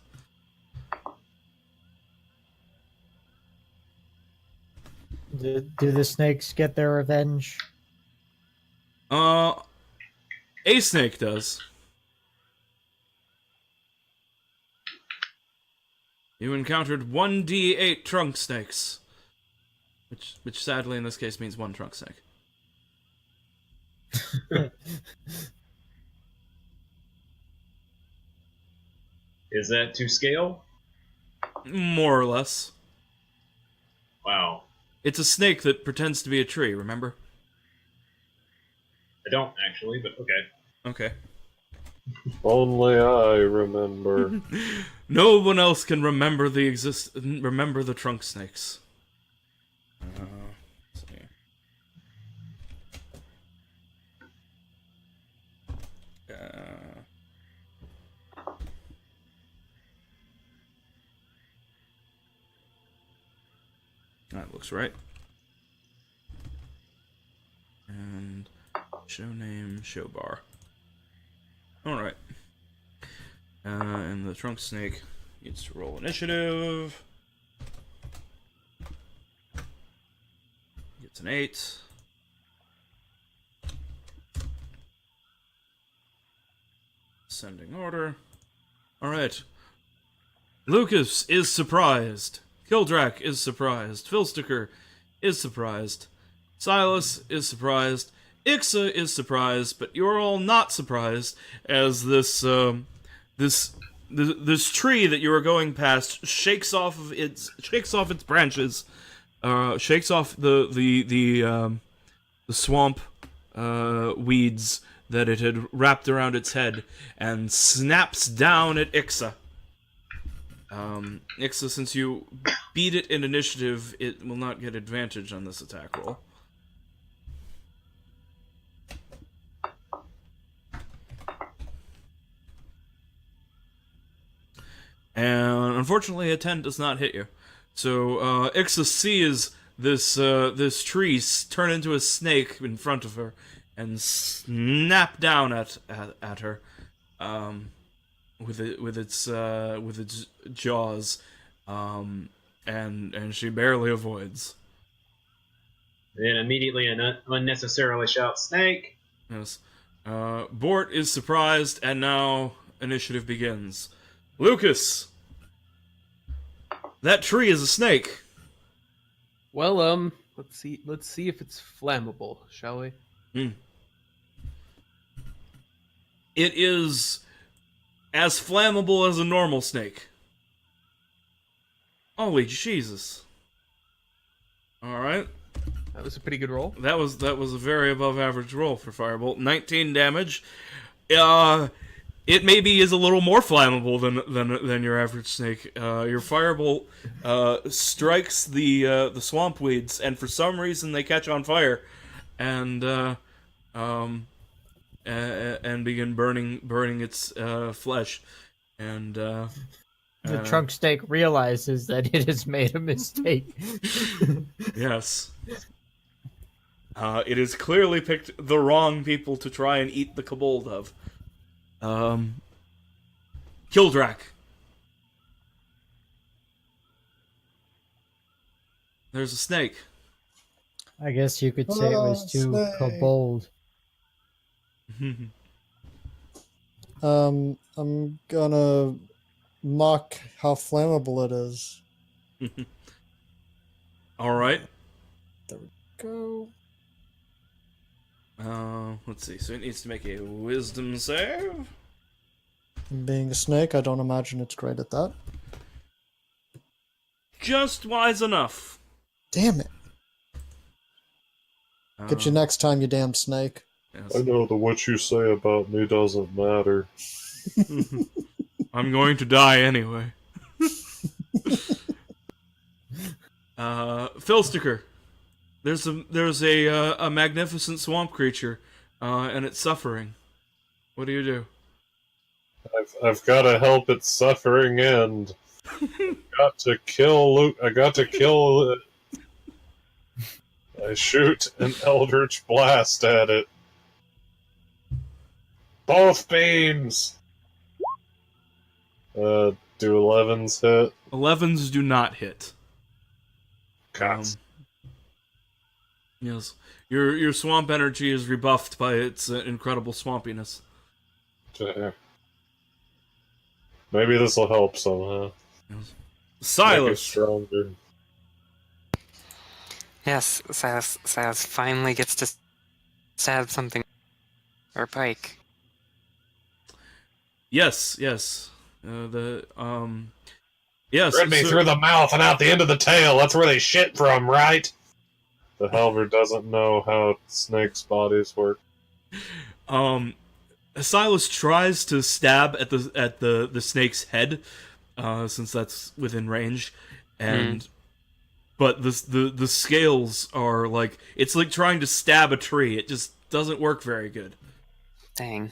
[SPEAKER 5] Do the snakes get their revenge?
[SPEAKER 1] A snake does. You encountered 1d8 trunk snakes. Which sadly in this case means one trunk snake.
[SPEAKER 8] Is that to scale?
[SPEAKER 1] More or less.
[SPEAKER 8] Wow.
[SPEAKER 1] It's a snake that pretends to be a tree, remember?
[SPEAKER 8] I don't actually, but okay.
[SPEAKER 1] Okay.
[SPEAKER 2] Only I remember.
[SPEAKER 1] No one else can remember remember the trunk snakes. Let's see. That looks right. And show name, show bar. Alright. And the trunk snake gets to roll initiative. Gets an 8. Ascending order. Alright. Lucas is surprised. Kildrak is surprised. Filsticker is surprised. Silas is surprised. Ixa is surprised, but you're all not surprised as this tree that you are going past shakes off its branches, shakes off the swamp weeds that it had wrapped around its head, and snaps down at Ixa. Ixa, since you beat it in initiative, it will not get advantage on this attack roll. And unfortunately, a 10 does not hit you. So Ixa sees this tree turn into a snake in front of her and snap down at her with its jaws, and she barely avoids.
[SPEAKER 8] Then immediately unnecessarily shout, "Snake!"
[SPEAKER 1] Yes. Bort is surprised, and now initiative begins. Lucas! That tree is a snake!
[SPEAKER 3] Well, let's see if it's flammable, shall we?
[SPEAKER 1] It is as flammable as a normal snake. Holy Jesus. Alright.
[SPEAKER 3] That was a pretty good roll.
[SPEAKER 1] That was a very above average roll for Firebolt. 19 damage. It maybe is a little more flammable than your average snake. Your Firebolt strikes the swamp weeds, and for some reason they catch on fire, and begin burning its flesh, and
[SPEAKER 5] The trunk snake realizes that it has made a mistake.
[SPEAKER 1] yes. It has clearly picked the wrong people to try and eat the kobold of. Kildrak. There's a snake.
[SPEAKER 5] I guess you could say it was too
[SPEAKER 4] snake.
[SPEAKER 5] kobold.
[SPEAKER 4] I'm gonna mock how flammable it is.
[SPEAKER 1] Alright.
[SPEAKER 4] Go.
[SPEAKER 1] Let's see. So it needs to make a wisdom save.
[SPEAKER 4] Being a snake, I don't imagine it's great at that.
[SPEAKER 1] Just wise enough.
[SPEAKER 4] Damn it. Get you next time, you damn snake.
[SPEAKER 1] Yes.
[SPEAKER 2] I know that what you say about me doesn't matter.
[SPEAKER 1] I'm going to die anyway. Filsticker. There's a magnificent swamp creature, and it's suffering. What do you do?
[SPEAKER 2] I've got to help its suffering end. Got to kill Luke. I got to kill it. I shoot an eldritch blast at it. Both beams. Do 11s hit?
[SPEAKER 1] 11s do not hit.
[SPEAKER 2] Cots.
[SPEAKER 1] Yes. Your swamp energy is rebuffed by its incredible swampiness.
[SPEAKER 2] Maybe this will help somehow. Make it
[SPEAKER 1] Silas!
[SPEAKER 2] stronger.
[SPEAKER 6] Yes, Silas finally gets to stab something. Or Pike.
[SPEAKER 1] Yes. Yes,
[SPEAKER 2] Rid me through the mouth and out the end of the tail. That's where they shit from, right? The halberd doesn't know how snakes' bodies work.
[SPEAKER 1] Silas tries to stab at the snake's head, since that's within range, and but the scales are like, it's like trying to stab a tree. It just doesn't work very good.
[SPEAKER 6] Dang.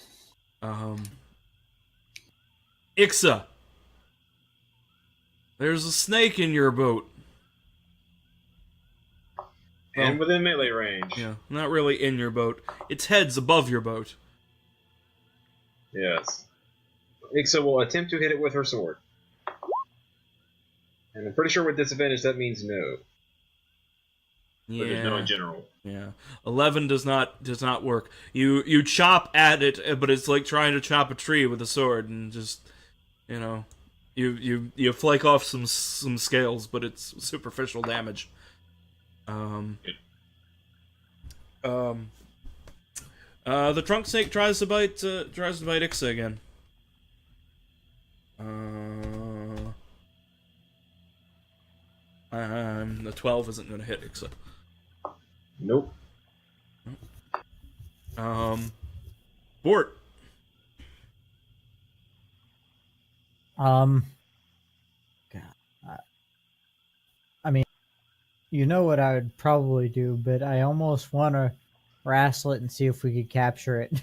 [SPEAKER 1] Ixa, there's a snake in your boat.
[SPEAKER 8] And within melee range.
[SPEAKER 1] Yeah, not really in your boat. Its head's above your boat.
[SPEAKER 8] Yes. Ixa will attempt to hit it with her sword. And I'm pretty sure with disadvantage that means no.
[SPEAKER 1] Yeah.
[SPEAKER 8] But there's no in general.
[SPEAKER 1] Yeah, 11 does not work. You chop at it, but it's like trying to chop a tree with a sword, and just, you know, you flake off some scales, but it's superficial damage. The trunk snake tries to bite Ixa again. The 12 isn't going to hit Ixa.
[SPEAKER 8] Nope.
[SPEAKER 1] Bort.
[SPEAKER 5] God. I mean, you know what I would probably do, but I almost want to wrestle it and see if we could capture it.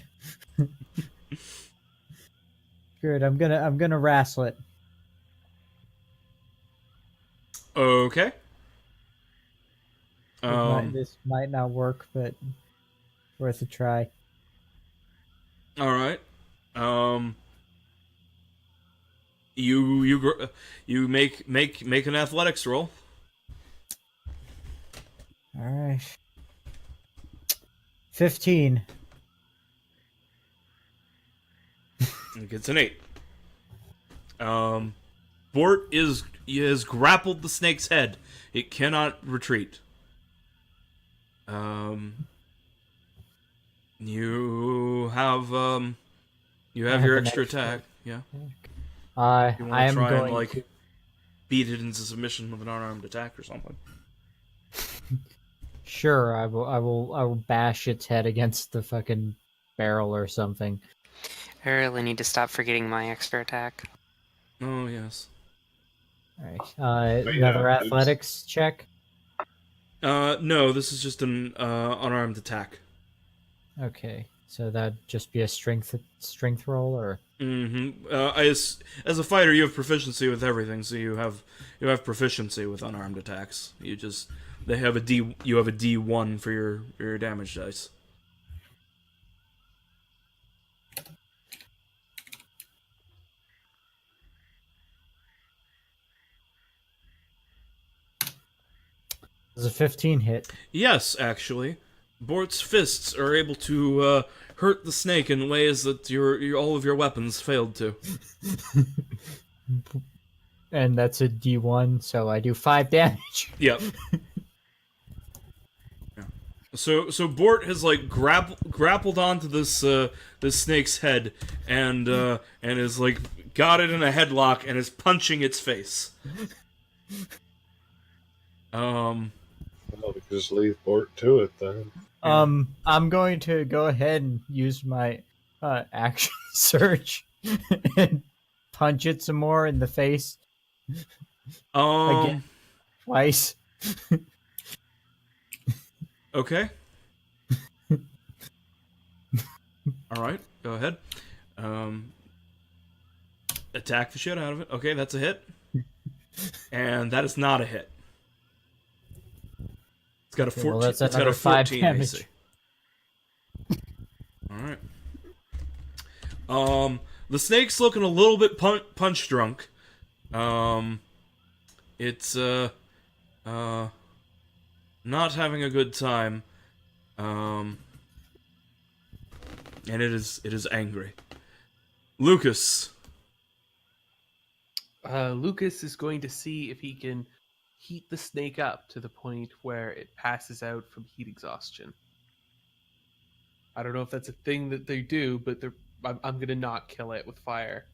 [SPEAKER 5] Good. I'm gonna wrestle it.
[SPEAKER 1] Okay.
[SPEAKER 5] This might not work, but worth a try.
[SPEAKER 1] All right. You make an athletics roll.
[SPEAKER 5] All right. 15.
[SPEAKER 1] It gets an 8. Bort has grappled the snake's head. It cannot retreat. You have your extra attack. Yeah.
[SPEAKER 5] I
[SPEAKER 1] You
[SPEAKER 5] am
[SPEAKER 1] want to try
[SPEAKER 5] going
[SPEAKER 1] and like
[SPEAKER 5] to.
[SPEAKER 1] beat it into submission with an unarmed attack or something.
[SPEAKER 5] Sure, I will bash its head against the fucking barrel or something.
[SPEAKER 6] I really need to stop forgetting my extra attack.
[SPEAKER 1] Oh yes.
[SPEAKER 5] All right.
[SPEAKER 8] yeah,
[SPEAKER 5] Another
[SPEAKER 8] oops.
[SPEAKER 5] athletics check.
[SPEAKER 1] No, this is just an unarmed attack.
[SPEAKER 5] Okay, so that'd just be a strength roll, or
[SPEAKER 1] Mm-hmm. As a fighter, you have proficiency with everything, so you have proficiency with unarmed attacks. You have a D1 for your damage dice.
[SPEAKER 5] does a 15 hit?
[SPEAKER 1] Yes, actually, Bort's fists are able to hurt the snake in ways that all of your weapons failed to.
[SPEAKER 5] And that's a D1, so I do 5 damage.
[SPEAKER 1] Yep. Yeah. So Bort has like grappled onto this snake's head and is like got it in a headlock and is punching its face.
[SPEAKER 2] Well, we could just leave Bort to it then.
[SPEAKER 5] I'm going to go ahead and use my action surge and punch it some more in the face again, twice.
[SPEAKER 1] Okay. All right, go ahead. Attack the shit out of it. Okay, that's a hit. And that is not a hit. It's got a 14.
[SPEAKER 5] well, that's
[SPEAKER 1] it's got
[SPEAKER 5] another
[SPEAKER 1] a
[SPEAKER 5] 5
[SPEAKER 1] 14
[SPEAKER 5] damage.
[SPEAKER 1] AC. All right. The snake's looking a little bit punch drunk. It's not having a good time. And it is angry. Lucas.
[SPEAKER 3] Lucas is going to see if he can heat the snake up to the point where it passes out from heat exhaustion. I don't know if that's a thing that they do, but I'm going to not kill it with fire.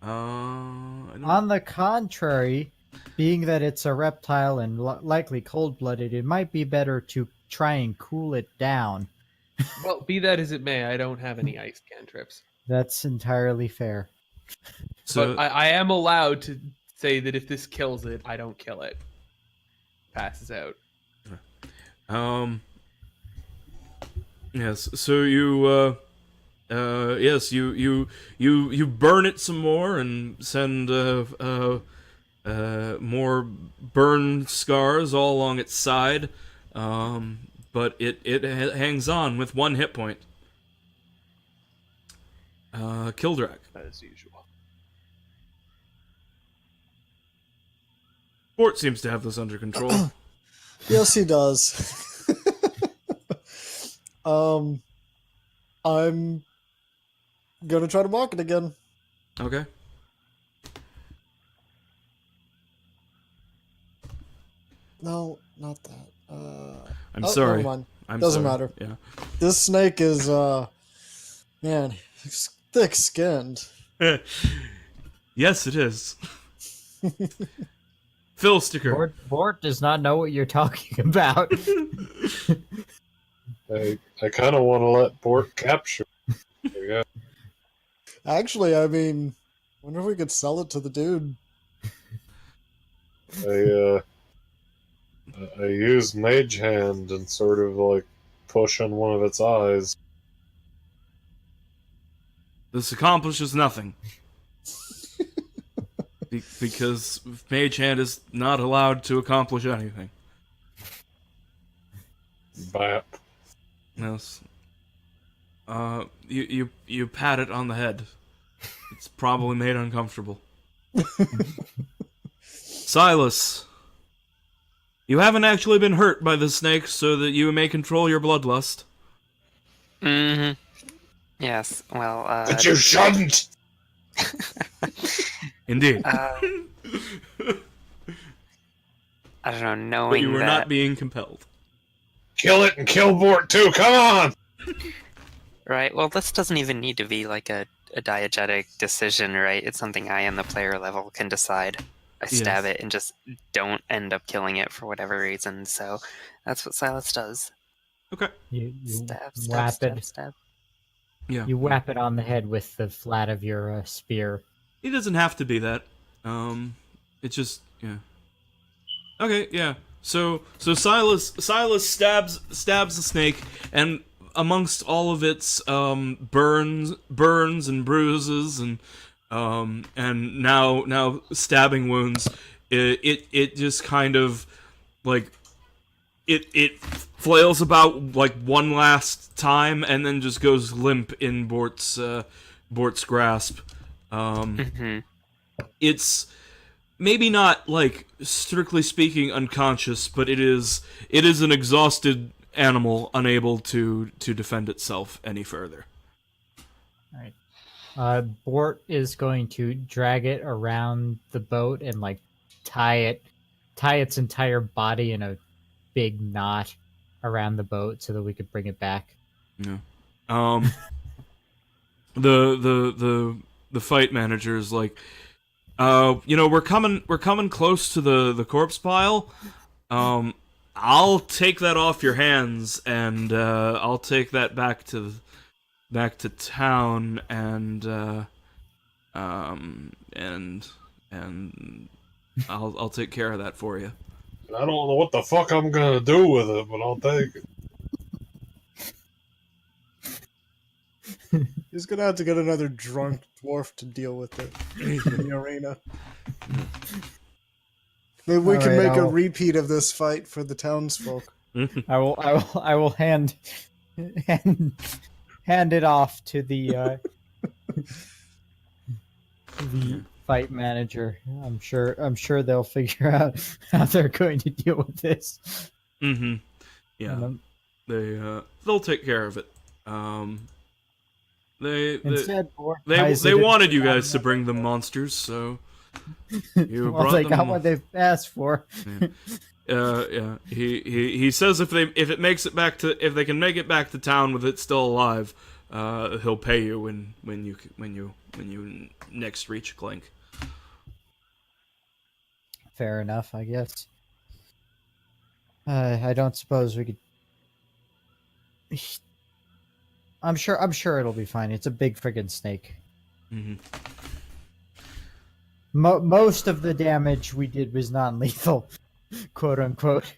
[SPEAKER 1] I don't-
[SPEAKER 5] On the contrary, being that it's a reptile and likely cold-blooded, it might be better to try and cool it down.
[SPEAKER 3] Well, be that as it may, I don't have any ice cantrips.
[SPEAKER 5] That's entirely fair.
[SPEAKER 1] so
[SPEAKER 3] But I am allowed to say that if this kills it, I don't kill it. Passes out.
[SPEAKER 1] Yes. So you yes, you burn it some more and send more burn scars all along its side. But it hangs on with 1 hit point. Kildrak.
[SPEAKER 3] As usual.
[SPEAKER 1] Bort seems to have this under control.
[SPEAKER 4] Yes, he does. I'm gonna try to mock it again.
[SPEAKER 1] Okay.
[SPEAKER 4] No, not that.
[SPEAKER 1] I'm
[SPEAKER 4] oh,
[SPEAKER 1] sorry.
[SPEAKER 4] Never mind.
[SPEAKER 1] I'm
[SPEAKER 4] Doesn't
[SPEAKER 1] sorry.
[SPEAKER 4] matter.
[SPEAKER 1] Yeah.
[SPEAKER 4] This snake is, man, he's thick-skinned.
[SPEAKER 1] Yes, it is. Phil Sticker.
[SPEAKER 5] Bort does not know what you're talking about.
[SPEAKER 2] I kind of want to let Bort capture. There you go.
[SPEAKER 4] Actually, I mean, wonder if we could sell it to the dude.
[SPEAKER 2] I use Mage Hand and sort of like push on one of its eyes.
[SPEAKER 1] This accomplishes nothing. Because Mage Hand is not allowed to accomplish anything.
[SPEAKER 2] Bap.
[SPEAKER 1] Yes. You pat it on the head. It's probably made uncomfortable. Silas. You haven't actually been hurt by the snake, so that you may control your bloodlust.
[SPEAKER 6] Mm-hmm. Yes, well,
[SPEAKER 2] But you shouldn't!
[SPEAKER 1] Indeed.
[SPEAKER 6] I don't know, knowing
[SPEAKER 1] But you were
[SPEAKER 6] that...
[SPEAKER 1] not being compelled.
[SPEAKER 2] Kill it and kill Bort too, come on!
[SPEAKER 6] Right, well, this doesn't even need to be like a diegetic decision, right? It's something I, on the player level, can decide. I stab
[SPEAKER 1] Yes.
[SPEAKER 6] it and just don't end up killing it for whatever reason, so that's what Silas does.
[SPEAKER 1] Okay.
[SPEAKER 5] You
[SPEAKER 6] Stab, stab,
[SPEAKER 5] whap
[SPEAKER 6] stab,
[SPEAKER 5] it.
[SPEAKER 6] stab.
[SPEAKER 1] Yeah.
[SPEAKER 5] You whap it on the head with the flat of your spear.
[SPEAKER 1] It doesn't have to be that. It's just yeah. Okay, yeah. So Silas stabs the snake, and amongst all of its burns and bruises and now stabbing wounds, it just kind of like it flails about like one last time and then just goes limp in Bort's grasp.
[SPEAKER 6] Mm-hmm.
[SPEAKER 1] It's maybe not like strictly speaking unconscious, but it is an exhausted animal unable to defend itself any further.
[SPEAKER 5] Bort is going to drag it around the boat and like tie its entire body in a big knot around the boat so that we could bring it back.
[SPEAKER 1] Yeah. The fight manager is like, we're coming close to the corpse pile. I'll take that off your hands, and I'll take that back to town, and I'll take care of that for you.
[SPEAKER 2] I don't know what the fuck I'm gonna do with it, but I'll take it.
[SPEAKER 4] He's gonna have to get another drunk dwarf to deal with it in the arena. Maybe we can
[SPEAKER 5] Alright,
[SPEAKER 4] make a
[SPEAKER 5] I'll-
[SPEAKER 4] repeat of this fight for the townsfolk.
[SPEAKER 5] I will hand it off to the the fight manager. I'm sure they'll figure out how they're going to deal with this.
[SPEAKER 1] Mm-hmm. Yeah.
[SPEAKER 5] And,
[SPEAKER 1] They'll take care of it. They
[SPEAKER 5] instead, Bort
[SPEAKER 1] they
[SPEAKER 5] ties
[SPEAKER 1] they
[SPEAKER 5] it into
[SPEAKER 1] wanted you
[SPEAKER 5] the
[SPEAKER 1] guys to
[SPEAKER 5] bottom
[SPEAKER 1] bring
[SPEAKER 5] of
[SPEAKER 1] the
[SPEAKER 5] it.
[SPEAKER 1] monsters, so you
[SPEAKER 5] Well,
[SPEAKER 1] brought
[SPEAKER 5] they
[SPEAKER 1] them.
[SPEAKER 5] got what they've asked for.
[SPEAKER 1] Yeah. He says if they can make it back to town with it still alive, he'll pay you when you next reach Clink.
[SPEAKER 5] Fair enough, I guess. I don't suppose we could. I'm sure it'll be fine. It's a big friggin' snake.
[SPEAKER 1] Mm-hmm.
[SPEAKER 5] Most of the damage we did was non-lethal, quote unquote.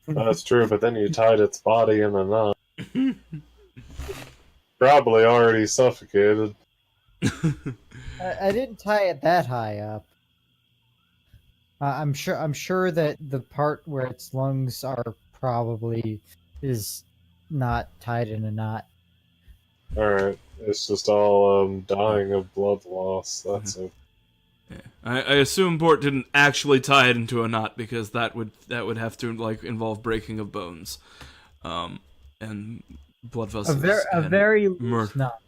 [SPEAKER 2] That's true, but then you tied its body in a knot. Probably already suffocated.
[SPEAKER 5] I didn't tie it that high up. I'm sure that the part where its lungs are probably is not tied in a knot.
[SPEAKER 2] Alright, it's just all dying of blood loss. That's it.
[SPEAKER 1] Yeah. I assume Bort didn't actually tie it into a knot because that would have to involve breaking of bones, and blood vessels.
[SPEAKER 5] A
[SPEAKER 1] and
[SPEAKER 5] very
[SPEAKER 1] murder.
[SPEAKER 5] loose knot.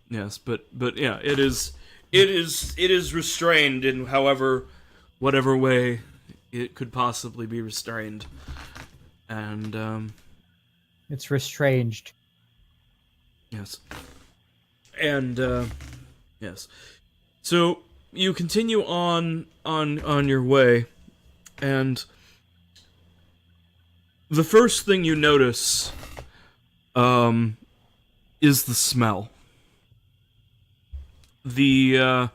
[SPEAKER 1] Yes, but yeah, it is restrained in whatever way it could possibly be restrained, and
[SPEAKER 5] It's restrained.
[SPEAKER 1] yes, and yes. So you continue on your way, and the first thing you notice is the smell. The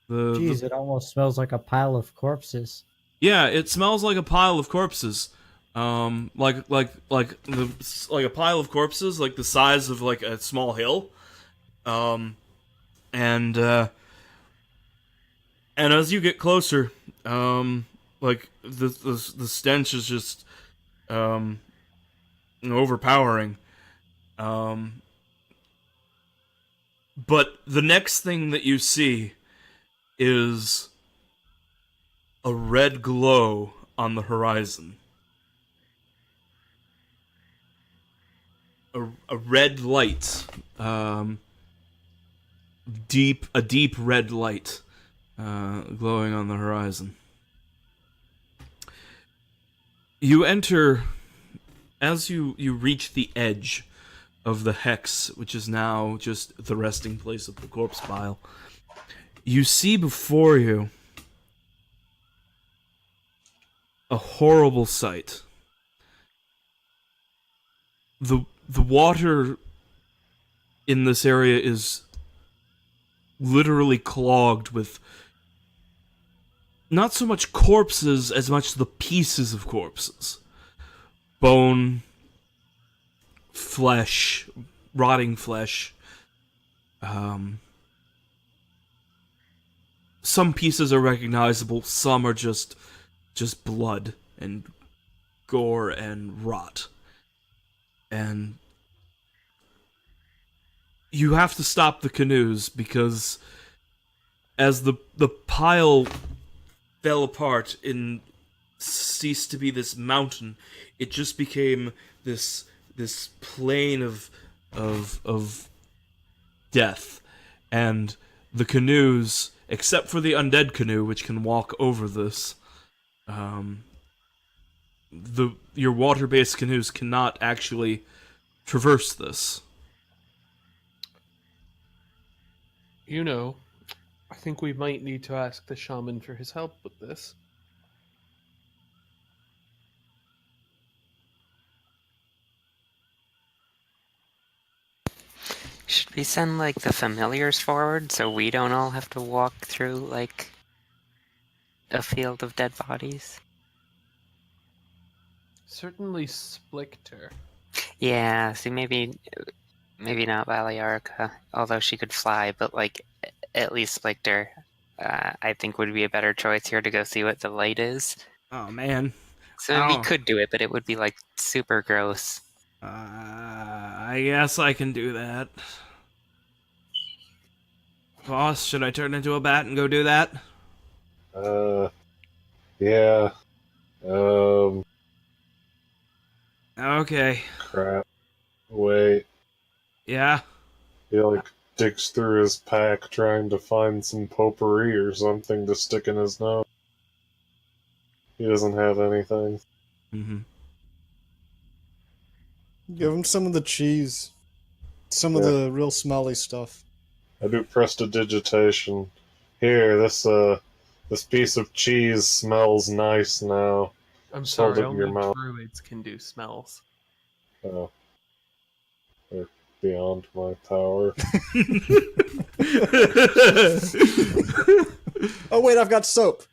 [SPEAKER 5] Jeez, it almost smells like a pile of corpses.
[SPEAKER 1] yeah, it smells like a pile of corpses. Like a pile of corpses, like the size of like a small hill. And as you get closer, like the stench is just overpowering. But the next thing that you see is a red glow on the horizon. A red light, a deep red light, glowing on the horizon. You enter, as you reach the edge of the hex, which is now just the resting place of the corpse pile. You see before you a horrible sight. The water in this area is literally clogged with not so much corpses as much the pieces of corpses. Bone, flesh, rotting flesh. Some pieces are recognizable, some are just blood and gore and rot. And you have to stop the canoes because as the pile fell apart and ceased to be this mountain, it just became this plain of death. And the canoes, except for the undead canoe, which can walk over this, your water-based canoes cannot actually traverse this.
[SPEAKER 3] You know, I think we might need to ask the shaman for his help with this.
[SPEAKER 6] Should we send, like, the familiars forward so we don't all have to walk through, like, a field of dead bodies?
[SPEAKER 3] Certainly Splicter.
[SPEAKER 6] Yeah, see, maybe not Valiarca, although she could fly, but like at least Splicter, I think would be a better choice here to go see what the light is.
[SPEAKER 1] Oh man.
[SPEAKER 6] So we
[SPEAKER 1] Oh.
[SPEAKER 6] could do it, but it would be like super gross.
[SPEAKER 1] I guess I can do that. Boss, should I turn into a bat and go do that?
[SPEAKER 2] Yeah.
[SPEAKER 1] Okay.
[SPEAKER 2] Crap. Wait.
[SPEAKER 1] Yeah.
[SPEAKER 2] He like digs through his pack trying to find some potpourri or something to stick in his nose. He doesn't have anything.
[SPEAKER 1] Mm-hmm.
[SPEAKER 4] Give him some of the cheese. Some of
[SPEAKER 2] Yeah.
[SPEAKER 4] the real smelly stuff.
[SPEAKER 2] I do prestidigitation. Here, this piece of cheese smells nice now.
[SPEAKER 3] I'm
[SPEAKER 2] Just hold
[SPEAKER 3] sorry,
[SPEAKER 2] it in your
[SPEAKER 3] only
[SPEAKER 2] mouth.
[SPEAKER 3] druids can do smells.
[SPEAKER 2] Oh. They're beyond my power.
[SPEAKER 4] Oh wait, I've got soap.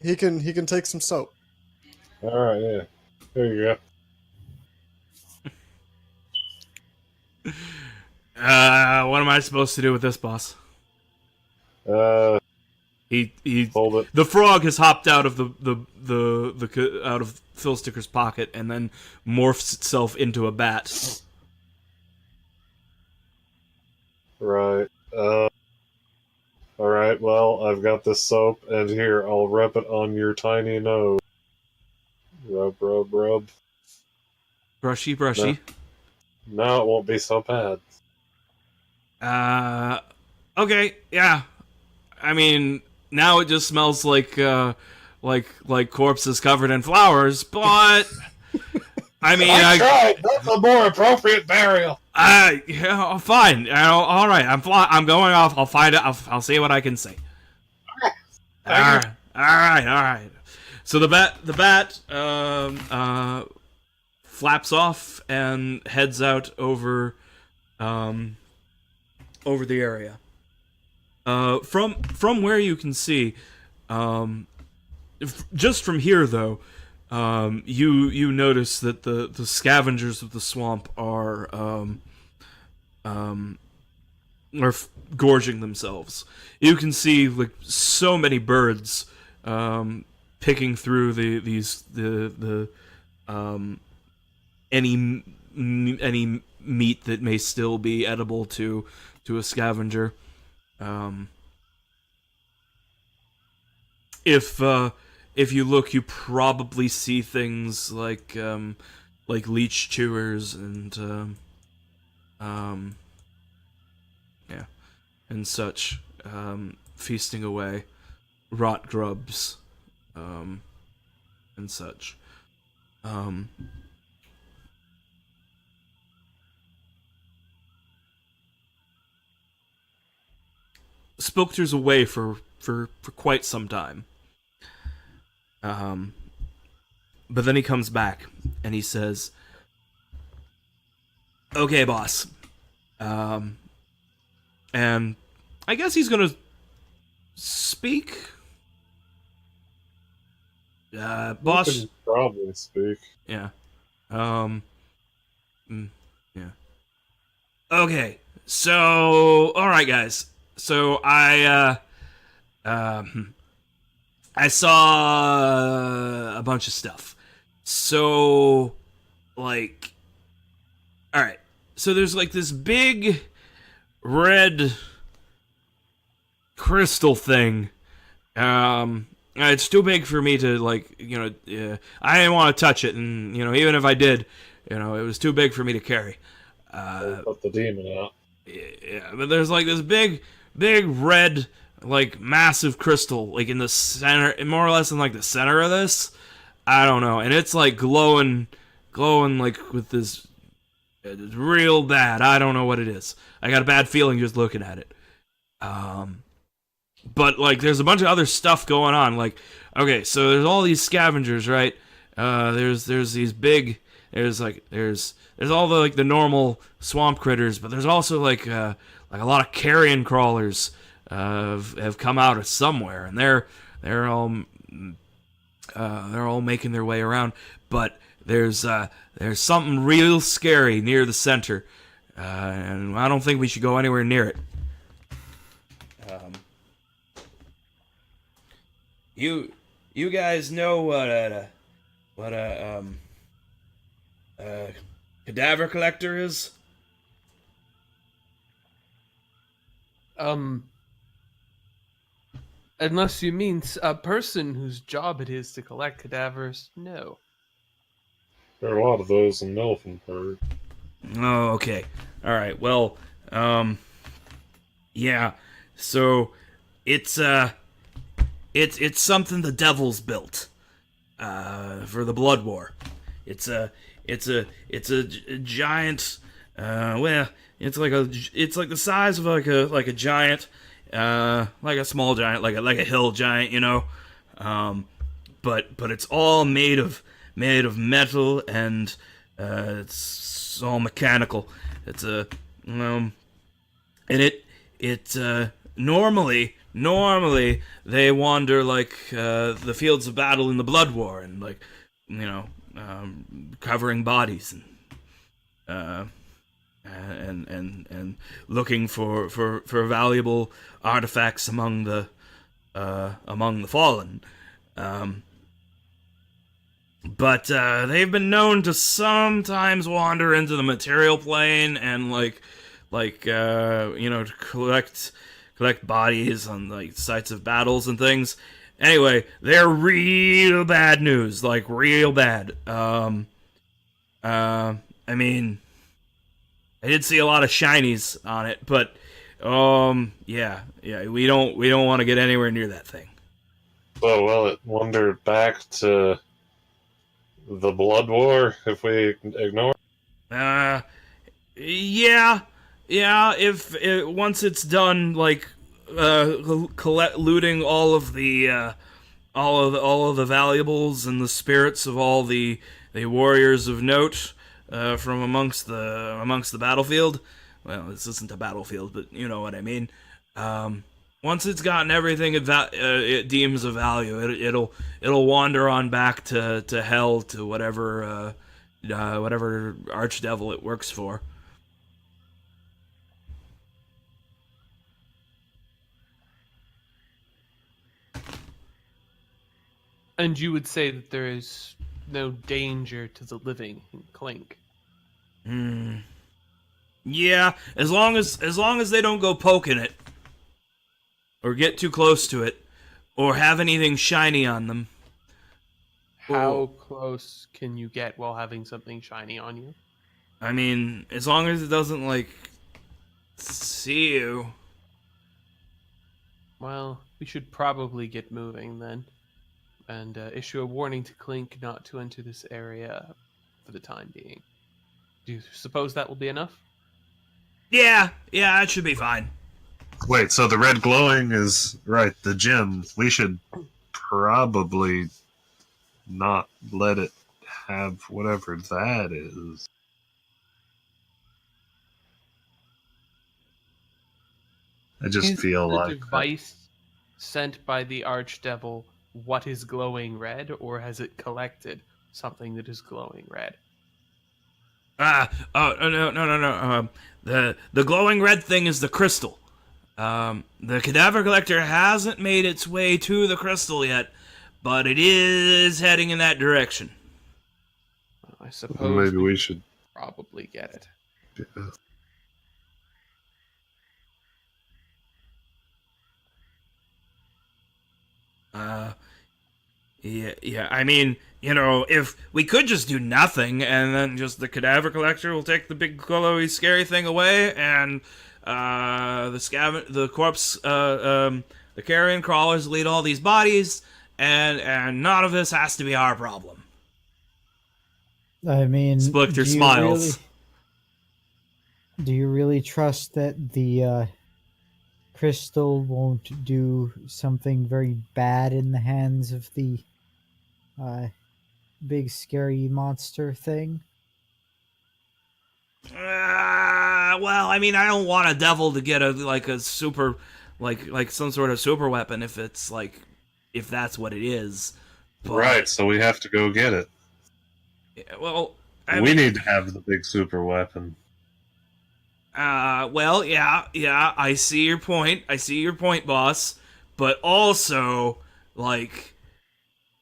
[SPEAKER 4] He can take some soap.
[SPEAKER 2] Alright, yeah. There you go.
[SPEAKER 1] What am I supposed to do with this, boss? He
[SPEAKER 2] Hold it.
[SPEAKER 1] the frog has hopped out of out of Phil Sticker's pocket and then morphs itself into a bat.
[SPEAKER 2] Right. Alright, well, I've got this soap, and here, I'll rub it on your tiny nose. Rub, rub, rub.
[SPEAKER 1] Brushy, brushy.
[SPEAKER 2] Now it won't be so bad.
[SPEAKER 1] Okay, yeah. I mean, now it just smells like corpses covered in flowers, but I mean,
[SPEAKER 2] tried! That's a more appropriate burial!
[SPEAKER 1] yeah, fine. All right, I'm going off. I'll find it. I'll see what I can see. All right. So the bat flaps off and heads out over the area. From where you can see, just from here though, you notice that the scavengers of the swamp are gorging themselves. You can see like so many birds picking through any meat that may still be edible to a scavenger. If you look, you probably see things like leech chewers and and such, feasting away, rot grubs, and such. Spilkter's away for quite some time. But then he comes back and he says, "Okay, boss." And I guess he's gonna speak. Boss.
[SPEAKER 2] You can probably speak.
[SPEAKER 1] Yeah. Yeah. Okay. So, all right, guys. So I saw a bunch of stuff. So, like, all right. So there's like this big red crystal thing. It's too big for me to I didn't want to touch it, and even if I did, it was too big for me to carry.
[SPEAKER 2] Put the demon out.
[SPEAKER 1] Yeah, but there's like this big red, like massive crystal, like in the center, more or less in like the center of this. I don't know, and it's like glowing like with this. It's real bad. I don't know what it is. I got a bad feeling just looking at it. But like, there's a bunch of other stuff going on. Like, okay, so there's all these scavengers, right? There's these big. There's all the like the normal swamp critters, but there's also like a lot of carrion crawlers have come out of somewhere, and they're all they're all making their way around, but there's something real scary near the center, and I don't think we should go anywhere near it. You guys know what a cadaver collector is?
[SPEAKER 3] Unless you mean a person whose job it is to collect cadavers, no.
[SPEAKER 2] There are a lot of those in Milfenburg.
[SPEAKER 1] Oh, okay. All right. Well, yeah. So it's something the Devil's built for the Blood War. It's a giant. Well, it's like the size of like a giant, like a small giant, like a hill giant, you know. But it's all made of metal, and it's all mechanical. It's and normally they wander like the fields of battle in the Blood War, and like, you know, covering bodies and looking for valuable artifacts among the fallen. But they've been known to sometimes wander into the material plane and like you know, to collect bodies on like sites of battles and things. Anyway, they're real bad news, like real bad. I mean, I did see a lot of shinies on it, but yeah, we don't want to get anywhere near that thing.
[SPEAKER 2] So will it wander back to the Blood War if we ignore it?
[SPEAKER 1] Yeah. If once it's done, like looting all of the valuables and the spirits of all the warriors of note from amongst the battlefield. Well, this isn't a battlefield, but you know what I mean. Once it's gotten everything it deems of value, it'll wander on back to hell, to whatever archdevil it works for.
[SPEAKER 3] And you would say that there is no danger to the living in Clink.
[SPEAKER 1] Yeah, as long as they don't go poking it, or get too close to it, or have anything shiny on them.
[SPEAKER 3] How close can you get while having something shiny on you?
[SPEAKER 1] I mean, as long as it doesn't, like, see you.
[SPEAKER 3] Well, we should probably get moving then, and issue a warning to Clink not to enter this area for the time being. Do you suppose that will be enough?
[SPEAKER 1] Yeah, that should be fine.
[SPEAKER 2] Wait, so the red glowing is right, the gem. We should probably not let it have whatever that is. I just
[SPEAKER 3] Is
[SPEAKER 2] feel
[SPEAKER 3] the
[SPEAKER 2] like
[SPEAKER 3] device sent by the Archdevil what is glowing red, or has it collected something that is glowing red?
[SPEAKER 1] No. The glowing red thing is the crystal. The cadaver collector hasn't made its way to the crystal yet, but it is heading in that direction.
[SPEAKER 3] Well, I suppose
[SPEAKER 2] maybe we should
[SPEAKER 3] probably get it.
[SPEAKER 1] Yeah. I mean, you know, if we could just do nothing, and then just the cadaver collector will take the big glowy scary thing away, and the corpse, the carrion crawlers lead all these bodies, and none of this has to be our problem.
[SPEAKER 5] I mean,
[SPEAKER 1] Splicter smiles.
[SPEAKER 5] Do you really trust that the crystal won't do something very bad in the hands of the big scary monster thing?
[SPEAKER 1] Well, I mean, I don't want a devil to get a super, like some sort of super weapon if that's what it is.
[SPEAKER 2] Right, so we have to go get it.
[SPEAKER 1] Yeah, well,
[SPEAKER 2] We need to have the big super weapon.
[SPEAKER 1] Well, yeah, I see your point. I see your point, boss. But also, like,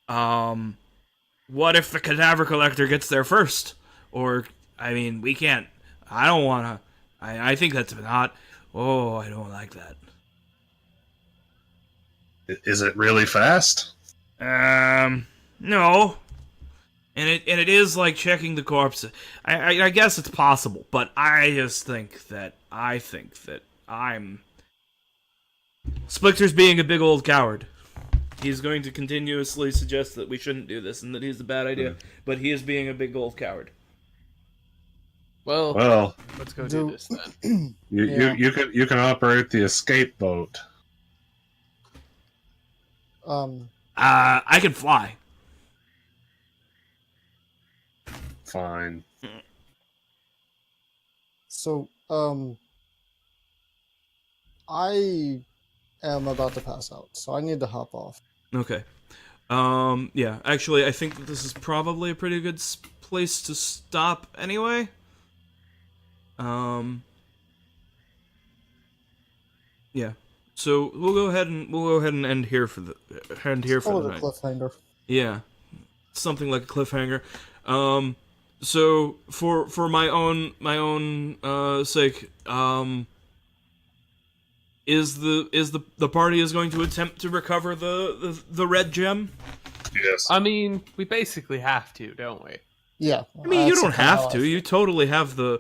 [SPEAKER 1] what if the cadaver collector gets there first? Or, I mean, we can't. I don't wanna. I think that's not. Oh, I don't like that.
[SPEAKER 2] Is it really fast?
[SPEAKER 1] No. And it is like checking the corpse. I guess it's possible, but I just think that I'm Splicter's being a big old coward. He's going to continuously suggest that we shouldn't do this and that he's a bad idea, but he is being a big old coward.
[SPEAKER 3] Well,
[SPEAKER 2] Well,
[SPEAKER 3] let's go do this then.
[SPEAKER 2] you can operate the escape boat.
[SPEAKER 1] I can fly.
[SPEAKER 2] Fine.
[SPEAKER 4] So, I am about to pass out, so I need to hop off.
[SPEAKER 1] Okay. Yeah, actually, I think that this is probably a pretty good place to stop anyway. Yeah. So we'll go ahead and end here for the
[SPEAKER 4] Call it a
[SPEAKER 1] night.
[SPEAKER 4] cliffhanger.
[SPEAKER 1] Yeah. Something like a cliffhanger. So for my own sake, is the party is going to attempt to recover the red gem?
[SPEAKER 2] Yes.
[SPEAKER 3] I mean, we basically have to, don't we?
[SPEAKER 4] Yeah.
[SPEAKER 1] I mean, you
[SPEAKER 4] that's
[SPEAKER 1] don't
[SPEAKER 4] kinda how
[SPEAKER 1] have
[SPEAKER 4] I
[SPEAKER 1] to.
[SPEAKER 4] feel.
[SPEAKER 1] You totally have the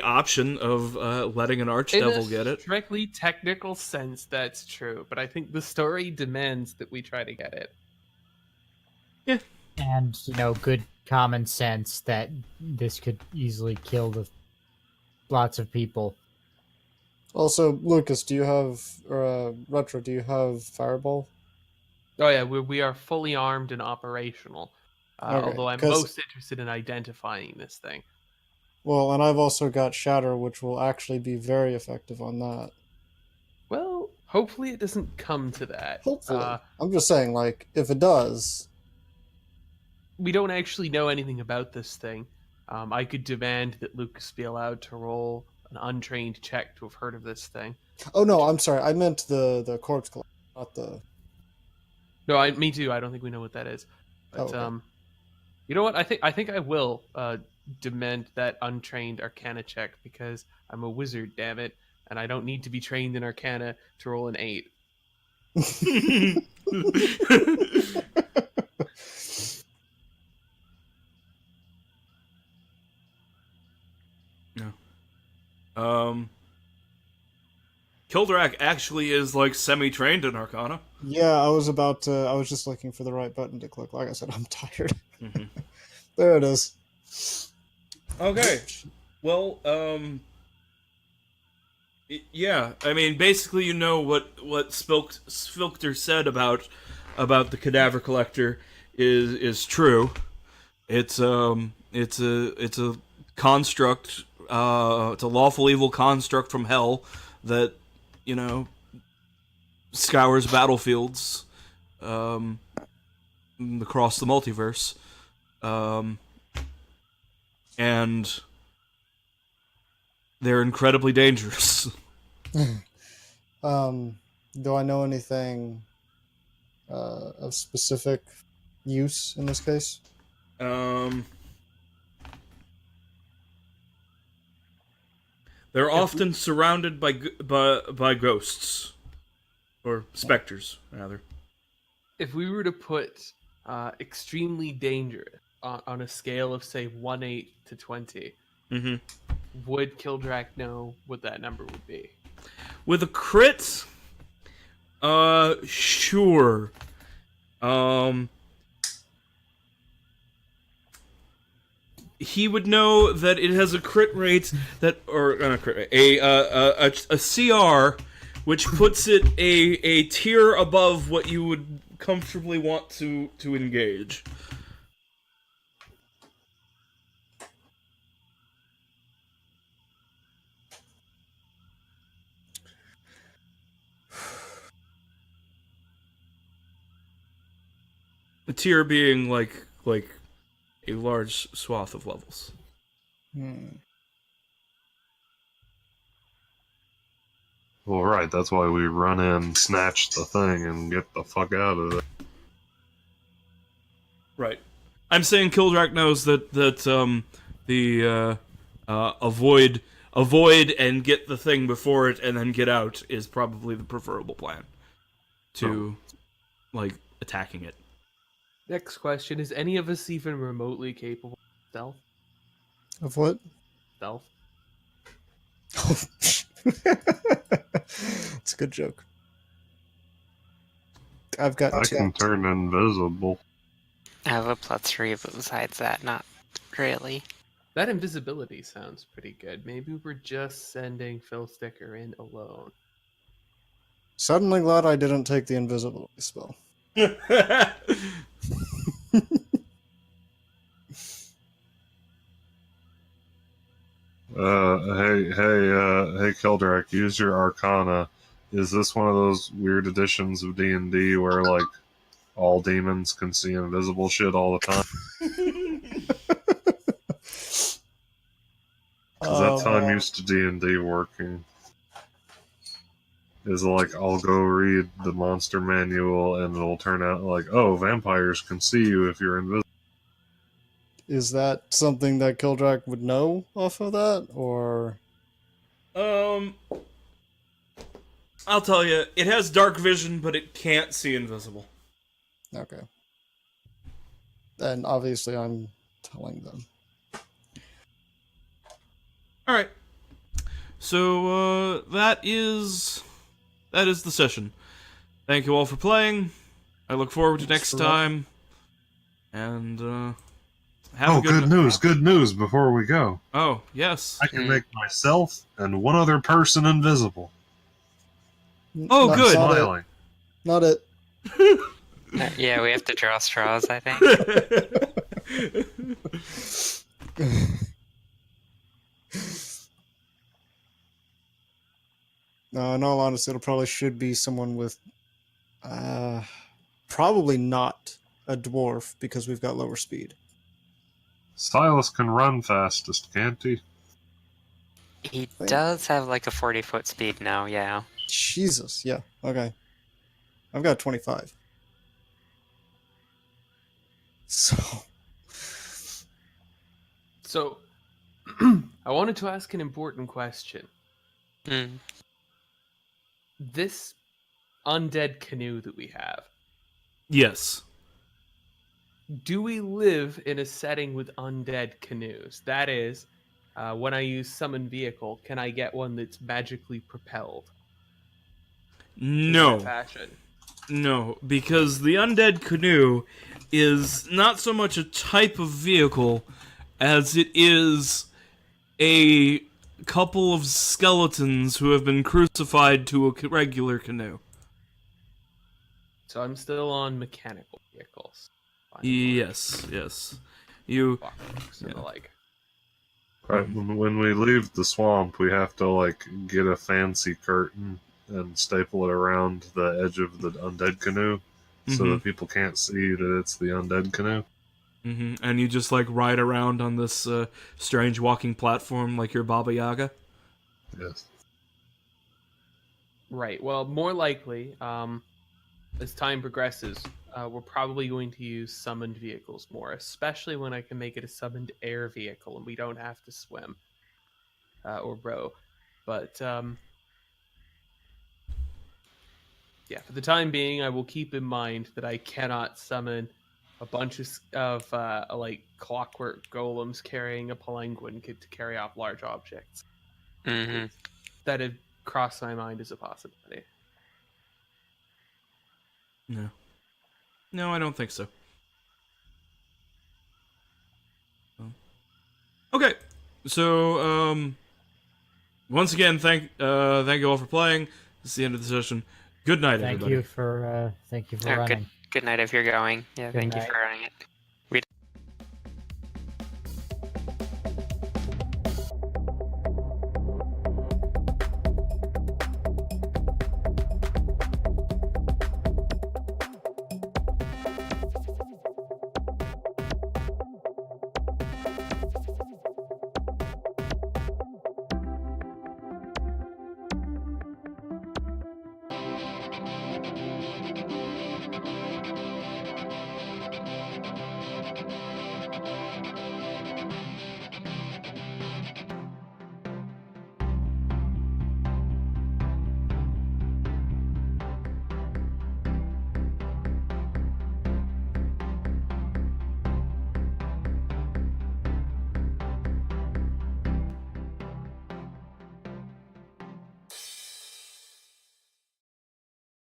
[SPEAKER 1] option of letting an
[SPEAKER 3] In
[SPEAKER 1] archdevil
[SPEAKER 3] a
[SPEAKER 1] get it.
[SPEAKER 3] strictly technical sense, that's true, but I think the story demands that we try to get it.
[SPEAKER 5] And, good common sense that this could easily kill lots of people.
[SPEAKER 4] Also, Lucas, do you have, Retro, do you have Fireball?
[SPEAKER 3] Oh yeah, we are fully armed and operational.
[SPEAKER 4] Okay,
[SPEAKER 3] Although I'm
[SPEAKER 4] 'cause-
[SPEAKER 3] most interested in identifying this thing.
[SPEAKER 4] Well, and I've also got Shatter, which will actually be very effective on that.
[SPEAKER 3] Well, hopefully it doesn't come to that.
[SPEAKER 4] Hopefully. I'm just saying, like, if it does...
[SPEAKER 3] We don't actually know anything about this thing. I could demand that Lucas be allowed to roll an untrained check to have heard of this thing.
[SPEAKER 4] Oh, no, I'm sorry. I meant the corpse collector, not the...
[SPEAKER 3] No, me too. I don't think we know what that is. But
[SPEAKER 4] Oh, okay.
[SPEAKER 3] you know what? I think I will demand that untrained Arcana check because I'm a wizard, damn it, and I don't need to be trained in Arcana to roll an 8.
[SPEAKER 1] Kildrak actually is like semi-trained in Arcana.
[SPEAKER 4] Yeah, I was just looking for the right button to click. Like I said, I'm tired.
[SPEAKER 1] Mhm.
[SPEAKER 4] There it is.
[SPEAKER 1] Okay. Well, yeah. I mean, basically, you know what Spilkter said about the cadaver collector is true. It's a construct. It's a lawful evil construct from hell that scours battlefields across the multiverse. And they're incredibly dangerous.
[SPEAKER 4] Do I know anything of specific use in this case?
[SPEAKER 1] They're often surrounded by ghosts or specters, rather.
[SPEAKER 3] If we were to put extremely dangerous on a scale of say 1/8 to 20,
[SPEAKER 1] Mm-hmm.
[SPEAKER 3] would Kildrak know what that number would be?
[SPEAKER 1] With a crit, sure. He would know that it has a crit rate or not a crit rate, a CR, which puts it a tier above what you would comfortably want to engage. A tier being like a large swath of levels.
[SPEAKER 2] Well, right. That's why we run in, snatch the thing, and get the fuck out of it.
[SPEAKER 1] Right. I'm saying Kildrak knows that the avoid and get the thing before it and then get out is probably the preferable plan to like attacking it.
[SPEAKER 3] Next question: is any of us even remotely capable of stealth?
[SPEAKER 4] Of what?
[SPEAKER 3] Stealth.
[SPEAKER 4] It's a good joke. I've got
[SPEAKER 2] I
[SPEAKER 4] two.
[SPEAKER 2] can turn invisible.
[SPEAKER 6] I have a +3, but besides that, not really.
[SPEAKER 3] That invisibility sounds pretty good. Maybe we're just sending Phil Sticker in alone.
[SPEAKER 4] Suddenly glad I didn't take the invisibility spell.
[SPEAKER 2] Hey, Keldrak, use your Arcana. Is this one of those weird editions of D&D where, like, all demons can see invisible shit all the time? Because that's how I'm used to D&D working. Is like, I'll go read the monster manual and it'll turn out like, oh, vampires can see you if you're invisible.
[SPEAKER 4] Is that something that Kildrak would know off of that, or?
[SPEAKER 1] I'll tell you, it has dark vision, but it can't see invisible.
[SPEAKER 4] Okay. Then obviously I'm telling them.
[SPEAKER 1] Alright. So, that is the session. Thank you all for playing. I look forward to next time. And, have a
[SPEAKER 2] good news, good news before we go.
[SPEAKER 1] Oh, yes.
[SPEAKER 2] I can make myself and one other person invisible.
[SPEAKER 1] Oh, good.
[SPEAKER 2] Smiling.
[SPEAKER 4] Not it.
[SPEAKER 6] Yeah, we have to draw straws, I think.
[SPEAKER 4] No, in all honesty, it'll probably should be someone with, probably not a dwarf because we've got lower speed.
[SPEAKER 2] Silas can run fastest, can't he?
[SPEAKER 6] He does have like a 40-foot speed now, yeah.
[SPEAKER 4] Jesus, yeah, okay. I've got 25.
[SPEAKER 3] So, I wanted to ask an important question. This undead canoe that we have,
[SPEAKER 1] Yes.
[SPEAKER 3] do we live in a setting with undead canoes? That is, when I use summon vehicle, can I get one that's magically propelled? In
[SPEAKER 1] No.
[SPEAKER 3] that fashion?
[SPEAKER 1] No, because the undead canoe is not so much a type of vehicle as it is a couple of skeletons who have been crucified to a regular canoe.
[SPEAKER 3] So I'm still on mechanical vehicles.
[SPEAKER 1] Yes, yes. You...
[SPEAKER 3] Clockworks and the like.
[SPEAKER 2] Right, when we leave the swamp, we have to, like, get a fancy curtain and staple it around the edge of the undead canoe so that people can't see that it's the undead canoe.
[SPEAKER 1] And you just, like, ride around on this strange walking platform like you're Baba Yaga?
[SPEAKER 2] Yes.
[SPEAKER 3] Right. Well, more likely, as time progresses, we're probably going to use summoned vehicles more, especially when I can make it a summoned air vehicle and we don't have to swim or row. But yeah, for the time being, I will keep in mind that I cannot summon a bunch of like clockwork golems carrying a palanquin to carry off large objects. That had crossed my mind as a possibility.
[SPEAKER 1] No. No, I don't think so. Okay. So, once again, thank you all for playing. This is the end of the session. Good night, everybody.
[SPEAKER 5] Thank you for
[SPEAKER 6] Oh,
[SPEAKER 5] running.
[SPEAKER 6] good night if you're going. Yeah,
[SPEAKER 5] Good
[SPEAKER 6] thank
[SPEAKER 5] night.
[SPEAKER 6] you for running it.